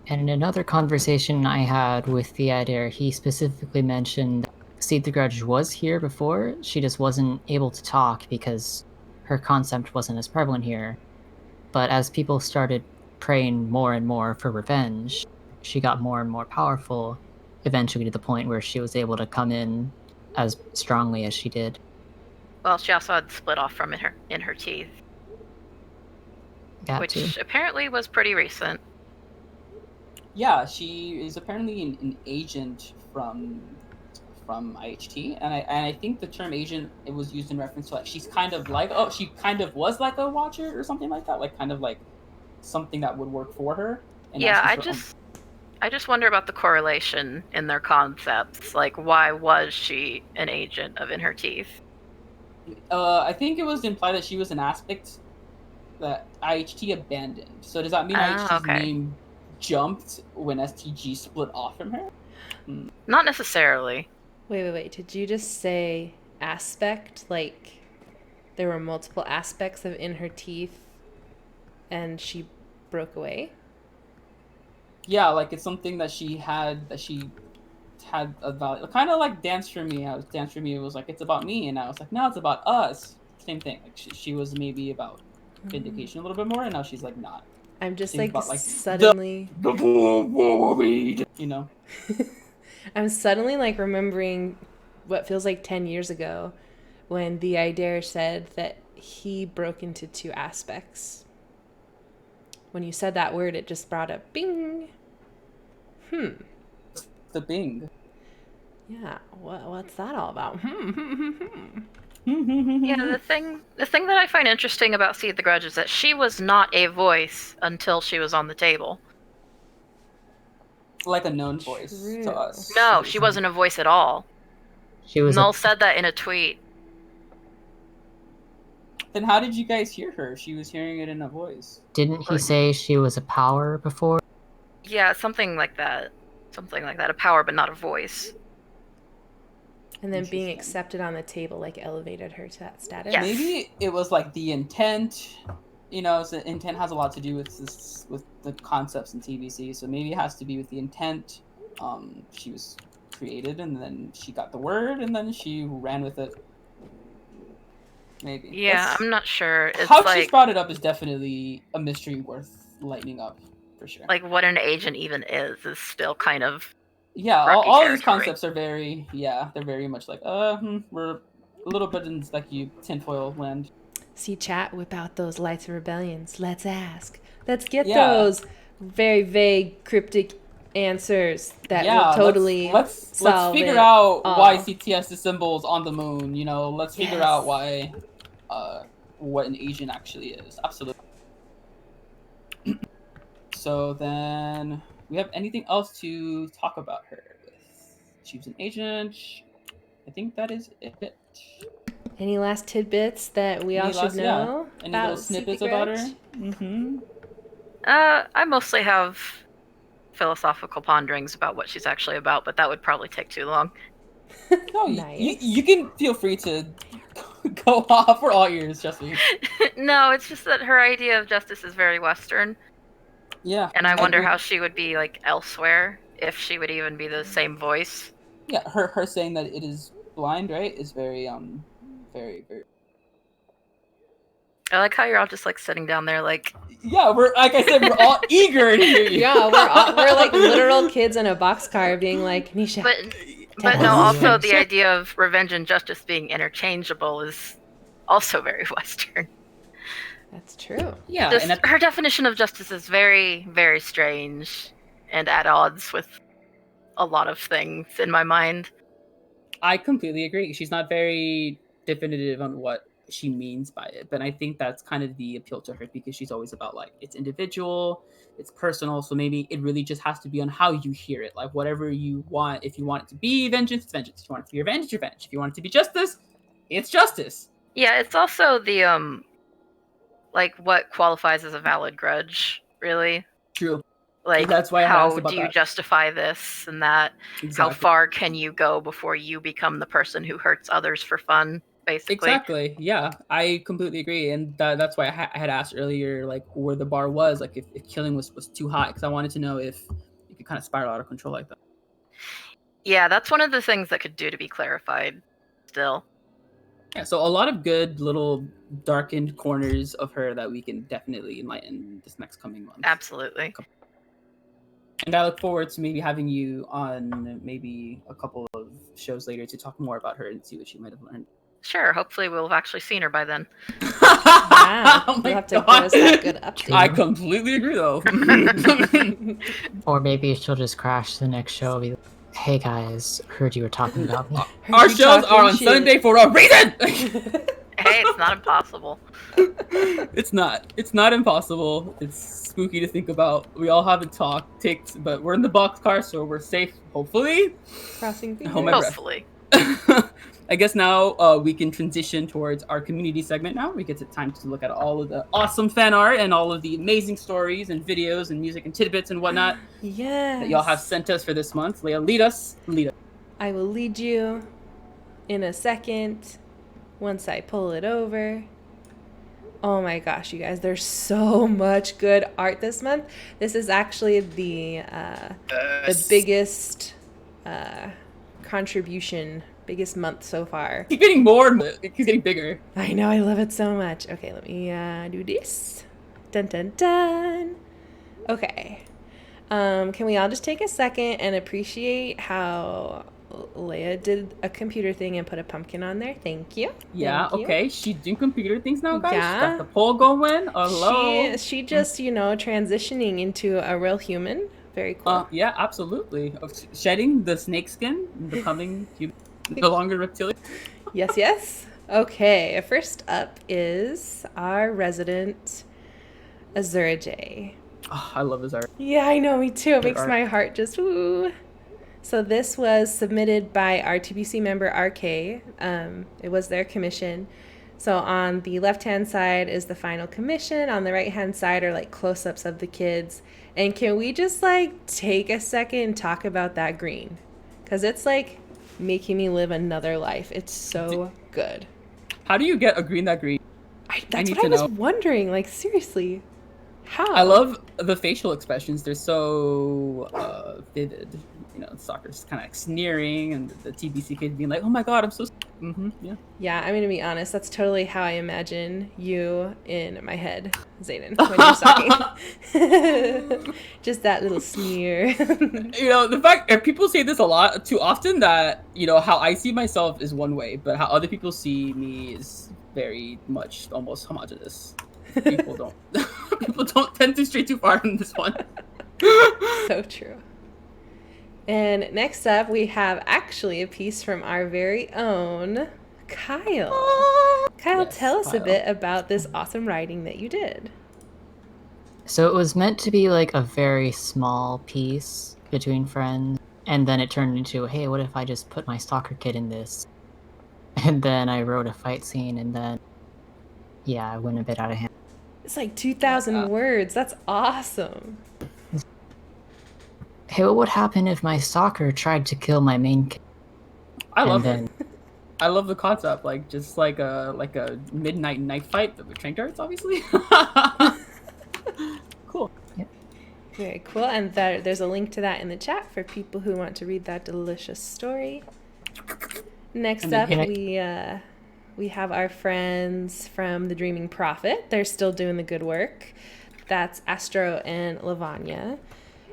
And in another conversation I had with the editor, he specifically mentioned See the Grudge was here before, she just wasn't able to talk because her concept wasn't as prevalent here. But as people started praying more and more for revenge, she got more and more powerful, eventually to the point where she was able to come in as strongly as she did. Well, she also had split off from in her teeth, which apparently was pretty recent. Yeah, she is apparently an agent from IHT, and I think the term agent, it was used in reference to like she kind of was like a watcher or something like that, like kind of like something that would work for her. And yeah, I just wonder about the correlation in their concepts. Like, why was she an agent of In Her Teeth? I think it was implied that she was an aspect that IHT abandoned. So does that mean IHT's name jumped when STG split off from her? Not necessarily. Wait. Did you just say aspect? Like there were multiple aspects of in her teeth and she broke away? Yeah, like it's something that she had a value. Kind of like Dance for Me. Dance for Me was like, it's about me, and I was like, no, it's about us. Same thing. Like she was maybe about vindication a little bit more, and now she's like not. I'm just She's like about, like, suddenly the Wolverine, you know. I'm suddenly like remembering what feels like 10 years ago when the Idare said that he broke into two aspects. When you said that word, it just brought up bing. The Bing. Yeah, what's that all about? Yeah, the thing that I find interesting about See the Grudge is that she was not a voice until she was on the table. Like a known voice True. to us. No, she wasn't a voice at all. She was Null said that in a tweet. Then how did you guys hear her? She was hearing it in a voice. Didn't he say she was a power before? Yeah, something like that. Something like that. A power, but not a voice. And then being Interesting. accepted on the table like elevated her to that status. Yes. Maybe it was like the intent. You know, so intent has a lot to do with this, with the concepts in TVC. So maybe it has to be with the intent. She was created, and then she got the word, and then she ran with it. Maybe. Yeah, I'm not sure. It's How like, she's brought it up is definitely a mystery worth lighting up, for sure. like what an agent even is still kind of Yeah, rocky all these territory. concepts are very, they're very much like, we're a little bit in like you tinfoil land. See, chat, whip out those lights of rebellions. Let's ask. Let's get Yeah. those very vague, cryptic answers that will totally let's solve figure it out all. why CTS is symbols on the moon. You know, let's figure Yes. out why, what an agent actually is. Absolutely. So then, we have anything else to talk about her with? She was an agent. I think that is it. Any last tidbits that we all Any should last- know Any about little snippets about her? Grudge? Mm-hmm. I mostly have philosophical ponderings about what she's actually about, but that would probably take too long. No, Nice. you can feel free to go off. We're all ears, trust me. No, it's just that her idea of justice is very Western, Yeah. and I wonder agree. how she would be like elsewhere, if she would even be the same voice. Yeah, her saying that it is blind, right, is very very. I like how you're all just like sitting down there like, Yeah, we're like I said, we're all eager to hear you. Yeah, we're like literal kids in a boxcar being like, Nisha. but no, us. also the idea of revenge and justice being interchangeable is also very Western. That's true. Yeah, Just, and her definition of justice is very, very strange and at odds with a lot of things in my mind. I completely agree. She's not very definitive on what she means by it, but I think that's kind of the appeal to her because she's always about like it's individual, it's personal. So maybe it really just has to be on how you hear it, like whatever you want. If you want it to be vengeance, it's vengeance. If you want it to be revenge, it's revenge. If you want it to be justice, it's justice. Yeah, it's also the like what qualifies as a valid grudge, really. True. Like, That's why I how asked about do you that. justify this and that? Exactly. How far can you go before you become the person who hurts others for fun, basically? Exactly. Yeah, I completely agree, and that's why I had asked earlier, like where the bar was, like if killing was too high, because I wanted to know if it could kind of spiral out of control like that. Yeah, that's one of the things that could do to be clarified still. Yeah, so a lot of good little darkened corners of her that we can definitely enlighten this next coming month. Absolutely. And I look forward to maybe having you on maybe a couple of shows later to talk more about her and see what she might have learned. Sure, hopefully we'll have actually seen her by then. Wow. Oh my You'll have to give God. us that good update. I completely agree, though. Or maybe she'll just crash the next show and be like, hey guys, heard you were talking about me. Our you shows talking are on shit. Sunday for a reason. Hey, it's not impossible. It's not. It's not impossible. It's spooky to think about. We all haven't talked, ticked, but we're in the boxcar, so we're safe. Hopefully. Crossing fingers. Hold my breath. Hopefully. I guess now we can transition towards our community segment now. We get to time to look at all of the awesome fan art and all of the amazing stories and videos and music and tidbits and whatnot Yes. that y'all have sent us for this month. Leah, lead us. I will lead you in a second once I pull it over. Oh my gosh, you guys, there's so much good art this month. This is actually the biggest contribution, biggest month so far. Keep getting more and more. It keeps getting bigger. I know, I love it so much. Okay, let me do this. Dun dun dun. Okay. Can we all just take a second and appreciate how Leia did a computer thing and put a pumpkin on there? Thank you. Yeah, Thank you. okay. She's doing computer things now, guys. Yeah. She got the poll going. Hello. She just, transitioning into a real human. Very cool. Yeah, absolutely. Shedding the snake skin, becoming human, no longer reptilian. Yes, yes. Okay, first up is our resident Azura J. Oh, I love his art. Yeah, I know, me too. It makes art. my heart just woo. So this was submitted by our TBC member RK. It was their commission. So on the left-hand side is the final commission. On the right-hand side are like close-ups of the kids. And can we just like take a second and talk about that green? Because it's like making me live another life. It's so good. How do you get a green that green? That's what I was wondering. Like, seriously. How? I love the facial expressions. They're so vivid. You know, Soccer's kind of like sneering, and the TBC kid being like, "Oh my god, I'm so." Yeah. Yeah, I'm gonna be honest. That's totally how I imagine you in my head, Zayden, when you're talking. Just that little sneer. You know, the fact people say this a lot too often that how I see myself is one way, but how other people see me is very much almost homogenous. People don't tend to stray too far in this one. So true. And next up, we have actually a piece from our very own Kyle. Kyle, Yes, tell us a Kyle. bit about this awesome writing that you did. So it was meant to be like a very small piece between friends, and then it turned into, hey, what if I just put my stalker kid in this? And then I wrote a fight scene, and then, yeah, I went a bit out of hand. It's like 2,000 words. That's awesome. Hey, what would happen if my stalker tried to kill my main kid? I love it. I love the concept, like just like a midnight knife fight with train darts, obviously. Cool. Yep. Very cool. And there's a link to that in the chat for people who want to read that delicious story. Next up, we have our friends from the Dreaming Prophet. They're still doing the good work. That's Astro and Lavanya.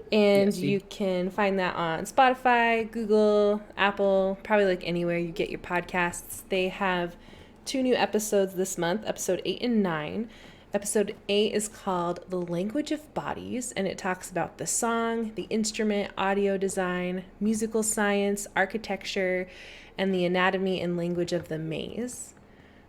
And you can find that on Spotify, Google, Apple, probably like anywhere you get your podcasts. They have 2 new episodes this month, episode 8 and 9. Episode 8 is called The Language of Bodies, and it talks about the song, the instrument, audio design, musical science, architecture, and the anatomy and language of the maze,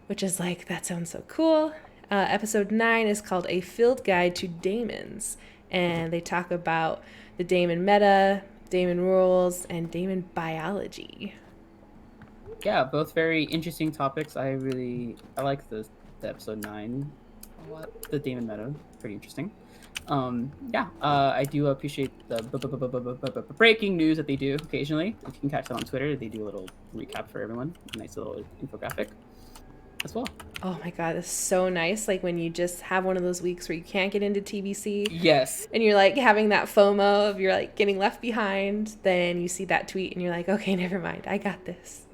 which is like, that sounds so cool. Episode 9 is called A Field Guide to Daemons, and they talk about the daemon meta, daemon rules, and daemon biology. Yeah, both very interesting topics. I like the episode 9 a lot. The daemon meta, pretty interesting. I do appreciate the breaking news that they do occasionally. If you can catch that on Twitter, they do a little recap for everyone. A nice little infographic as well. Oh my god, it's so nice. Like when you just have one of those weeks where you can't get into TBC. Yes. And you're like having that FOMO of you're like getting left behind. Then you see that tweet and you're like, okay, never mind. I got this.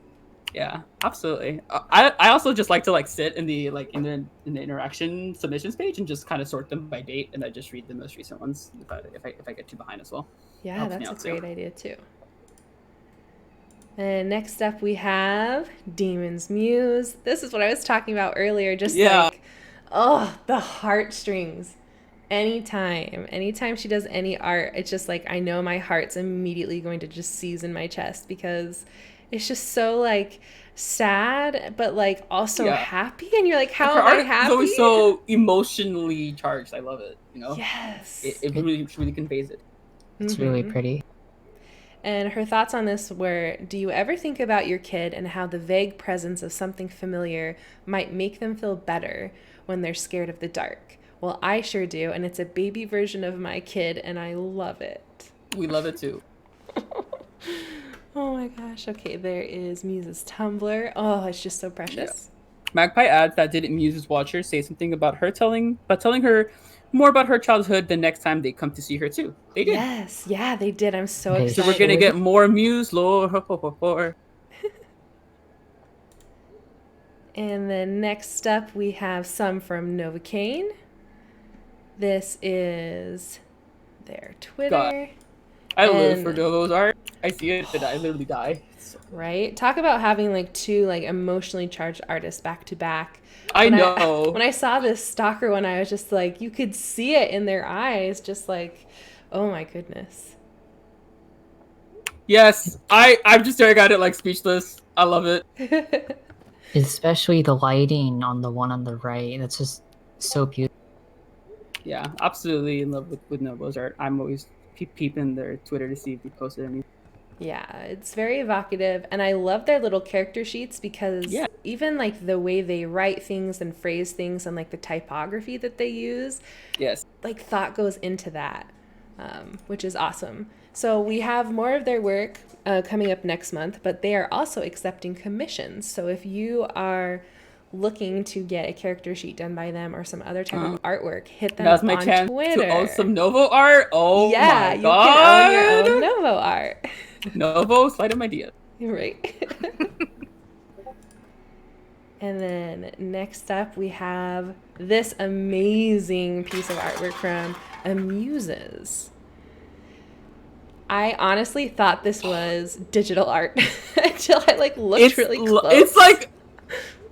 Yeah, absolutely. I also just like to sit in the in the interaction submissions page and just kind of sort them by date, and I just read the most recent ones if I get too behind as well. Yeah, that's a great idea too. And next up we have Demon's Muse. This is what I was talking about earlier. Just like, oh, the heartstrings. Anytime she does any art, it's just like I know my heart's immediately going to just seize in my chest because it's just so like sad, but like also happy. And you're like, how am I happy? It's always so emotionally charged. I love it. Yes. It really conveys it. It's really pretty. And her thoughts on this were, do you ever think about your kid and how the vague presence of something familiar might make them feel better when they're scared of the dark? Well, I sure do, and it's a baby version of my kid, and I love it. We love it too. Oh my gosh. Okay, there is Muse's Tumblr. Oh, it's just so precious. Magpie adds that didn't Muse's Watcher say something about telling her more about her childhood the next time they come to see her too? They did. Yes, yeah, they did. I'm so They excited. So we're gonna get more Muse lore. And then next up, we have some from Novocaine. This is their Twitter. God. I live And- for Novo's art. I see it and I literally die. Right? Talk about having like two like emotionally charged artists back to back. I know. When I saw this Stalker one, I was just like, you could see it in their eyes, just like, oh my goodness. Yes, I'm just staring at it like speechless. I love it. Especially the lighting on the one on the right. That's just so beautiful. Yeah, absolutely in love with Novo's art. I'm always peeping their Twitter to see if they posted anything. Yeah, it's very evocative, and I love their little character sheets because even like the way they write things and phrase things and like the typography that they use, Yes, like thought goes into that, which is awesome. So we have more of their work coming up next month, but they are also accepting commissions. So if you are looking to get a character sheet done by them or some other type of artwork, hit them now's up my on chance Twitter. to own some Novo art. Oh yeah, my you god! can own your own Novo art. Novo, slide in my DM. Right. And then next up, we have this amazing piece of artwork from Amuses. I honestly thought this was digital art until I like looked really close. It's like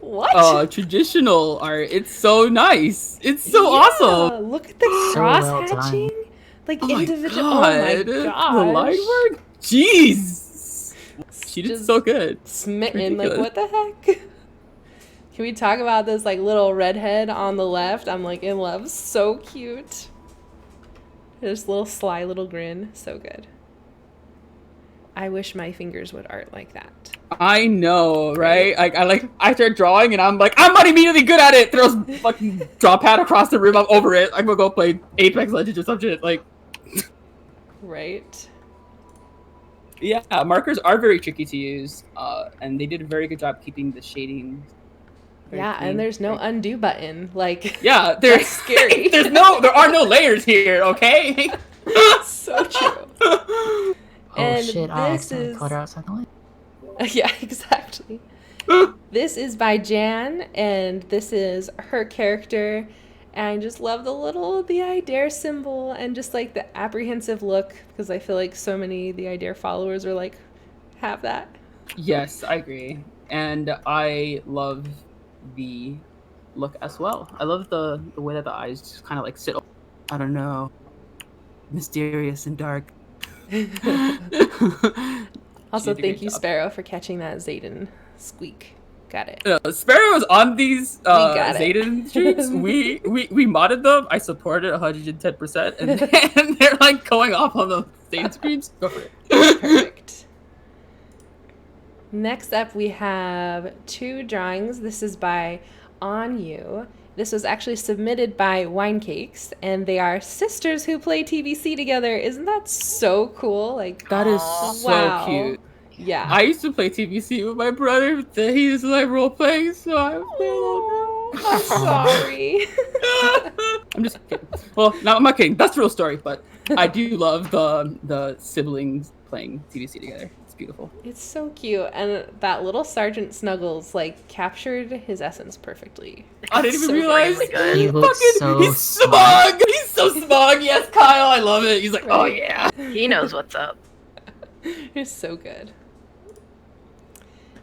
what? Traditional art. It's so nice. It's so awesome. Look at the So cross well done. hatching. Like Oh individual. my Oh my god. gosh. The line work. Jeez. She did Just so good. Smitten. Like, Ridiculous. what the heck? Can we talk about this like little redhead on the left? I'm like in love. So cute. This little sly little grin. So good. I wish my fingers would art like that. I know, right? I start drawing and I'm like, I'm not immediately good at it. Throws fucking draw pad across the room. I'm over it. I'm gonna go play Apex Legends or some shit. Like, Right. yeah, markers are very tricky to use, and they did a very good job keeping the shading. very Yeah, clean. and there's no undo button. Like, Yeah, that's scary. there are no layers here. Okay. So true. Oh And shit, I this accidentally is- put her outside the window. Yeah, exactly. This is by Jan, and this is her character. And I just love the I Dare symbol and just like the apprehensive look, because I feel like so many the I Dare followers are like, have that. Yes, I agree, and I love the look as well. I love the way that the eyes just kind of like sit. I don't know, mysterious and dark. Also, She did a thank great you, job. Sparrow, for catching that Zayden squeak. Got it. Sparrow was on these got it. Zayden streams. we modded them. I supported 110%, and then they're like going off on the Zayden streams. Go for it. Perfect. Next up, we have two drawings. This is by On You. This was actually submitted by Wine Cakes, and they are sisters who play TBC together. Isn't that so cool? Like, That is Aw. so wow. cute. Yeah. I used to play TBC with my brother. He was like role playing, so I I'm sorry. I'm just kidding. Well, no, I'm not kidding. That's the real story, but I do love the siblings playing TBC together. It's beautiful. It's so cute, and that little Sergeant Snuggles like captured his essence perfectly. I didn't even So realize really good. He looks so he's smart. smug. He's so smug. Yes, Kyle, I love it. He's like, oh Right. yeah. He knows what's up. It's so good.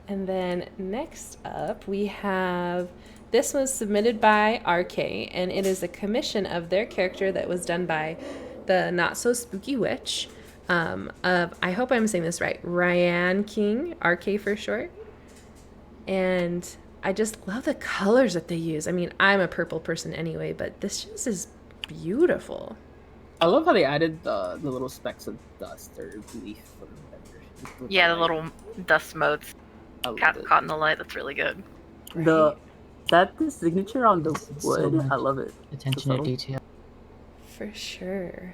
And then next up, we have this was submitted by RK, and it is a commission of their character that was done by the Not So Spooky Witch of, I hope I'm saying this right, Ryan King, RK for short. And I just love the colors that they use. I mean, I'm a purple person anyway, but this just is beautiful. I love how they added the little specks of dust or leaf or whatever. Yeah, the light. little dust motes I love it. caught in the light. That's really good. The that the signature on the So wood. much I love it. Attention to subtle. detail. For sure.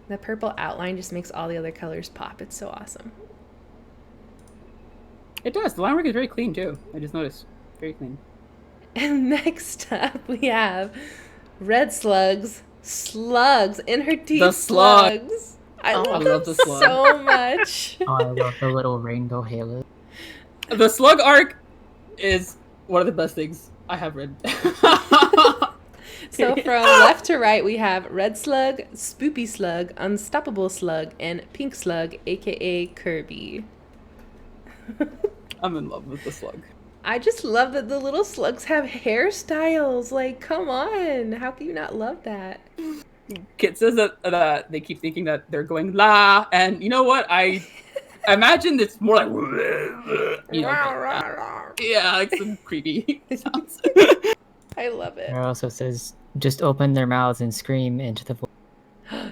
The purple outline just makes all the other colors pop. It's so awesome. It does. The line work is very clean too. I just noticed. Very clean. And next up, we have red slugs. Slugs in her teeth. The slug. Slugs. I Oh, love I them love the slug. so much. Oh, I love the little rainbow halo. The slug arc is one of the best things I have read. So from left to right, we have red slug, spoopy slug, unstoppable slug, and pink slug, aka Kirby. I'm in love with the slug. I just love that the little slugs have hairstyles. Like, come on. How can you not love that? Kit says that they keep thinking that they're going la, and you know what? I imagine it's more like, you know, yeah, like some creepy sounds. I love it. It also says, just open their mouths and scream into the void.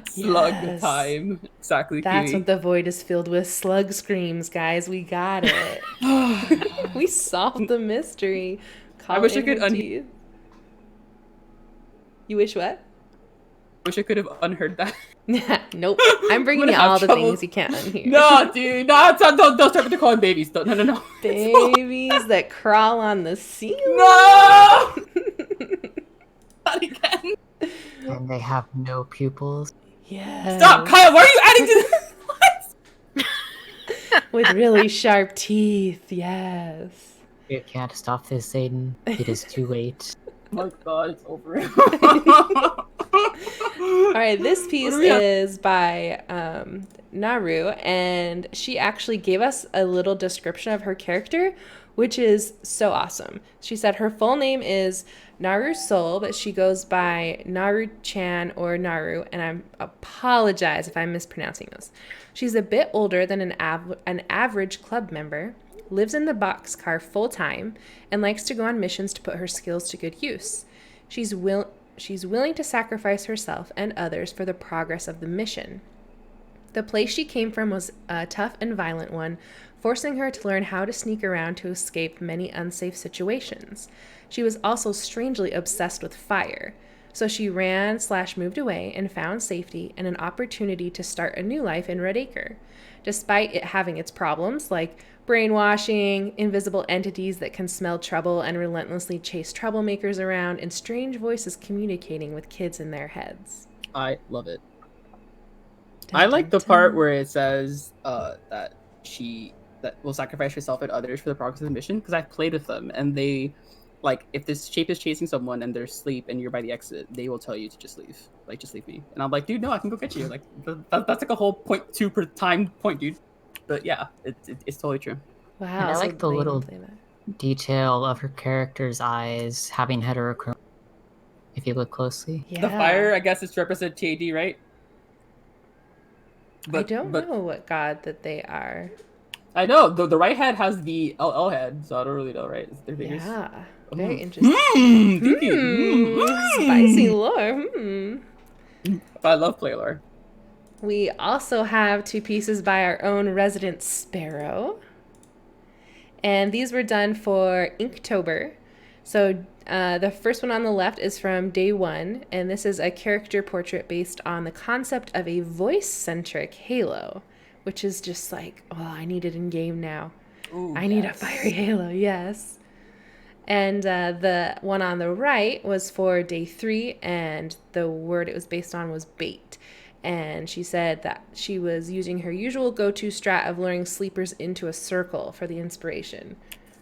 Slug Yes. time, exactly. That's Kiwi. what the void is filled with. Slug screams, guys. We got it. We solved the mystery. I wish I Call could in her teeth. You wish what? Wish I could have unheard that. Nope. I'm bringing gonna you have all the trouble. things you can't unhear. No, dude, no, don't start with the calling babies. No. Babies that crawl on the ceiling. No! Not again. And they have no pupils. Yes. Stop, Kyle. Why are you adding to this? With really sharp teeth. Yes. You can't stop this, Satan. It is too late. Oh my god, it's over. All right, this piece do we have? is by Naru, and she actually gave us a little description of her character, which is so awesome. She said her full name is Naru Soul, but she goes by Naru-chan or Naru, and I apologize if I'm mispronouncing this. She's a bit older than an average club member, lives in the boxcar full-time, and likes to go on missions to put her skills to good use. She's willing to sacrifice herself and others for the progress of the mission. The place she came from was a tough and violent one, forcing her to learn how to sneak around to escape many unsafe situations. She was also strangely obsessed with fire, so she ran/moved away and found safety and an opportunity to start a new life in Red Acre. Despite it having its problems, like brainwashing, invisible entities that can smell trouble and relentlessly chase troublemakers around, and strange voices communicating with kids in their heads. I love it. Dun, I like dun, the part dun. where it says that she will sacrifice herself and others for the progress of the mission, because I've played with them and they, like, if this shape is chasing someone and they're asleep and you're by the exit, they will tell you to just leave. Like, just leave me. And I'm like, dude, no, I can go get you. Like, that's like a whole 0.2 per time point, dude. But yeah, it's totally true. Wow, And I so like the they little play that. detail of her character's eyes having heterochrome. If you look closely. Yeah. The fire, I guess, is to represent TAD, right? I don't know what god that they are. I know the right head has the LL head, so I don't really know, right? It's their fingers. Yeah, very Mm. interesting. Thank you. Spicy lore. But I love play lore. We also have two pieces by our own resident Sparrow. And these were done for Inktober. So the first one on the left is from Day One, and this is a character portrait based on the concept of a voice-centric Halo, which is just like, oh, I need it in game now. Ooh, I need a yes. fiery Halo, yes. And the one on the right was for Day 3, and the word it was based on was bait. And she said that she was using her usual go-to strat of luring sleepers into a circle for the inspiration.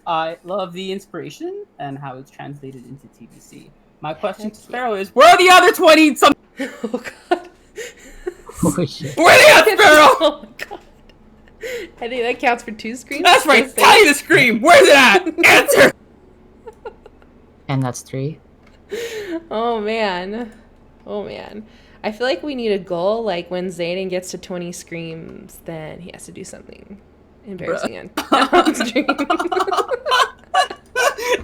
I love the inspiration and how it's translated into TBC. My question to Sparrow is, where are the other 20 some? Oh, God. Holy shit. Where are they at, Sparrow? Oh, my God. I think that counts for 2 screens. That's right. Just Tell you to scream. Where's it at? Answer. And that's 3. Oh, man. Oh, man. I feel like we need a goal, like when Zayden gets to 20 screams, then he has to do something embarrassing on stream.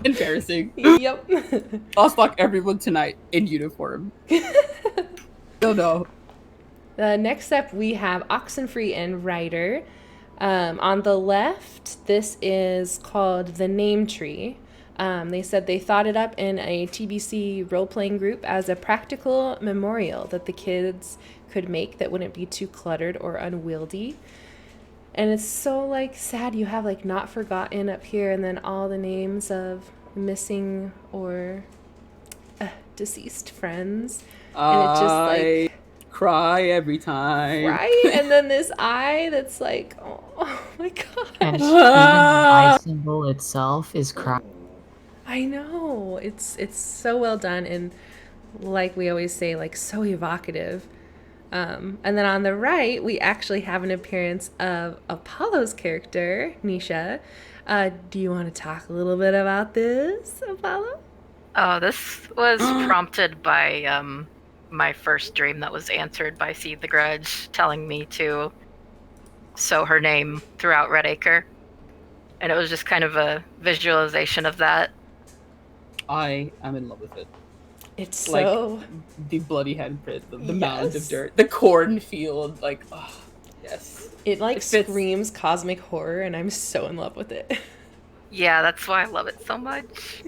Embarrassing. Yep. I'll stalk everyone tonight in uniform. Still no. Next up, we have Oxenfree and Ryder. On the left, this is called the Name Tree. They said they thought it up in a TBC role-playing group as a practical memorial that the kids could make that wouldn't be too cluttered or unwieldy. And it's so, like, sad. You have, like, Not Forgotten up here and then all the names of missing or deceased friends. And it's just, like... cry every time. Right? And then this eye that's like, oh my god. And even the eye symbol itself is crying. I know. It's so well done and, like we always say, like, so evocative. And then on the right, we actually have an appearance of Apollo's character, Nisha. Do you want to talk a little bit about this, Apollo? Oh, this was prompted by my first dream that was answered by Seed the Grudge, telling me to sew her name throughout Redacre. And it was just kind of a visualization of that. I am in love with it. It's Like, so... the bloody handprint, the Yes. mound of dirt, the cornfield, like, oh, yes. It, like, It fits. screams cosmic horror, and I'm so in love with it. Yeah, that's why I love it so much.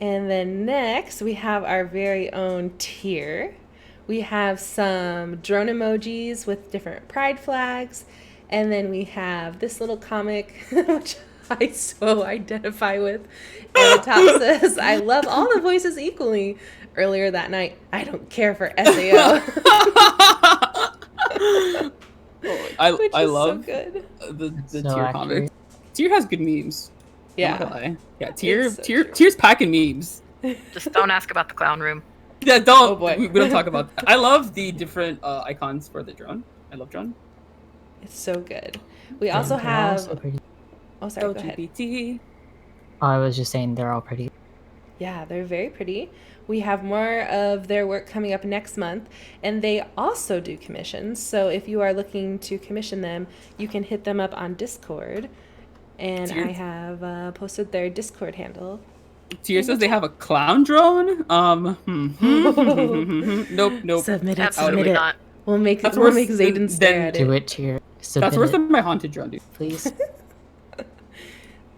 And then next, we have our very own tier. We have some drone emojis with different pride flags. And then we have this little comic, which I so identify with. And the top says, I love all the voices equally. Earlier that night, I don't care for SAO. Which I is love so good. the So tier accurate. comic. Tier has good memes. I'm not Yeah. gonna lie. Yeah, It's so true. tier's packing memes. Just don't ask about the clown room. Yeah, don't. Oh, boy. We don't talk about that. I love the different icons for the drone. I love drone. It's so good. We also They're have... also pretty. Oh, sorry, go ahead. LGBT. Oh, I was just saying they're all pretty. Yeah, they're very pretty. We have more of their work coming up next month, and they also do commissions. So if you are looking to commission them, you can hit them up on Discord. And Tier- I have posted their Discord handle. Tier says they have a clown drone. Nope. Submit it, Absolutely submit it. not. We'll make That's we'll worse make Zayden than- stare than- at Do it. it tier. That's Submit worse it, than my haunted drone, dude. please.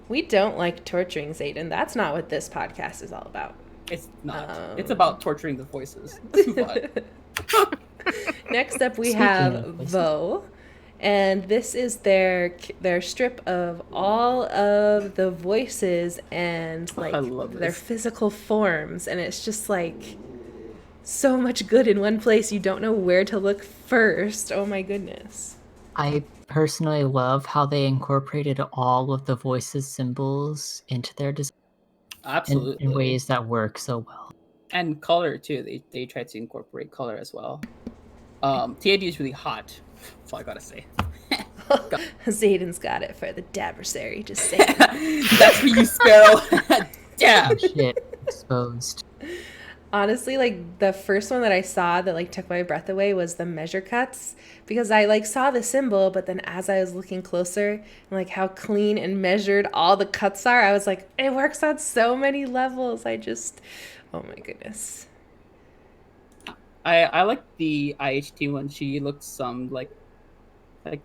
We don't like torturing Zayden. That's not what this podcast is all about. It's not. Um. It's about torturing the voices. Move on. Next up, we Speaking have of voices. Vo, and this is their strip of all of the voices and like I love their this. physical forms, and it's just like so much good in one place. You don't know where to look first. Oh my goodness. I personally love how they incorporated all of the voices symbols into their design Absolutely. in ways that work so well. And color too. They tried to incorporate color as well. TAD is really hot. That's all I gotta say. Zayden's got it for the adversary. Just saying. That's for you, Sparrow. Oh Damn. shit, exposed. Honestly, like the first one that I saw that like took my breath away was the measure cuts, because I like saw the symbol, but then as I was looking closer and like how clean and measured all the cuts are, I was like, it works on so many levels. Oh my goodness. I like the IHT one. She looks like that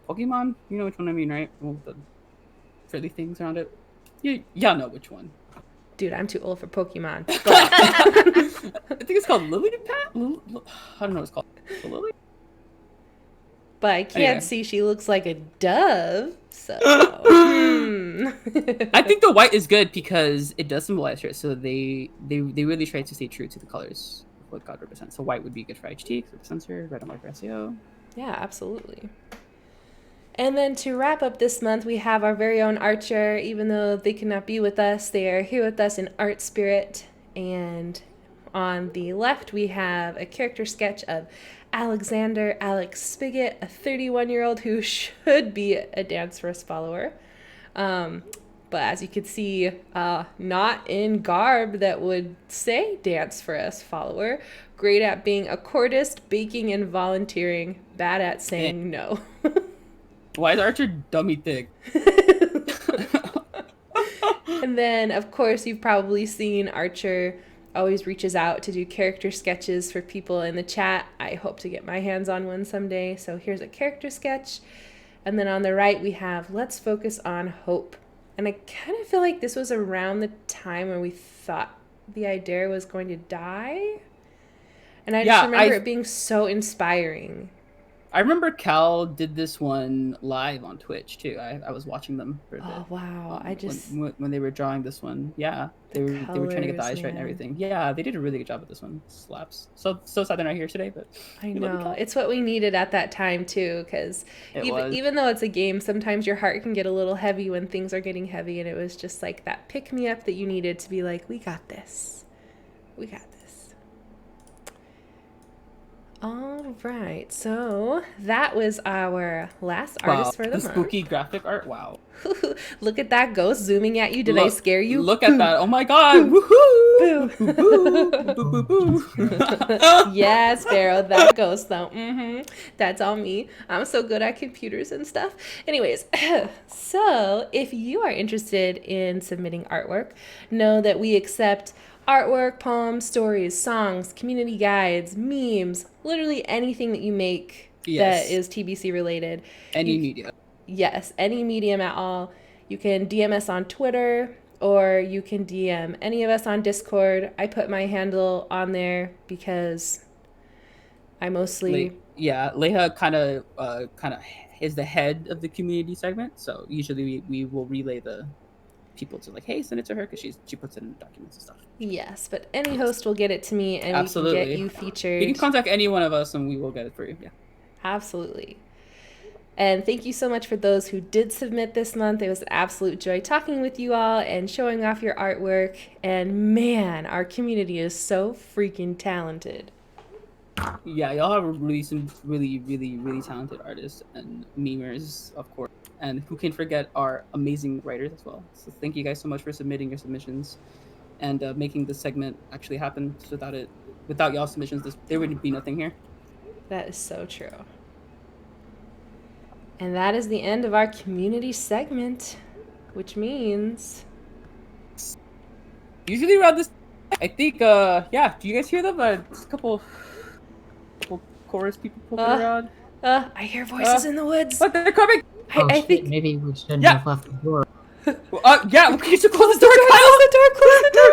Pokemon. You know which one I mean, right? With the frilly things around it. Y'all know which one. Dude, I'm too old for Pokemon. I think it's called Lillipad. I don't know what it's called. Lily. But I can't Anyway. see she looks like a dove, so. I think the white is good because it does symbolize her. So they really try to stay true to the colors of what God represents. So white would be good for HT because it represents her. Red and white for SEO. Yeah, absolutely. And then to wrap up this month, we have our very own Archer. Even though they cannot be with us, they are here with us in art spirit. And on the left, we have a character sketch of Alexander Alex Spigot, a 31-year-old who should be a Dance for Us follower. But as you can see, not in garb that would say Dance for Us follower. Great at being a cordist, baking, and volunteering. Bad at saying no. Why is Archer dummy thick? And then, of course, you've probably seen Archer always reaches out to do character sketches for people in the chat. I hope to get my hands on one someday. So here's a character sketch. And then on the right, we have Let's Focus on Hope. And I kind of feel like this was around the time where we thought the idea was going to die. And I just remember it being so inspiring. I remember Cal did this one live on Twitch too. I was watching them for a bit. Oh wow! When they were drawing this one, yeah, they were trying to get the eyes right and everything. Yeah, they did a really good job with this one. Slaps. So sad they're not here today, but I know it's what we needed at that time too. Because even though it's a game, sometimes your heart can get a little heavy when things are getting heavy, and it was just like that pick me up that you needed to be like, we got this, we got this. All right, so that was our last artist for the month. Spooky graphic art, wow. Look at that ghost zooming at you. Did I scare you? Look at that, oh my god, woohoo! Yeah, Sparrow, that ghost though. That's all me. I'm so good at computers and stuff. Anyways, so if you are interested in submitting artwork, know that we accept artwork, poems, stories, songs, community guides, memes, literally anything that you make that is TBC related. Any media. Yes, any medium at all. You can DM us on Twitter or you can DM any of us on Discord. I put my handle on there because I mostly... Leha kind of is the head of the community segment, so usually we will relay the people to like, hey, send it to her because she puts it in the documents and stuff. Yes, but any host will get it to me and we can get you featured. You can contact any one of us and we will get it for you. Yeah, absolutely. And thank you so much for those who did submit this month. It was an absolute joy talking with you all and showing off your artwork. And man, our community is so freaking talented. Yeah, y'all have really some really talented artists and memers, of course. And who can forget our amazing writers as well. So thank you guys so much for submitting your submissions and making this segment actually happen. Without y'all submissions, there would be nothing here. That is so true. And that is the end of our community segment, which means... Usually around this, I think, do you guys hear them? Just a couple chorus people poking around. I hear voices in the woods. But they're coming! I think maybe we shouldn't have left the door. Yeah, we should close the door. Close the door.